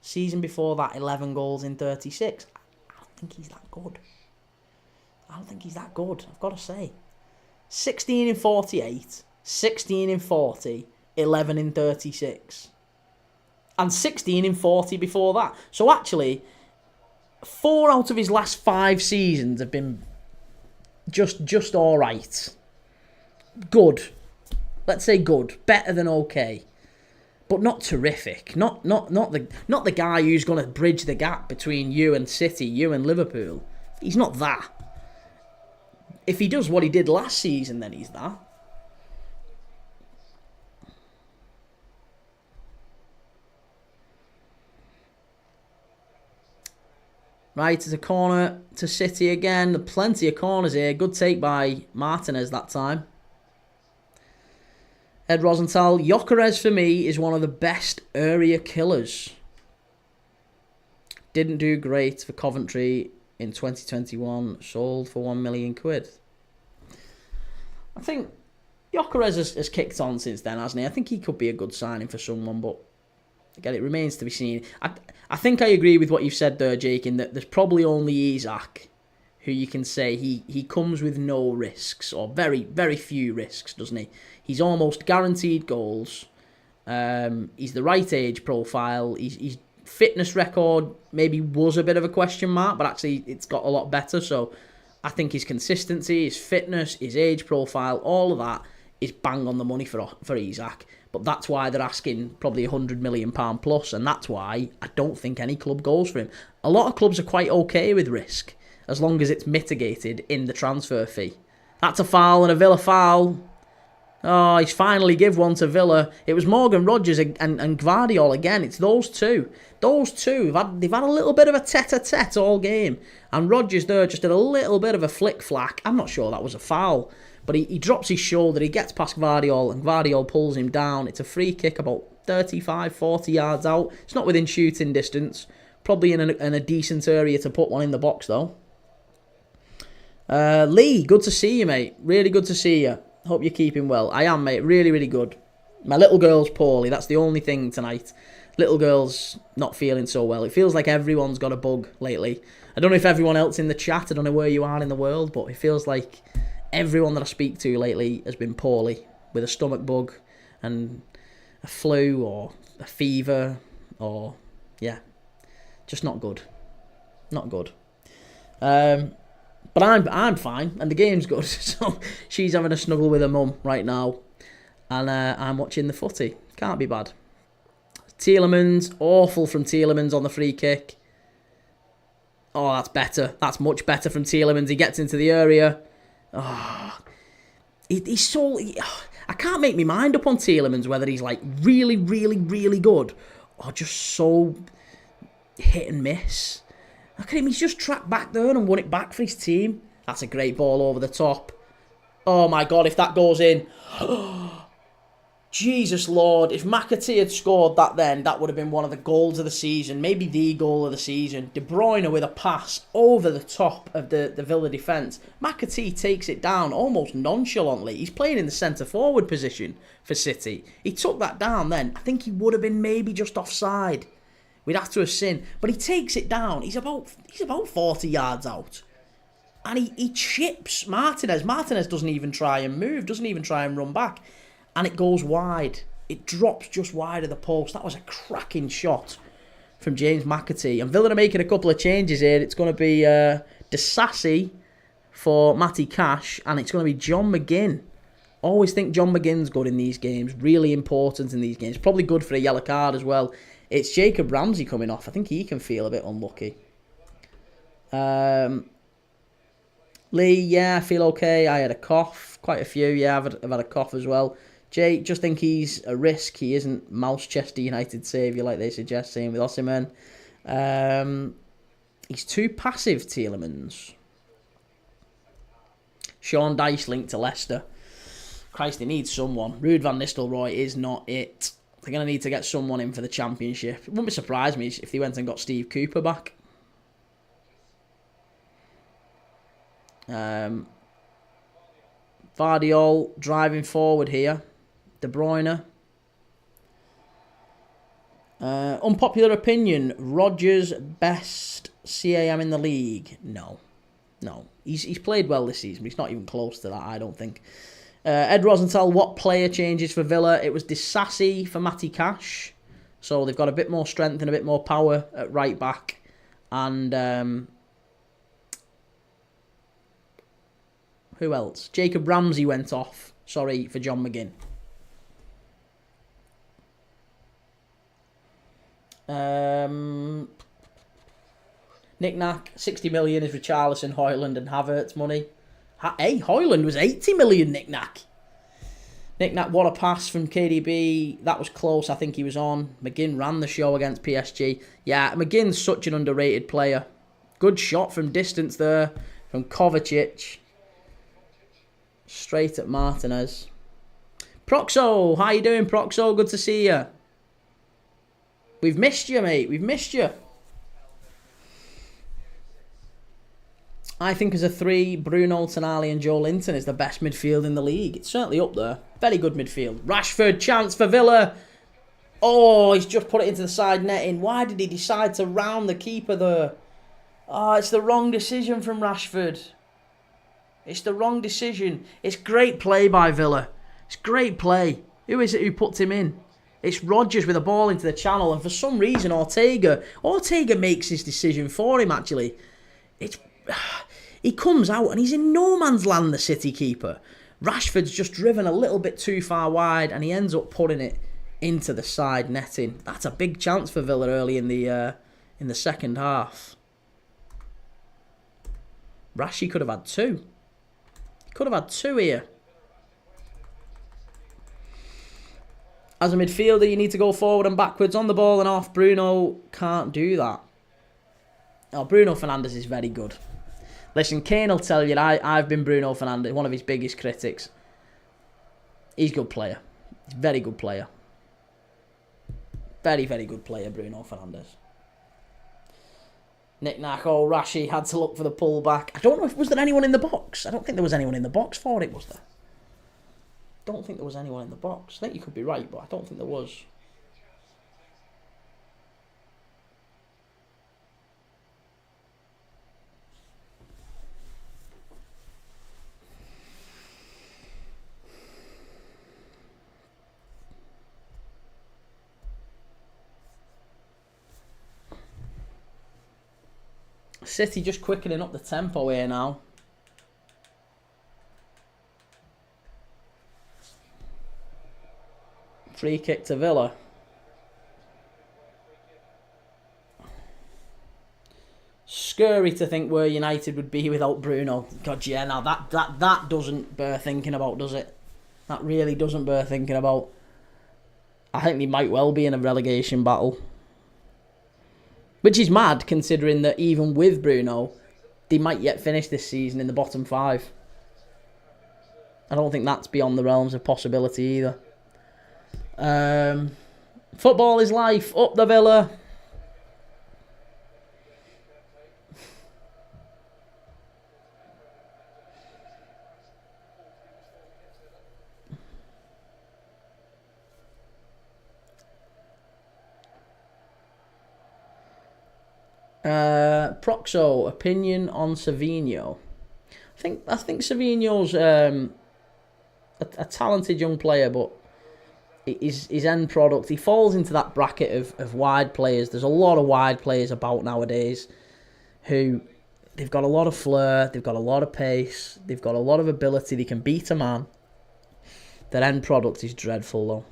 Season before that, 11 goals in 36. I don't think he's that good. I've got to say. 16 in 48, 16 in 40, 11 in 36. And 16 in 40 before that. So actually, 4 out of his last 5 seasons have been just all right. Good. Let's say good. Better than okay. But not terrific. Not the guy who's going to bridge the gap between you and City, you and Liverpool. He's not that. If he does what he did last season, then he's that. Right, it's a corner to City again. Plenty of corners here. Good take by Martinez that time. Ed Rosenthal. Gyökeres for me is one of the best area killers. Didn't do great for Coventry in 2021. Sold for £1 million. I think Gyökeres has kicked on since then, hasn't he? I think he could be a good signing for someone, but again, it remains to be seen. I think I agree with what you've said there, Jake, in that there's probably only Isak who you can say he comes with no risks, or very, very few risks, doesn't he? He's almost guaranteed goals. He's the right age profile. His fitness record maybe was a bit of a question mark, but actually it's got a lot better. So I think his consistency, his fitness, his age profile, all of that is bang on the money for Isak. But that's why they're asking probably £100 million plus, and that's why I don't think any club goes for him. A lot of clubs are quite okay with risk, as long as it's mitigated in the transfer fee. That's a foul and a Villa foul. Oh, he's finally give one to Villa. It was Morgan Rogers and Gvardiol again. It's those two. Those two, they've had a little bit of a tete-a-tete all game. And Rogers there just did a little bit of a flick-flack. I'm not sure that was a foul. But he drops his shoulder, he gets past Gvardiol, and Gvardiol pulls him down. It's a free kick about 35, 40 yards out. It's not within shooting distance. Probably in a decent area to put one in the box, though. Lee, good to see you, mate. Really good to see you. Hope you're keeping well. I am, mate. Really, really good. My little girl's poorly. That's the only thing tonight. Little girl's not feeling so well. It feels like everyone's got a bug lately. I don't know if everyone else in the chat, I don't know where you are in the world, but it feels like everyone that I speak to lately has been poorly with a stomach bug and a flu or a fever or, yeah, just not good. Not good. But I'm fine, and the game's good. So she's having a snuggle with her mum right now, and I'm watching the footy. Can't be bad. Tielemans, awful from Tielemans on the free kick. Oh, that's better. That's much better from Tielemans. He gets into the area. Oh, he's so... I can't make my mind up on Tielemans whether he's like really, really, really good or just so hit and miss. Look at him, he's just tracked back there and won it back for his team. That's a great ball over the top. Oh my God, if that goes in. Jesus Lord, if McAtee had scored that then, that would have been one of the goals of the season. Maybe the goal of the season. De Bruyne with a pass over the top of the Villa defence. McAtee takes it down almost nonchalantly. He's playing in the centre-forward position for City. He took that down then. I think he would have been maybe just offside. We'd have to have seen. But he takes it down. He's about 40 yards out. And he chips Martinez. Martinez doesn't even try and move. Doesn't even try and run back. And it goes wide. It drops just wide of the post. That was a cracking shot from James McAtee. And Villa are making a couple of changes here. It's going to be Disasi for Matty Cash. And it's going to be John McGinn. Always think John McGinn's good in these games. Really important in these games. Probably good for a yellow card as well. It's Jacob Ramsey coming off. I think he can feel a bit unlucky. Lee, yeah, I feel okay. I had a cough. Quite a few, yeah, I've had a cough as well. Jay, just think he's a risk. He isn't Manchester United saviour like they suggest, same with Osimhen. He's too passive, Tielemans. Sean Dyche linked to Leicester. Christ, they need someone. Ruud van Nistelrooy is not it. They're going to need to get someone in for the Championship. It wouldn't be surprised me if they went and got Steve Cooper back. Gvardiol driving forward here. De Bruyne. Unpopular opinion. Rodgers best CAM in the league. No. He's played well this season, but he's not even close to that, I don't think. Ed Rosenthal, what player changes for Villa? It was Disasi for Matty Cash. So they've got a bit more strength and a bit more power at right back. And who else? Jacob Ramsey went off. Sorry, for John McGinn. Knick-knack, 60 million is Richarlison, Højlund and Havertz money. Hey, Højlund was 80 million, Knick-knack. Knick-knack, what a pass from KDB. That was close, I think he was on. McGinn ran the show against PSG. Yeah, McGinn's such an underrated player. Good shot from distance there from Kovacic. Straight at Martinez. Proxo, how you doing, Proxo? Good to see you. We've missed you, mate. We've missed you. I think as a three, Bruno, Tonali and Joe Linton is the best midfield in the league. It's certainly up there. Very good midfield. Rashford, chance for Villa. Oh, he's just put it into the side netting. Why did he decide to round the keeper there? Oh, it's the wrong decision from Rashford. It's the wrong decision. It's great play by Villa. It's great play. Who is it who puts him in? It's Rodgers with a ball into the channel, and for some reason Ortega makes his decision for him, actually. He comes out and he's in no man's land, the City keeper. Rashford's just driven a little bit too far wide and he ends up putting it into the side netting. That's a big chance for Villa early in the second half. Rashi could have had two. He could have had two here. As a midfielder, you need to go forward and backwards on the ball and off. Bruno can't do that. Oh, Bruno Fernandes is very good. Listen, Kane will tell you that I've been Bruno Fernandes, one of his biggest critics. He's a good player. He's a very good player. Very, very good player, Bruno Fernandes. Knick-knack, oh, Rashi had to look for the pullback. I don't know if, was there anyone in the box? I don't think there was anyone in the box for it, was there? Don't think there was anyone in the box. I think you could be right, but I don't think there was. City just quickening up the tempo here now. Free kick to Villa. Scary to think where United would be without Bruno. God, yeah, now that doesn't bear thinking about, does it? That really doesn't bear thinking about. I think they might well be in a relegation battle. Which is mad, considering that even with Bruno, they might yet finish this season in the bottom five. I don't think that's beyond the realms of possibility either. Football is life. Up the Villa. Proxo, opinion on Savinho. I think Savinho's a talented young player, but his end product, he falls into that bracket of wide players. There's a lot of wide players about nowadays who they've got a lot of flair, they've got a lot of pace, they've got a lot of ability, they can beat a man. Their end product is dreadful though.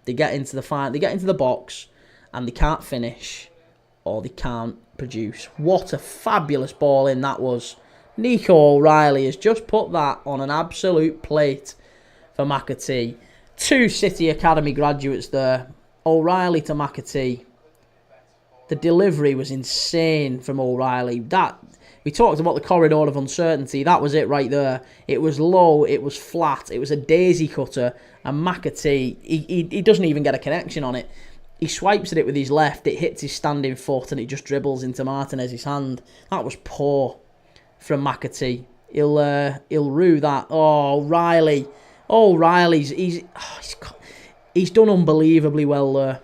They get into the box and they can't finish or they can't produce. What a fabulous ball in that was. Nico O'Reilly has just put that on an absolute plate for McAtee. Two City Academy graduates there. O'Reilly to McAtee. The delivery was insane from O'Reilly. We talked about the corridor of uncertainty. That was it right there. It was low, it was flat, it was a daisy cutter. And McAtee, he doesn't even get a connection on it. He swipes at it with his left, it hits his standing foot and it just dribbles into Martinez's hand. That was poor from McAtee. He'll rue that. Oh, O'Reilly. O'Reilly's he's done unbelievably well there.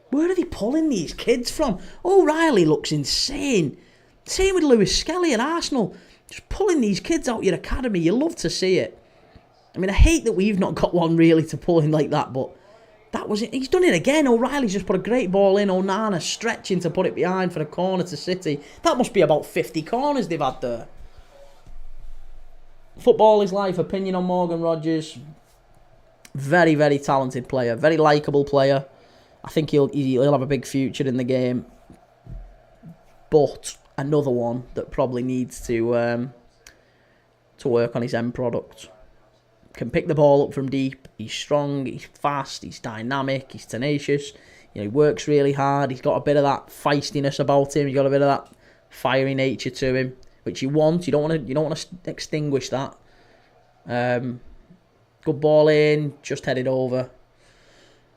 Where are they pulling these kids from? O'Reilly looks insane. Same with Lewis Skelly at Arsenal. Just pulling these kids out your academy. You love to see it. I mean, I hate that we've not got one really to pull in like that, but that was it. He's done it again. O'Reilly's just put a great ball in. Onana stretching to put it behind for the corner to City. That must be about 50 corners they've had there. Football is life. Opinion on Morgan Rodgers. Very, very talented player. Very likeable player. I think he'll have a big future in the game. But another one that probably needs to work on his end product. Can pick the ball up from deep. He's strong, he's fast, he's dynamic, he's tenacious. He works really hard. He's got a bit of that feistiness about him. He's got a bit of that fiery nature to him, which you want. You don't want to extinguish that. Good ball in, just headed over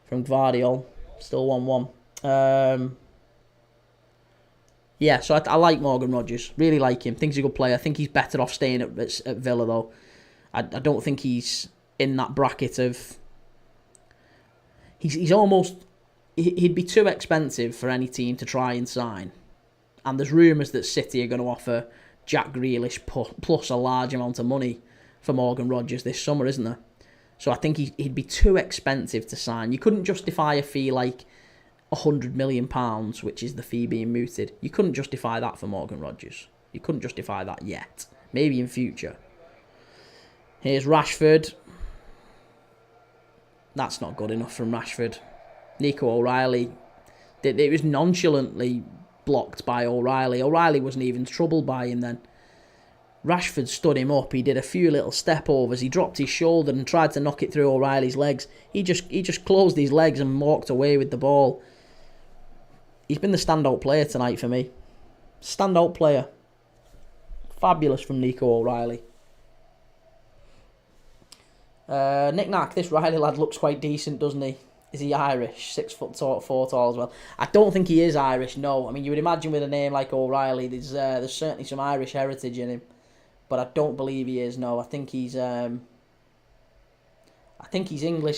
from Gvardiol. Still 1-1. Yeah, so I like Morgan Rogers. Really like him. Think he's a good player. I think he's better off staying at Villa, though. I don't think he's in that bracket of... He's almost... He'd be too expensive for any team to try and sign. And there's rumours that City are going to offer Jack Grealish plus a large amount of money for Morgan Rogers this summer, isn't there? So I think he'd be too expensive to sign. You couldn't justify a fee like £100 million, which is the fee being mooted. You couldn't justify that for Morgan Rogers. You couldn't justify that yet. Maybe in future. Here's Rashford. That's not good enough from Rashford. Nico O'Reilly. It was nonchalantly blocked by O'Reilly. O'Reilly wasn't even troubled by him then. Rashford stood him up. He did a few little step overs. He dropped his shoulder and tried to knock it through O'Reilly's legs. He just closed his legs and walked away with the ball. He's been the standout player tonight for me. Standout player. Fabulous from Nico O'Reilly. Knick-knack, this Riley lad looks quite decent, doesn't he? Is he Irish? 6'4" tall as well. I don't think he is Irish, no. I mean, you would imagine with a name like O'Reilly, there's certainly some Irish heritage in him. But I don't believe he is, no. I think he's English.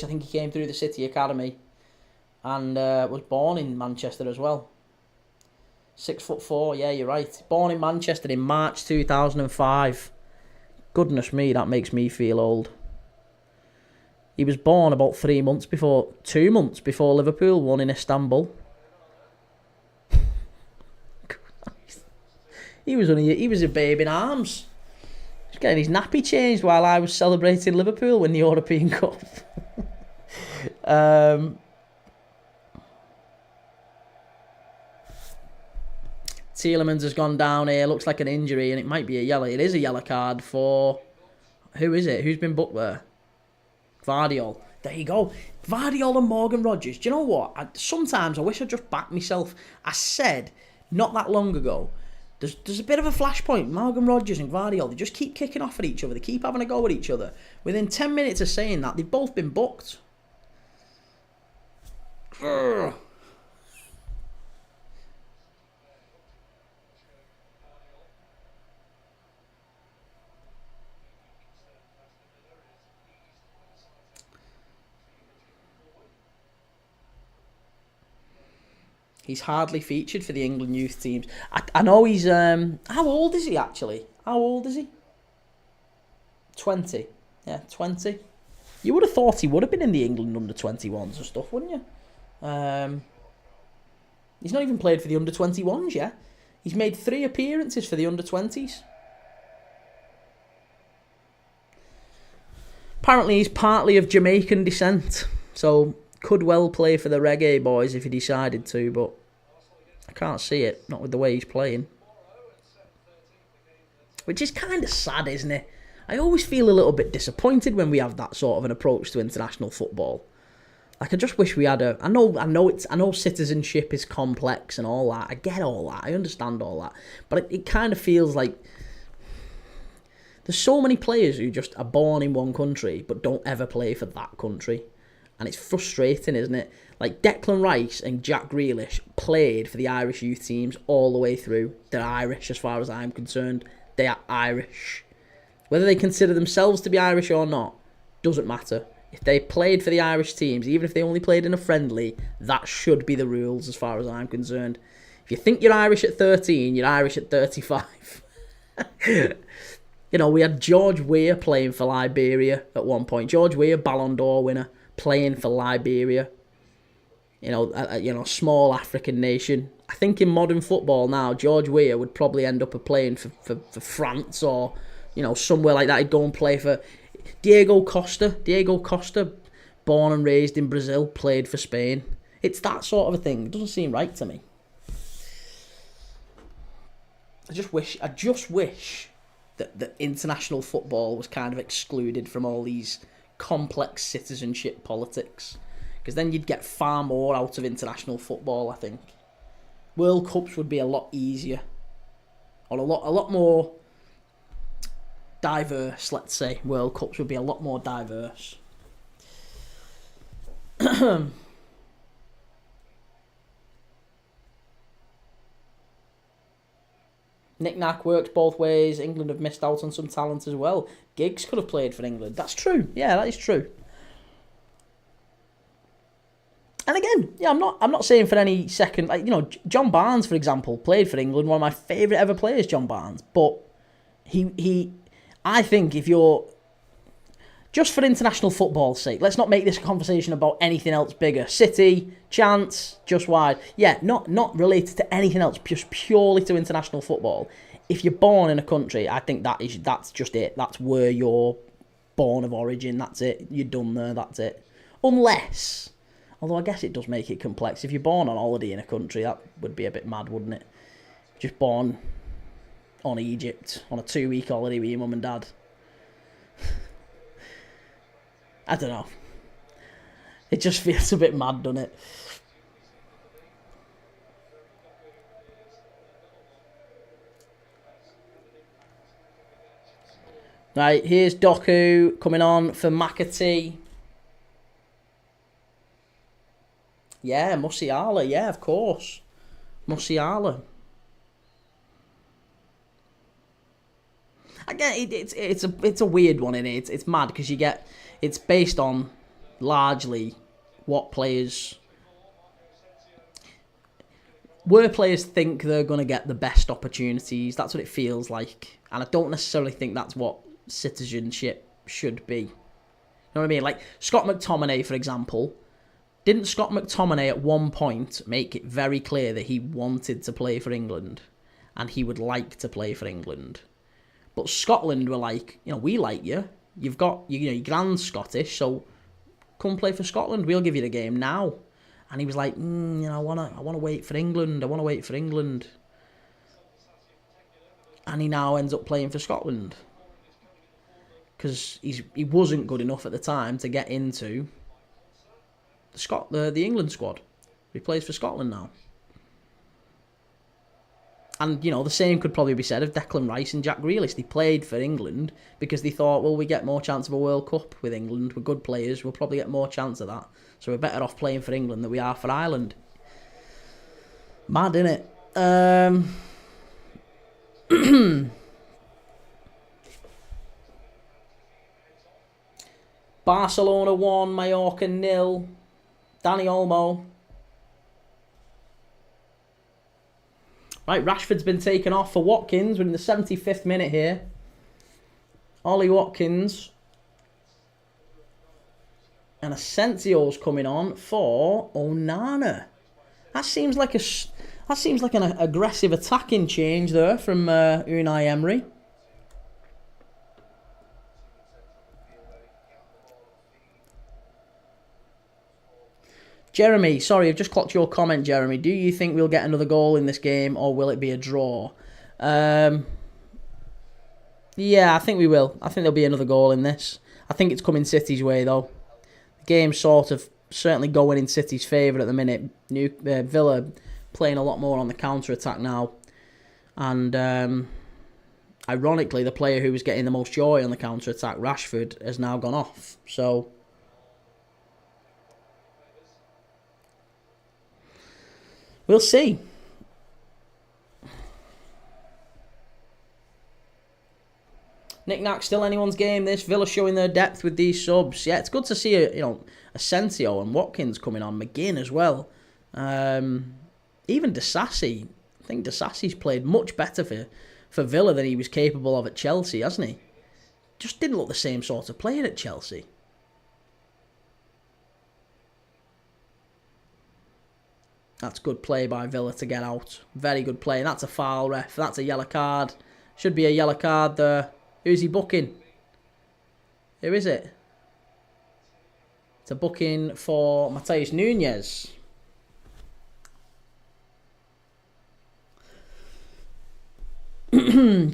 I think he came through the City Academy and was born in Manchester as well. 6'4", yeah, you're right. Born in Manchester in March 2005. Goodness me, that makes me feel old. He was born about 2 months before Liverpool won in Istanbul. He was a babe in arms. He was getting his nappy changed while I was celebrating Liverpool win the European Cup. Tielemans has gone down here. Looks like an injury, and it might be a yellow. It is a yellow card for... Who is it? Who's been booked there? Gvardiol. There you go. Gvardiol and Morgan Rogers. Do you know what? Sometimes I wish I'd just backed myself. I said not that long ago, there's a bit of a flashpoint. Morgan Rogers and Gvardiol, they just keep kicking off at each other. They keep having a go at each other. Within 10 minutes of saying that, they've both been booked. Grr. He's hardly featured for the England youth teams. I know he's... how old is he, actually? How old is he? 20. Yeah, 20. You would have thought he would have been in the England under-21s and stuff, wouldn't you? He's not even played for the under-21s yet. He's made 3 appearances for the under-20s. Apparently he's partly of Jamaican descent, so could well play for the Reggae Boys if he decided to, but I can't see it, not with the way he's playing. Which is kind of sad, isn't it? I always feel a little bit disappointed when we have that sort of an approach to international football. Like, I just wish we had a... I know citizenship is complex and all that. I get all that. I understand all that. But it kind of feels like there's so many players who just are born in one country but don't ever play for that country. And it's frustrating, isn't it? Like, Declan Rice and Jack Grealish played for the Irish youth teams all the way through. They're Irish as far as I'm concerned. They are Irish. Whether they consider themselves to be Irish or not, doesn't matter. If they played for the Irish teams, even if they only played in a friendly, that should be the rules as far as I'm concerned. If you think you're Irish at 13, you're Irish at 35. We had George Weah playing for Liberia at one point. George Weah, Ballon d'Or winner, playing for Liberia. A small African nation. I think in modern football now, George Weah would probably end up playing for France or, somewhere like that. He'd go and play for Diego Costa. Diego Costa, born and raised in Brazil, played for Spain. It's that sort of a thing. It doesn't seem right to me. I just wish that international football was kind of excluded from all these complex citizenship politics. because then you'd get far more out of international football, I think. World Cups would be a lot easier. Or a lot more diverse, let's say. World Cups would be a lot more diverse. Knick-knack worked both ways. England have missed out on some talent as well. Giggs could have played for England. That's true. Yeah, that is true. And again, yeah, I'm not saying for any second, like, you know, John Barnes, for example, played for England. One of my favourite ever players, John Barnes. But I think if you're, just for international football's sake, let's not make this a conversation about anything else bigger. City, chance, just wide. Yeah, not related to anything else, just purely to international football. If you're born in a country, I think that's just it. That's where you're born of origin. That's it. You're done there. That's it. Unless, although I guess it does make it complex. If you're born on holiday in a country, that would be a bit mad, wouldn't it? Just born on Egypt on a 2-week holiday with your mum and dad. I don't know. It just feels a bit mad, doesn't it? Right, here's Doku coming on for McAtee. Yeah, Musiala. Yeah, of course. Musiala. Again, it's a weird one, isn't it? It's mad because it's based on largely what players think they're going to get the best opportunities. That's what it feels like, and I don't necessarily think that's what citizenship should be. You know what I mean? Like Scott McTominay, for example. Didn't Scott McTominay at one point make it very clear that he wanted to play for England and he would like to play for England? But Scotland were like, you know, we like you. You've got, your grand's Scottish, so come play for Scotland. We'll give you the game now. And he was like, I want to wait for England. I want to wait for England. And he now ends up playing for Scotland because he wasn't good enough at the time to get into the England squad. He plays for Scotland now. And, the same could probably be said of Declan Rice and Jack Grealish. They played for England because they thought, well, we get more chance of a World Cup with England. We're good players. We'll probably get more chance of that. So we're better off playing for England than we are for Ireland. Mad, innit? Barcelona 1, Mallorca 0. Danny Olmo. Right, Rashford's been taken off for Watkins. We're in the 75th minute here. Ollie Watkins. And Asensio's coming on for Onana. That seems like an aggressive attacking change there from Unai Emery. Jeremy, sorry, I've just clocked your comment, Jeremy. Do you think we'll get another goal in this game or will it be a draw? Yeah, I think we will. I think there'll be another goal in this. I think it's coming City's way, though. The game's sort of certainly going in City's favour at the minute. Villa playing a lot more on the counter-attack now. And ironically, the player who was getting the most joy on the counter-attack, Rashford, has now gone off. So we'll see. Knick-knack, still anyone's game this. Villa showing their depth with these subs. Yeah, it's good to see Asensio and Watkins coming on. McGinn as well. Even Disasi. I think Disasi's played much better for Villa than he was capable of at Chelsea, hasn't he? Just didn't look the same sort of player at Chelsea. That's good play by Villa to get out. Very good play. And that's a foul, ref. That's a yellow card. Should be a yellow card there. Who's he booking? Who is it? It's a booking for Matheus Nunes.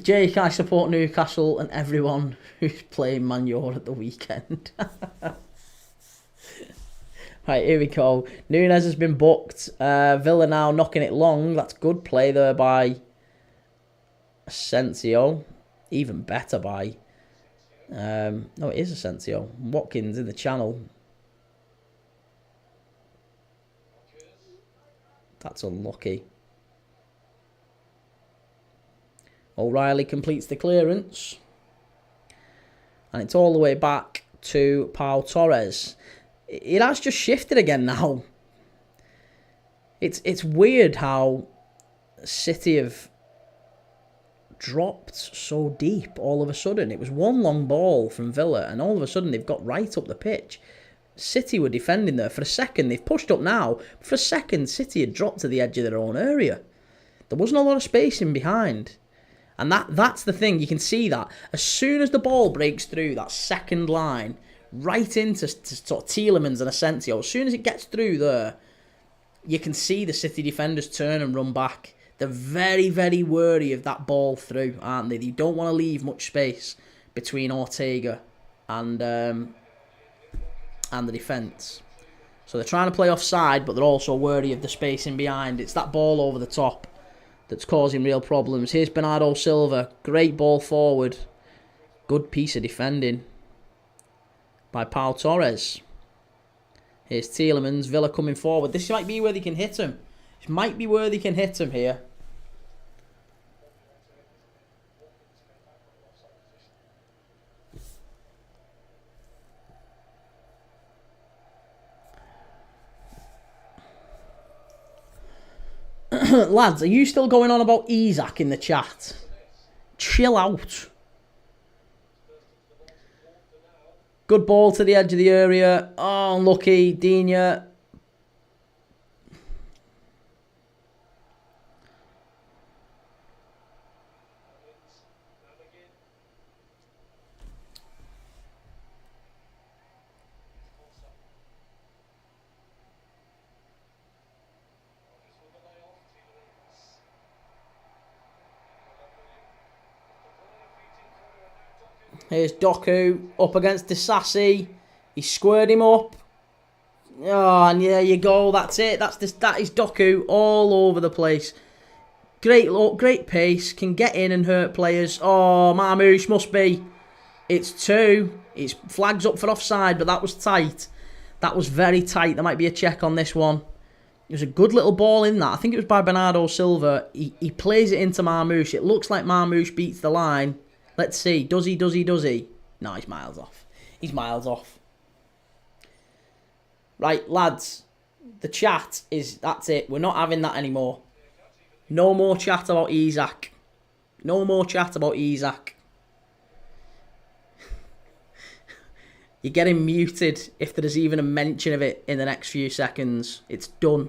Jake, I support Newcastle and everyone who's playing Man U at the weekend. Right, here we go. Nunes has been booked. Villa now knocking it long. That's good play there by Asensio. Even better by... no, it is Asensio. Watkins in the channel. That's unlucky. O'Reilly completes the clearance. And it's all the way back to Pau Torres. It has just shifted again now. It's weird how City have dropped so deep all of a sudden. It was one long ball from Villa, and all of a sudden they've got right up the pitch. City were defending there. For a second, they've pushed up now. For a second, City had dropped to the edge of their own area. There wasn't a lot of space in behind. And that's the thing. You can see that. As soon as the ball breaks through that second line, right into sort of Tielemans and Asensio, as soon as it gets through there, you can see the City defenders turn and run back. They're very, very wary of that ball through, aren't they? They don't want to leave much space between Ortega and the defence. So they're trying to play offside, but they're also wary of the space in behind. It's that ball over the top that's causing real problems. Here's Bernardo Silva. Great ball forward. Good piece of defending by Pau Torres. Here's Tielemans. Villa coming forward. This might be where they can hit him. This might be where they can hit him here. Lads, are you still going on about Isaac in the chat? Chill out. Good ball to the edge of the area. Oh, unlucky. Digne. Here's Doku up against Disasi. He squared him up. Oh, and there you go. That's it. That is Doku all over the place. Great pace. Can get in and hurt players. Oh, Marmoush must be. It's 2. It's flags up for offside, but that was tight. That was very tight. There might be a check on this one. It was a good little ball in that. I think it was by Bernardo Silva. He plays it into Marmoush. It looks like Marmoush beats the line. Let's see. Does he? No, he's miles off. He's miles off. Right, lads. The chat is... That's it. We're not having that anymore. No more chat about Isaac. No more chat about Isaac. You're getting muted if there's even a mention of it in the next few seconds. It's done.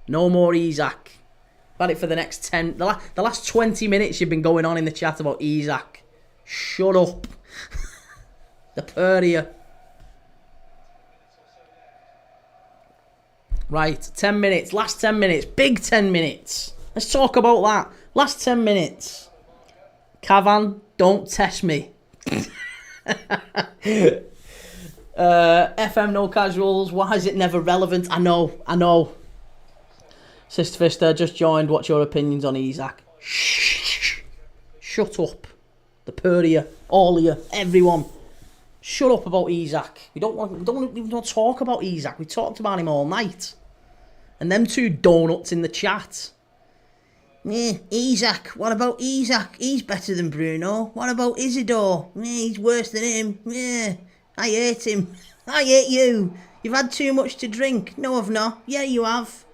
No more Isaac. Had it for the next 10... The last 20 minutes you've been going on in the chat about Isaac. Shut up. The Purdia. Right, 10 minutes. Last 10 minutes. Big 10 minutes. Let's talk about that. Last 10 minutes. Cavan, don't test me. FM No Casuals. Why is it never relevant? I know. Sister Vista just joined. What's your opinions on Isaac? Shh. Shut up. The Purdia, all of you, everyone, shut up about Isaac. We don't even want to talk about Isaac. We talked about him all night. And them two donuts in the chat. Yeah, Isaac. What about Isaac? He's better than Bruno. What about Isidore? Yeah, he's worse than him. Yeah, I hate him. I hate you. You've had too much to drink. No, I've not. Yeah, you have.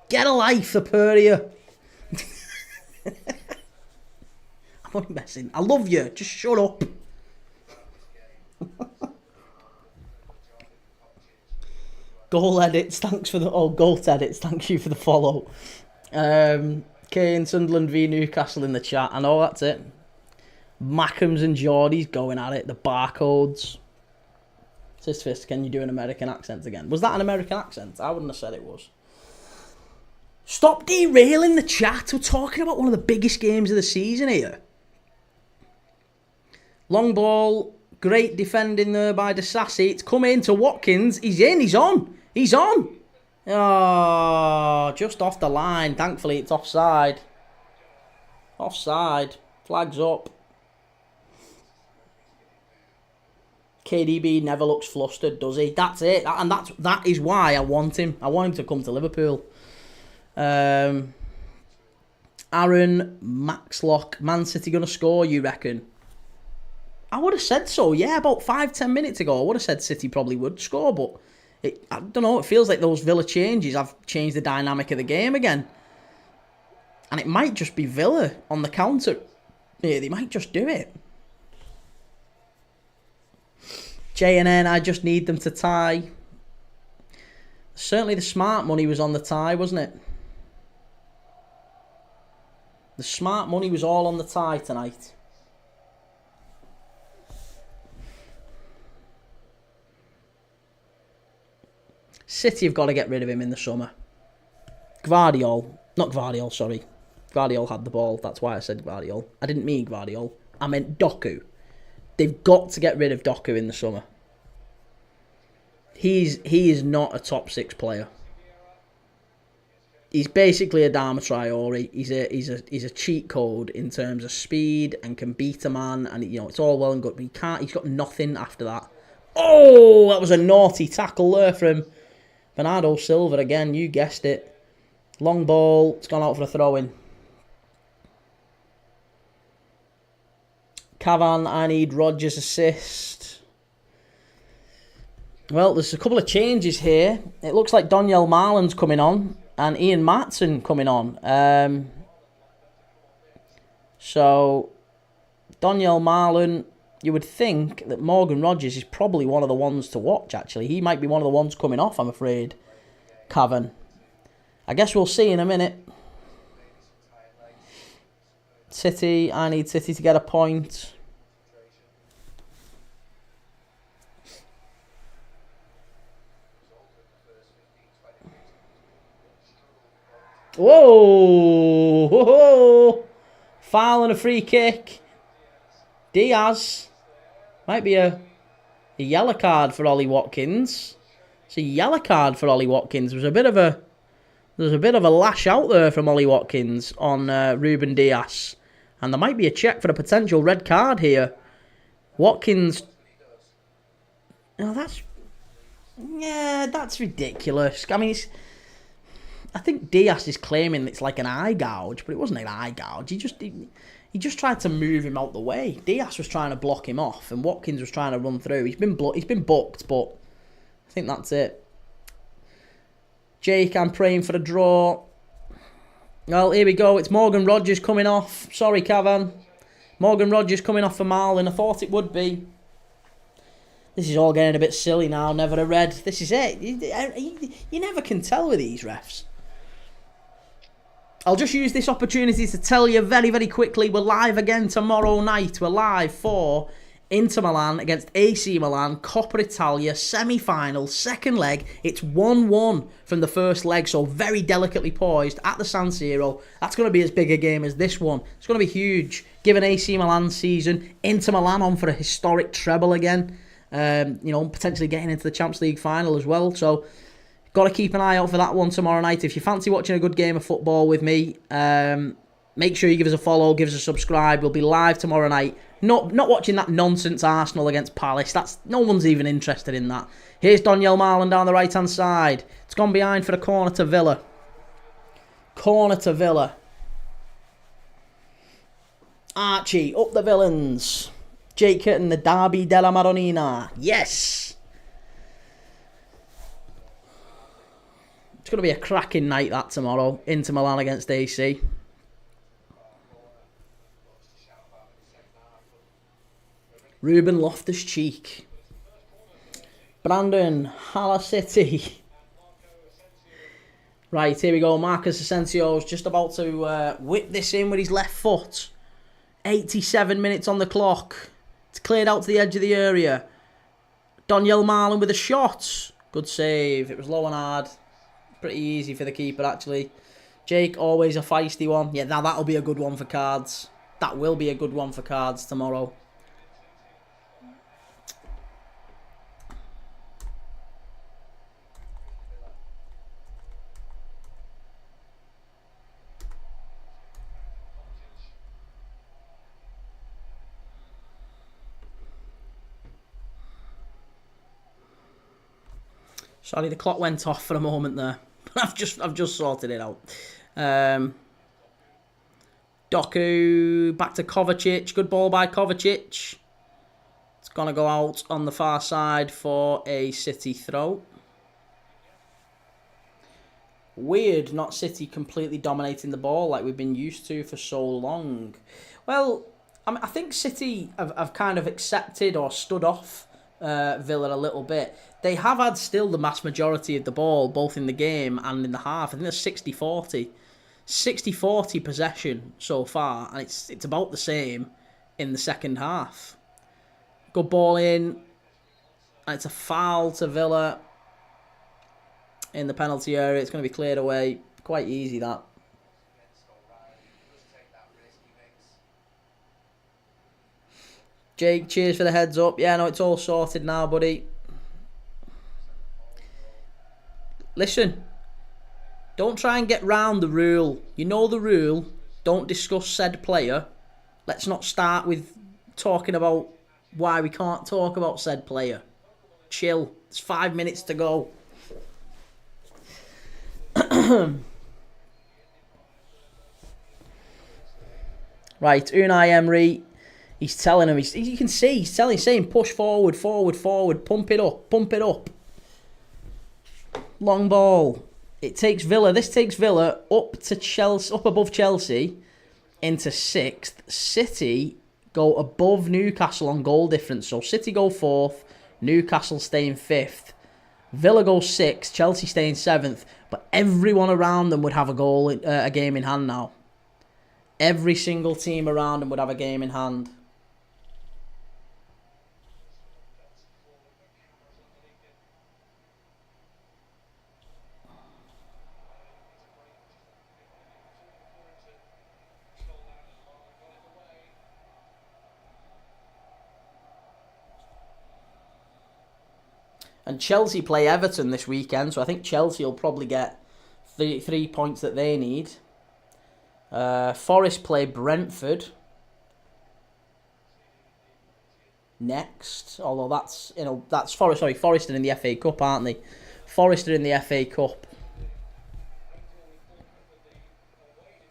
Get a life, the Purdia. I'm only messing. I love you. Just shut up. Goal edits. Thanks for the... Oh, Goat edits. Thank you for the follow. Kane, Sunderland v Newcastle in the chat. I know that's it. Mackems and Geordies going at it. The barcodes. Sis Fist, can you do an American accent again? Was that an American accent? I wouldn't have said it was. Stop derailing the chat. We're talking about one of the biggest games of the season here. Long ball Great defending there by Disasi. It's come in to Watkins. He's in. He's on. He's on. Oh, just off the line. Thankfully, it's offside. Offside. Flags up. KDB never looks flustered, does he? That's it. And that is why I want him. I want him to come to Liverpool. Aaron Maxlock. Man City going to score, you reckon? I would have said so, yeah. About 5-10 minutes ago, I would have said City probably would score, but I don't know. It feels like those Villa changes have changed the dynamic of the game again. And it might just be Villa on the counter. Yeah, they might just do it. JNN, I just need them to tie. Certainly the smart money was on the tie, wasn't it? The smart money was all on the tie tonight. City have got to get rid of him in the summer. Gvardiol. Not Gvardiol, sorry. Gvardiol had the ball. That's why I said Gvardiol. I didn't mean Gvardiol. I meant Doku. They've got to get rid of Doku in the summer. He is not a top 6 player. He's basically a Dharma Traore. He's a cheat code in terms of speed and can beat a man, and it's all well and good, but he can't. He's got nothing after that. Oh, that was a naughty tackle there from Bernardo Silva again. You guessed it. Long ball. It's gone out for a throw-in. Cavan, I need Rodgers' assist. Well, there's a couple of changes here. It looks like Daniel Marlin's coming on and Ian Matson coming on. So, Daniel Marlin, you would think that Morgan Rodgers is probably one of the ones to watch, actually. He might be one of the ones coming off, I'm afraid. Cavan. I guess we'll see in a minute. City, I need City to get a point. Whoa! Whoa! Foul and a free kick. Diaz. Might be a yellow card for Ollie Watkins. It's a yellow card for Ollie Watkins. There's a bit of a lash out there from Ollie Watkins on Ruben Diaz. And there might be a check for a potential red card here. Watkins. Oh, that's ridiculous. I mean, I think Diaz is claiming it's like an eye gouge, but it wasn't an eye gouge. He just tried to move him out the way. Diaz was trying to block him off, and Watkins was trying to run through. He's been booked, but I think that's it. Jake, I'm praying for a draw. Well, here we go. It's Morgan Rodgers coming off. Sorry, Cavan. Morgan Rodgers coming off for Marlin. I thought it would be. This is all getting a bit silly now. Never a red. This is it. You never can tell with these refs. I'll just use this opportunity to tell you very, very quickly, we're live again tomorrow night. We're live for Inter Milan against AC Milan, Coppa Italia, semi-final, second leg. It's 1-1 from the first leg, so very delicately poised at the San Siro. That's going to be as big a game as this one. It's going to be huge, given AC Milan's season. Inter Milan on for a historic treble again. Potentially getting into the Champions League final as well. So, got to keep an eye out for that one tomorrow night. If you fancy watching a good game of football with me, make sure you give us a follow, give us a subscribe. We'll be live tomorrow night. Not watching that nonsense Arsenal against Palace. No one's even interested in that. Here's Daniel Marlin down the right-hand side. It's gone behind for a corner to Villa. Corner to Villa. Archie, up the villains. Jake Curtin, the Derby della Madonnina. Yes! It's going to be a cracking night, that, tomorrow. Inter Milan against AC. Ruben Loftus-Cheek. Brandon, Hala City. Right, here we go. Marcus Asensio's just about to whip this in with his left foot. 87 minutes on the clock. It's cleared out to the edge of the area. Daniel Marlin with a shot. Good save. It was low and hard. Pretty easy for the keeper, actually. Jake, always a feisty one. Yeah, now that'll be a good one for cards. That will be a good one for cards tomorrow. Sorry, the clock went off for a moment there. I've just sorted it out. Doku back to Kovacic. Good ball by Kovacic. It's going to go out on the far side for a City throw. Weird not City completely dominating the ball like we've been used to for so long. Well, I think City have kind of accepted or stood off Villa a little bit. They have had still the mass majority of the ball, both in the game and in the half. I think there's 60-40. 60-40 possession so far, and it's about the same in the second half. Good ball in, and it's a foul to Villa in the penalty area. It's going to be cleared away. Quite easy, that. Jake, cheers for the heads up. Yeah, no, it's all sorted now, buddy. Listen, don't try and get round the rule. You know the rule. Don't discuss said player. Let's not start with talking about why we can't talk about said player. Chill. There's 5 minutes to go. Right, Unai Emery. He's telling him, you can see, he's saying push forward, forward, forward, pump it up, pump it up. Long ball. It takes Villa, this takes Villa up to Chelsea, up above Chelsea, into 6th. City go above Newcastle on goal difference. So City go 4th, Newcastle stay in 5th. Villa go 6th, Chelsea stay in 7th. But everyone around them would have a game in hand now. Every single team around them would have a game in hand. And Chelsea play Everton this weekend, so I think Chelsea will probably get the 3 points that they need. Forest play Brentford next, although that's Forest. Sorry, Forest are in the FA Cup, aren't they? Forest are in the FA Cup.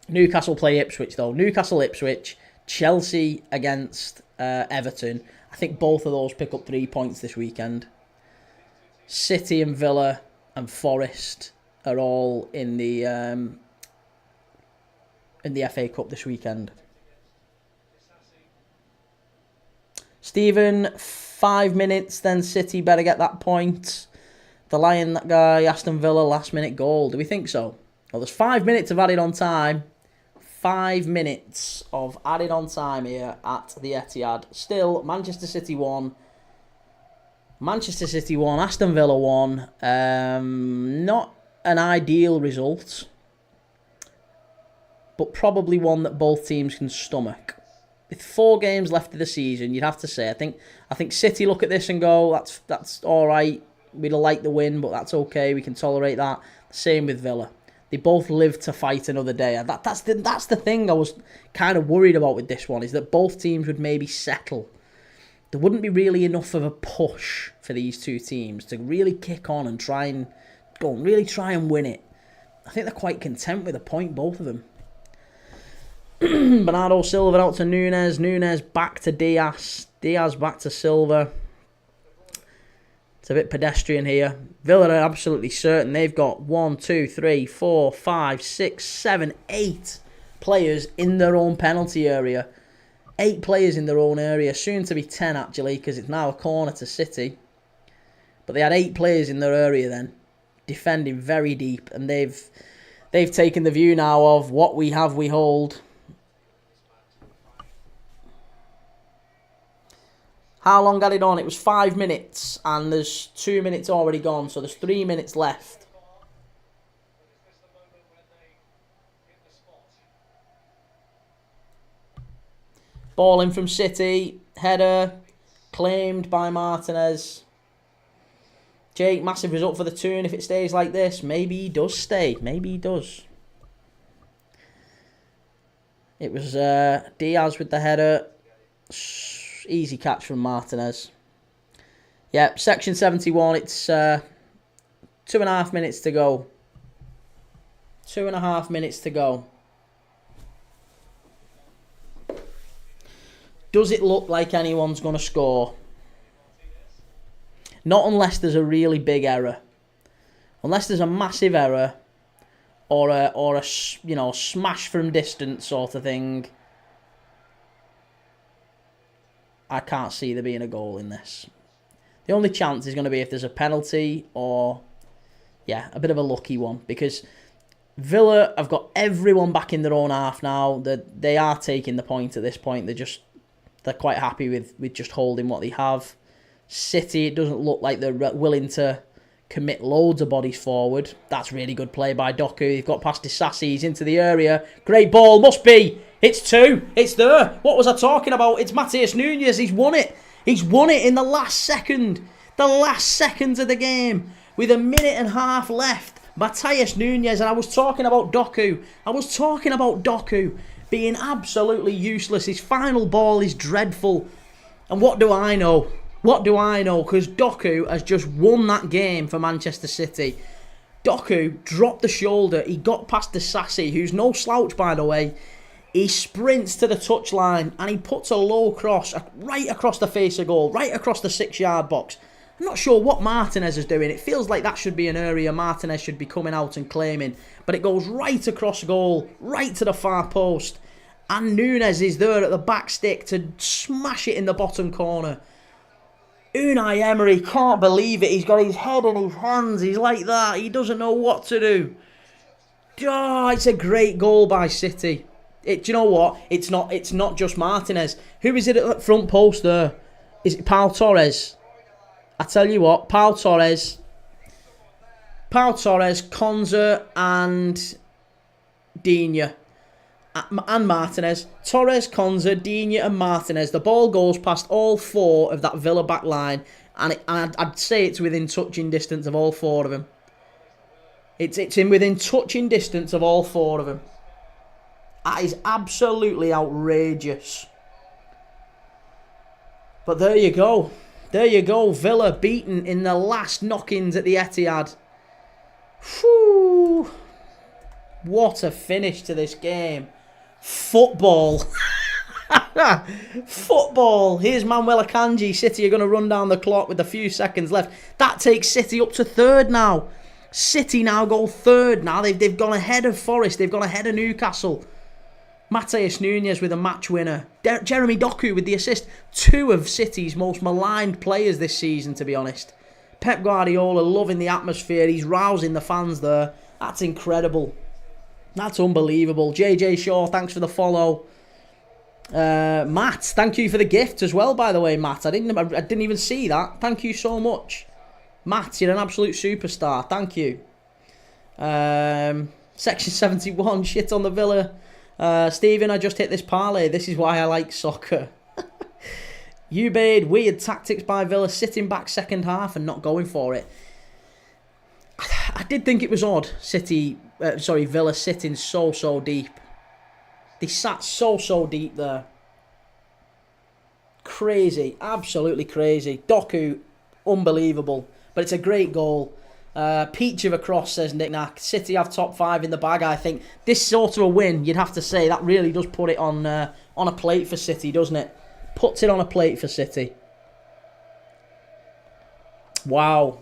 Newcastle play Ipswich though. Newcastle, Ipswich, Chelsea against Everton. I think both of those pick up 3 points this weekend. City and Villa and Forest are all in the FA Cup this weekend. Stephen, 5 minutes, then City better get that point. The Lion, that guy, Aston Villa, last minute goal. Do we think so? Well, there's 5 minutes of added on time. 5 minutes of added on time here at the Etihad. Still, Manchester City 1. Manchester City 1, Aston Villa 1. Not an ideal result, but probably one that both teams can stomach. With 4 games left of the season, you'd have to say, I think City look at this and go, that's all right. We'd have liked the win, but that's okay. We can tolerate that. Same with Villa. They both live to fight another day. That's the thing I was kind of worried about with this one, is that both teams would maybe settle. There wouldn't be really enough of a push for these two teams to really kick on and try and win it. I think they're quite content with a point, both of them. Bernardo Silva out to Nunes. Nunes back to Diaz. Diaz back to Silva. It's a bit pedestrian here. Villa are absolutely certain they've got 1, 2, 3, 4, 5, 6, 7, 8 players in their own penalty area. 8 players in their own area. Soon to be 10 actually, because it's now a corner to City. But they had 8 players in their area then, defending very deep, and they've taken the view now of what we have, we hold. How long got it on? It was 5 minutes, and there's 2 minutes already gone, so there's 3 minutes left. Ball in from City, header, claimed by Martinez. Jake, massive result for the Toon if it stays like this. Maybe he does stay. Maybe he does. It was Diaz with the header. Easy catch from Martinez. Yep, section 71. It's 2.5 minutes to go. 2.5 minutes to go. Does it look like anyone's going to score? Not unless there's a really big error. Unless there's a massive error or a smash from distance sort of thing. I can't see there being a goal in this. The only chance is going to be if there's a penalty or, yeah, a bit of a lucky one. Because Villa have got everyone back in their own half now. They are taking the point at this point. They're quite happy with just holding what they have. City, it doesn't look like they're willing to commit loads of bodies forward. That's really good play by Doku. They've got past Disasi. He's into the area. Great ball. Must be. It's 2. It's there. What was I talking about? It's Matheus Nunes. He's won it. He's won it in the last second. The last seconds of the game. With 1.5 minutes left. Matheus Nunes. And I was talking about Doku. Being absolutely useless. His final ball is dreadful. And what do I know? Because Doku has just won that game for Manchester City. Doku dropped the shoulder. He got past Disasi, who's no slouch, by the way. He sprints to the touchline and he puts a low cross right across the face of goal, right across the 6-yard box. I'm not sure what Martinez is doing. It feels like that should be an area Martinez should be coming out and claiming. But it goes right across goal, right to the far post. And Nunes is there at the back stick to smash it in the bottom corner. Unai Emery can't believe it. He's got his head in his hands. He's like that. He doesn't know what to do. Oh, it's a great goal by City. Do you know what? It's not just Martinez. Who is it at the front post there? Is it Pau Torres? I tell you what, Pau Torres, Konza and Digne. And Martinez. Torres, Konza, Digne and Martinez. The ball goes past all 4 of that Villa back line. And I'd say it's within touching distance of all 4 of them. It's in within touching distance of all 4 of them. That is absolutely outrageous. But there you go. Villa beaten in the last knock-ins at the Etihad. Whew. What a finish to this game. Football. Football. Here's Manuel Akanji. City are going to run down the clock with a few seconds left. That takes City up to 3rd now. City now go 3rd now. They've gone ahead of Forest. They've gone ahead of Newcastle. Matheus Nunes with a match winner. Jeremy Doku with the assist. 2 of City's most maligned players this season, to be honest. Pep Guardiola loving the atmosphere. He's rousing the fans there. That's incredible. That's unbelievable. JJ Shaw, thanks for the follow. Matt, thank you for the gift as well, by the way, Matt. I didn't even see that. Thank you so much. Matt, you're an absolute superstar. Thank you. Section 71, shit on the Villa. Stephen, I just hit this parlay. This is why I like soccer. Ubaid, weird tactics by Villa, sitting back second half and not going for it. I did think it was odd, Villa sitting so deep. They sat so deep there. Crazy, absolutely crazy. Doku, unbelievable. But it's a great goal. Peach of a cross, says Nick Knack. City have top 5 in the bag, I think. This sort of a win, you'd have to say, that really does put it on a plate for City, doesn't it? Puts it on a plate for City. Wow.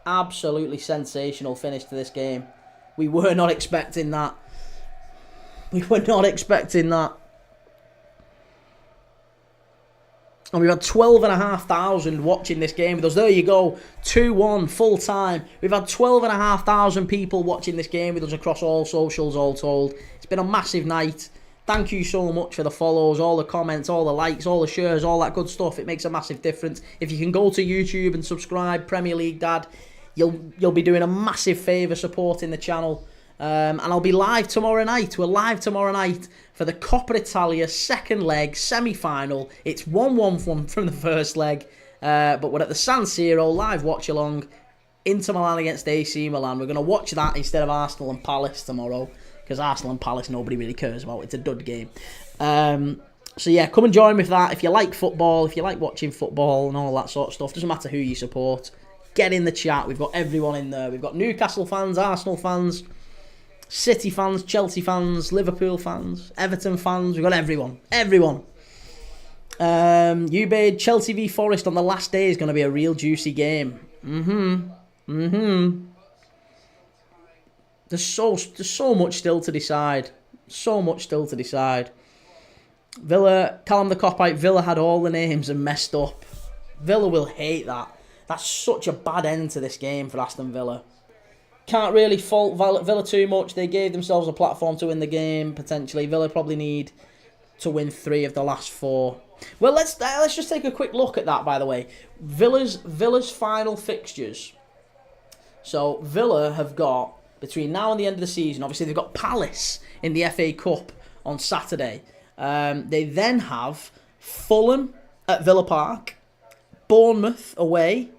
Absolutely sensational finish to this game. We were not expecting that. And we've had 12,500 watching this game with us. There you go. 2-1 full time. We've had 12,500 people watching this game with us across all socials, all told. It's been a massive night. Thank you so much for the follows, all the comments, all the likes, all the shares, all that good stuff. It makes a massive difference. If you can go to YouTube and subscribe, Premier League Dad, you'll be doing a massive favour supporting the channel. And I'll be live tomorrow night. We're live tomorrow night for the Coppa Italia second leg semi-final. It's 1-1 from the first leg. But we're at the San Siro, live watch-along. Inter Milan against AC Milan. We're going to watch that instead of Arsenal and Palace tomorrow. Because Arsenal and Palace nobody really cares about. It's a dud game. So yeah, come and join me for that. If you like football, if you like watching football and all that sort of stuff, doesn't matter who you support. Get in the chat. We've got everyone in there. We've got Newcastle fans, Arsenal fans, City fans, Chelsea fans, Liverpool fans, Everton fans. We've got everyone. Everyone. Ubaid, Chelsea v Forest on the last day is going to be a real juicy game. There's so much still to decide. So much still to decide. Villa, Callum the Cop-Out, Villa had all the names and messed up. Villa will hate that. That's such a bad end to this game for Aston Villa. Can't really fault Villa too much. They gave themselves a platform to win the game, potentially. Villa probably need to win 3 of the last 4. Well, let's just take a quick look at that, by the way. Villa's final fixtures. So, Villa have got, between now and the end of the season, obviously they've got Palace in the FA Cup on Saturday. They then have Fulham at Villa Park, Bournemouth away,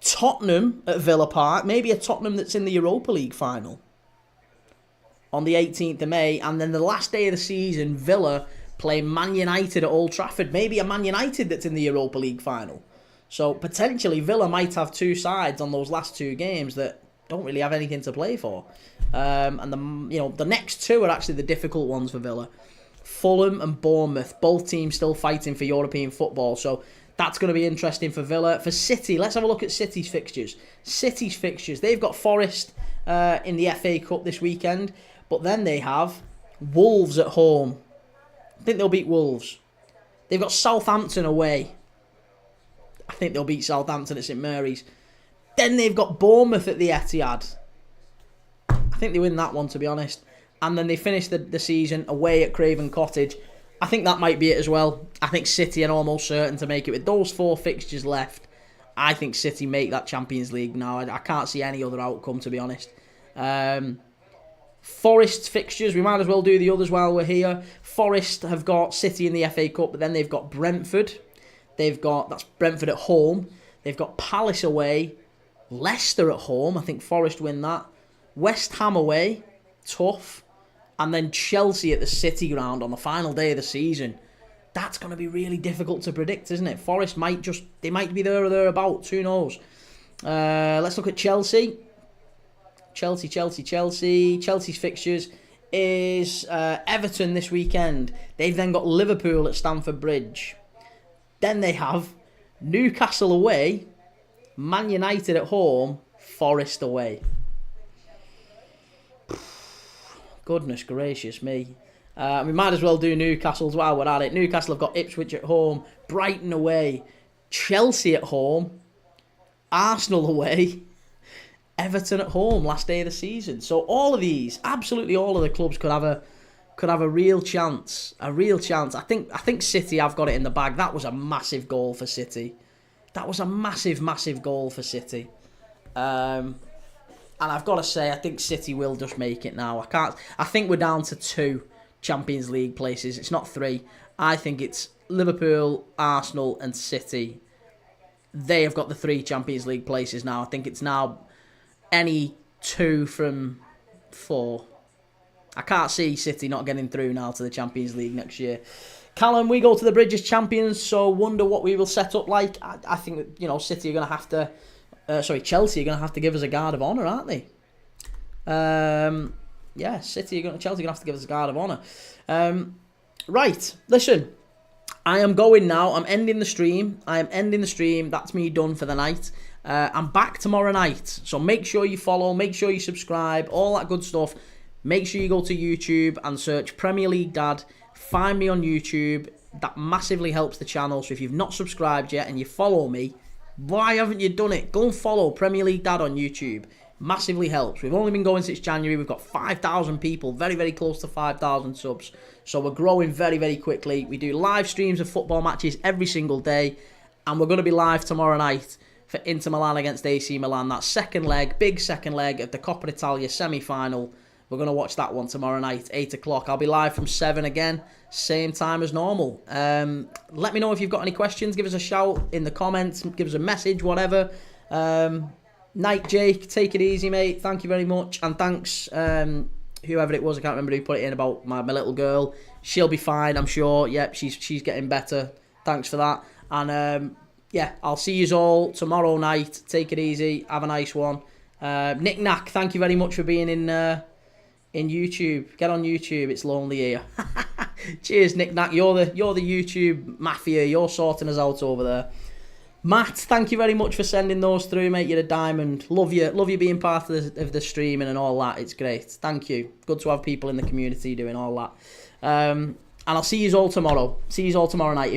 Tottenham at Villa Park, maybe a Tottenham that's in the Europa League final on the 18th of May, and then the last day of the season, Villa play Man United at Old Trafford, maybe a Man United that's in the Europa League final. So potentially Villa might have 2 sides on those last 2 games that don't really have anything to play for. And the next 2 are actually the difficult ones for Villa. Fulham and Bournemouth, both teams still fighting for European football, so that's going to be interesting for Villa. For City, let's have a look at City's fixtures. They've got Forest in the FA Cup this weekend, but then they have Wolves at home. I think they'll beat Wolves. They've got Southampton away. I think they'll beat Southampton at St Mary's. Then they've got Bournemouth at the Etihad. I think they win that one, to be honest. And then they finish the season away at Craven Cottage. I think that might be it as well. I think City are almost certain to make it. With those 4 fixtures left, I think City make that Champions League now. I can't see any other outcome, to be honest. Forest fixtures, we might as well do the others while we're here. Forest have got City in the FA Cup, but then they've got Brentford. That's Brentford at home. They've got Palace away, Leicester at home. I think Forest win that. West Ham away, tough. And then Chelsea at the City ground on the final day of the season. That's going to be really difficult to predict, isn't it? Forest might be there or thereabouts. Who knows? Let's look at Chelsea. Chelsea's fixtures is Everton this weekend. They've then got Liverpool at Stamford Bridge. Then they have Newcastle away, Man United at home, Forest away. Goodness gracious me. We might as well do Newcastle while we're at it. Newcastle have got Ipswich at home, Brighton away, Chelsea at home, Arsenal away, Everton at home, last day of the season. So all of these, absolutely all of the clubs could have a real chance. I think City have got it in the bag. That was a massive goal for City. Massive goal for City. And I've got to say, I think City will just make it now. I think we're down to 2 Champions League places. It's not 3. I think it's Liverpool, Arsenal and City. They have got the 3 Champions League places now. I think it's now any 2 from 4. I can't see City not getting through now to the Champions League next year. Callum, we go to the Bridge as champions, so wonder what we will set up like. I think that, City are going to have to... Chelsea are going to have to give us a guard of honour, aren't they? Chelsea are going to have to give us a guard of honour. Right, listen. I am going now. I'm ending the stream. That's me done for the night. I'm back tomorrow night. So make sure you follow. Make sure you subscribe. All that good stuff. Make sure you go to YouTube and search Premier League Dad. Find me on YouTube. That massively helps the channel. So if you've not subscribed yet and you follow me, why haven't you done it? Go and follow Premier League Dad on YouTube. Massively helps. We've only been going since January. We've got 5,000 people. Very, very close to 5,000 subs. So we're growing very, very quickly. We do live streams of football matches every single day. And we're going to be live tomorrow night for Inter Milan against AC Milan. That big second leg of the Coppa Italia semi-final. We're going to watch that one tomorrow night, 8 o'clock. I'll be live from 7 again, same time as normal. Let me know if you've got any questions. Give us a shout in the comments. Give us a message, whatever. Night, Jake. Take it easy, mate. Thank you very much. And thanks, whoever it was. I can't remember who put it in about my little girl. She'll be fine, I'm sure. Yep, she's getting better. Thanks for that. And yeah, I'll see you all tomorrow night. Take it easy. Have a nice one. Nick Knack, thank you very much for being in YouTube. Get on YouTube. It's lonely here. Cheers, Nick Knack. You're the YouTube mafia. You're sorting us out over there. Matt, thank you very much for sending those through, mate. You're a diamond. Love you being part of the streaming and all that. It's great. Thank you. Good to have people in the community doing all that. And I'll see you all tomorrow. See you all tomorrow night.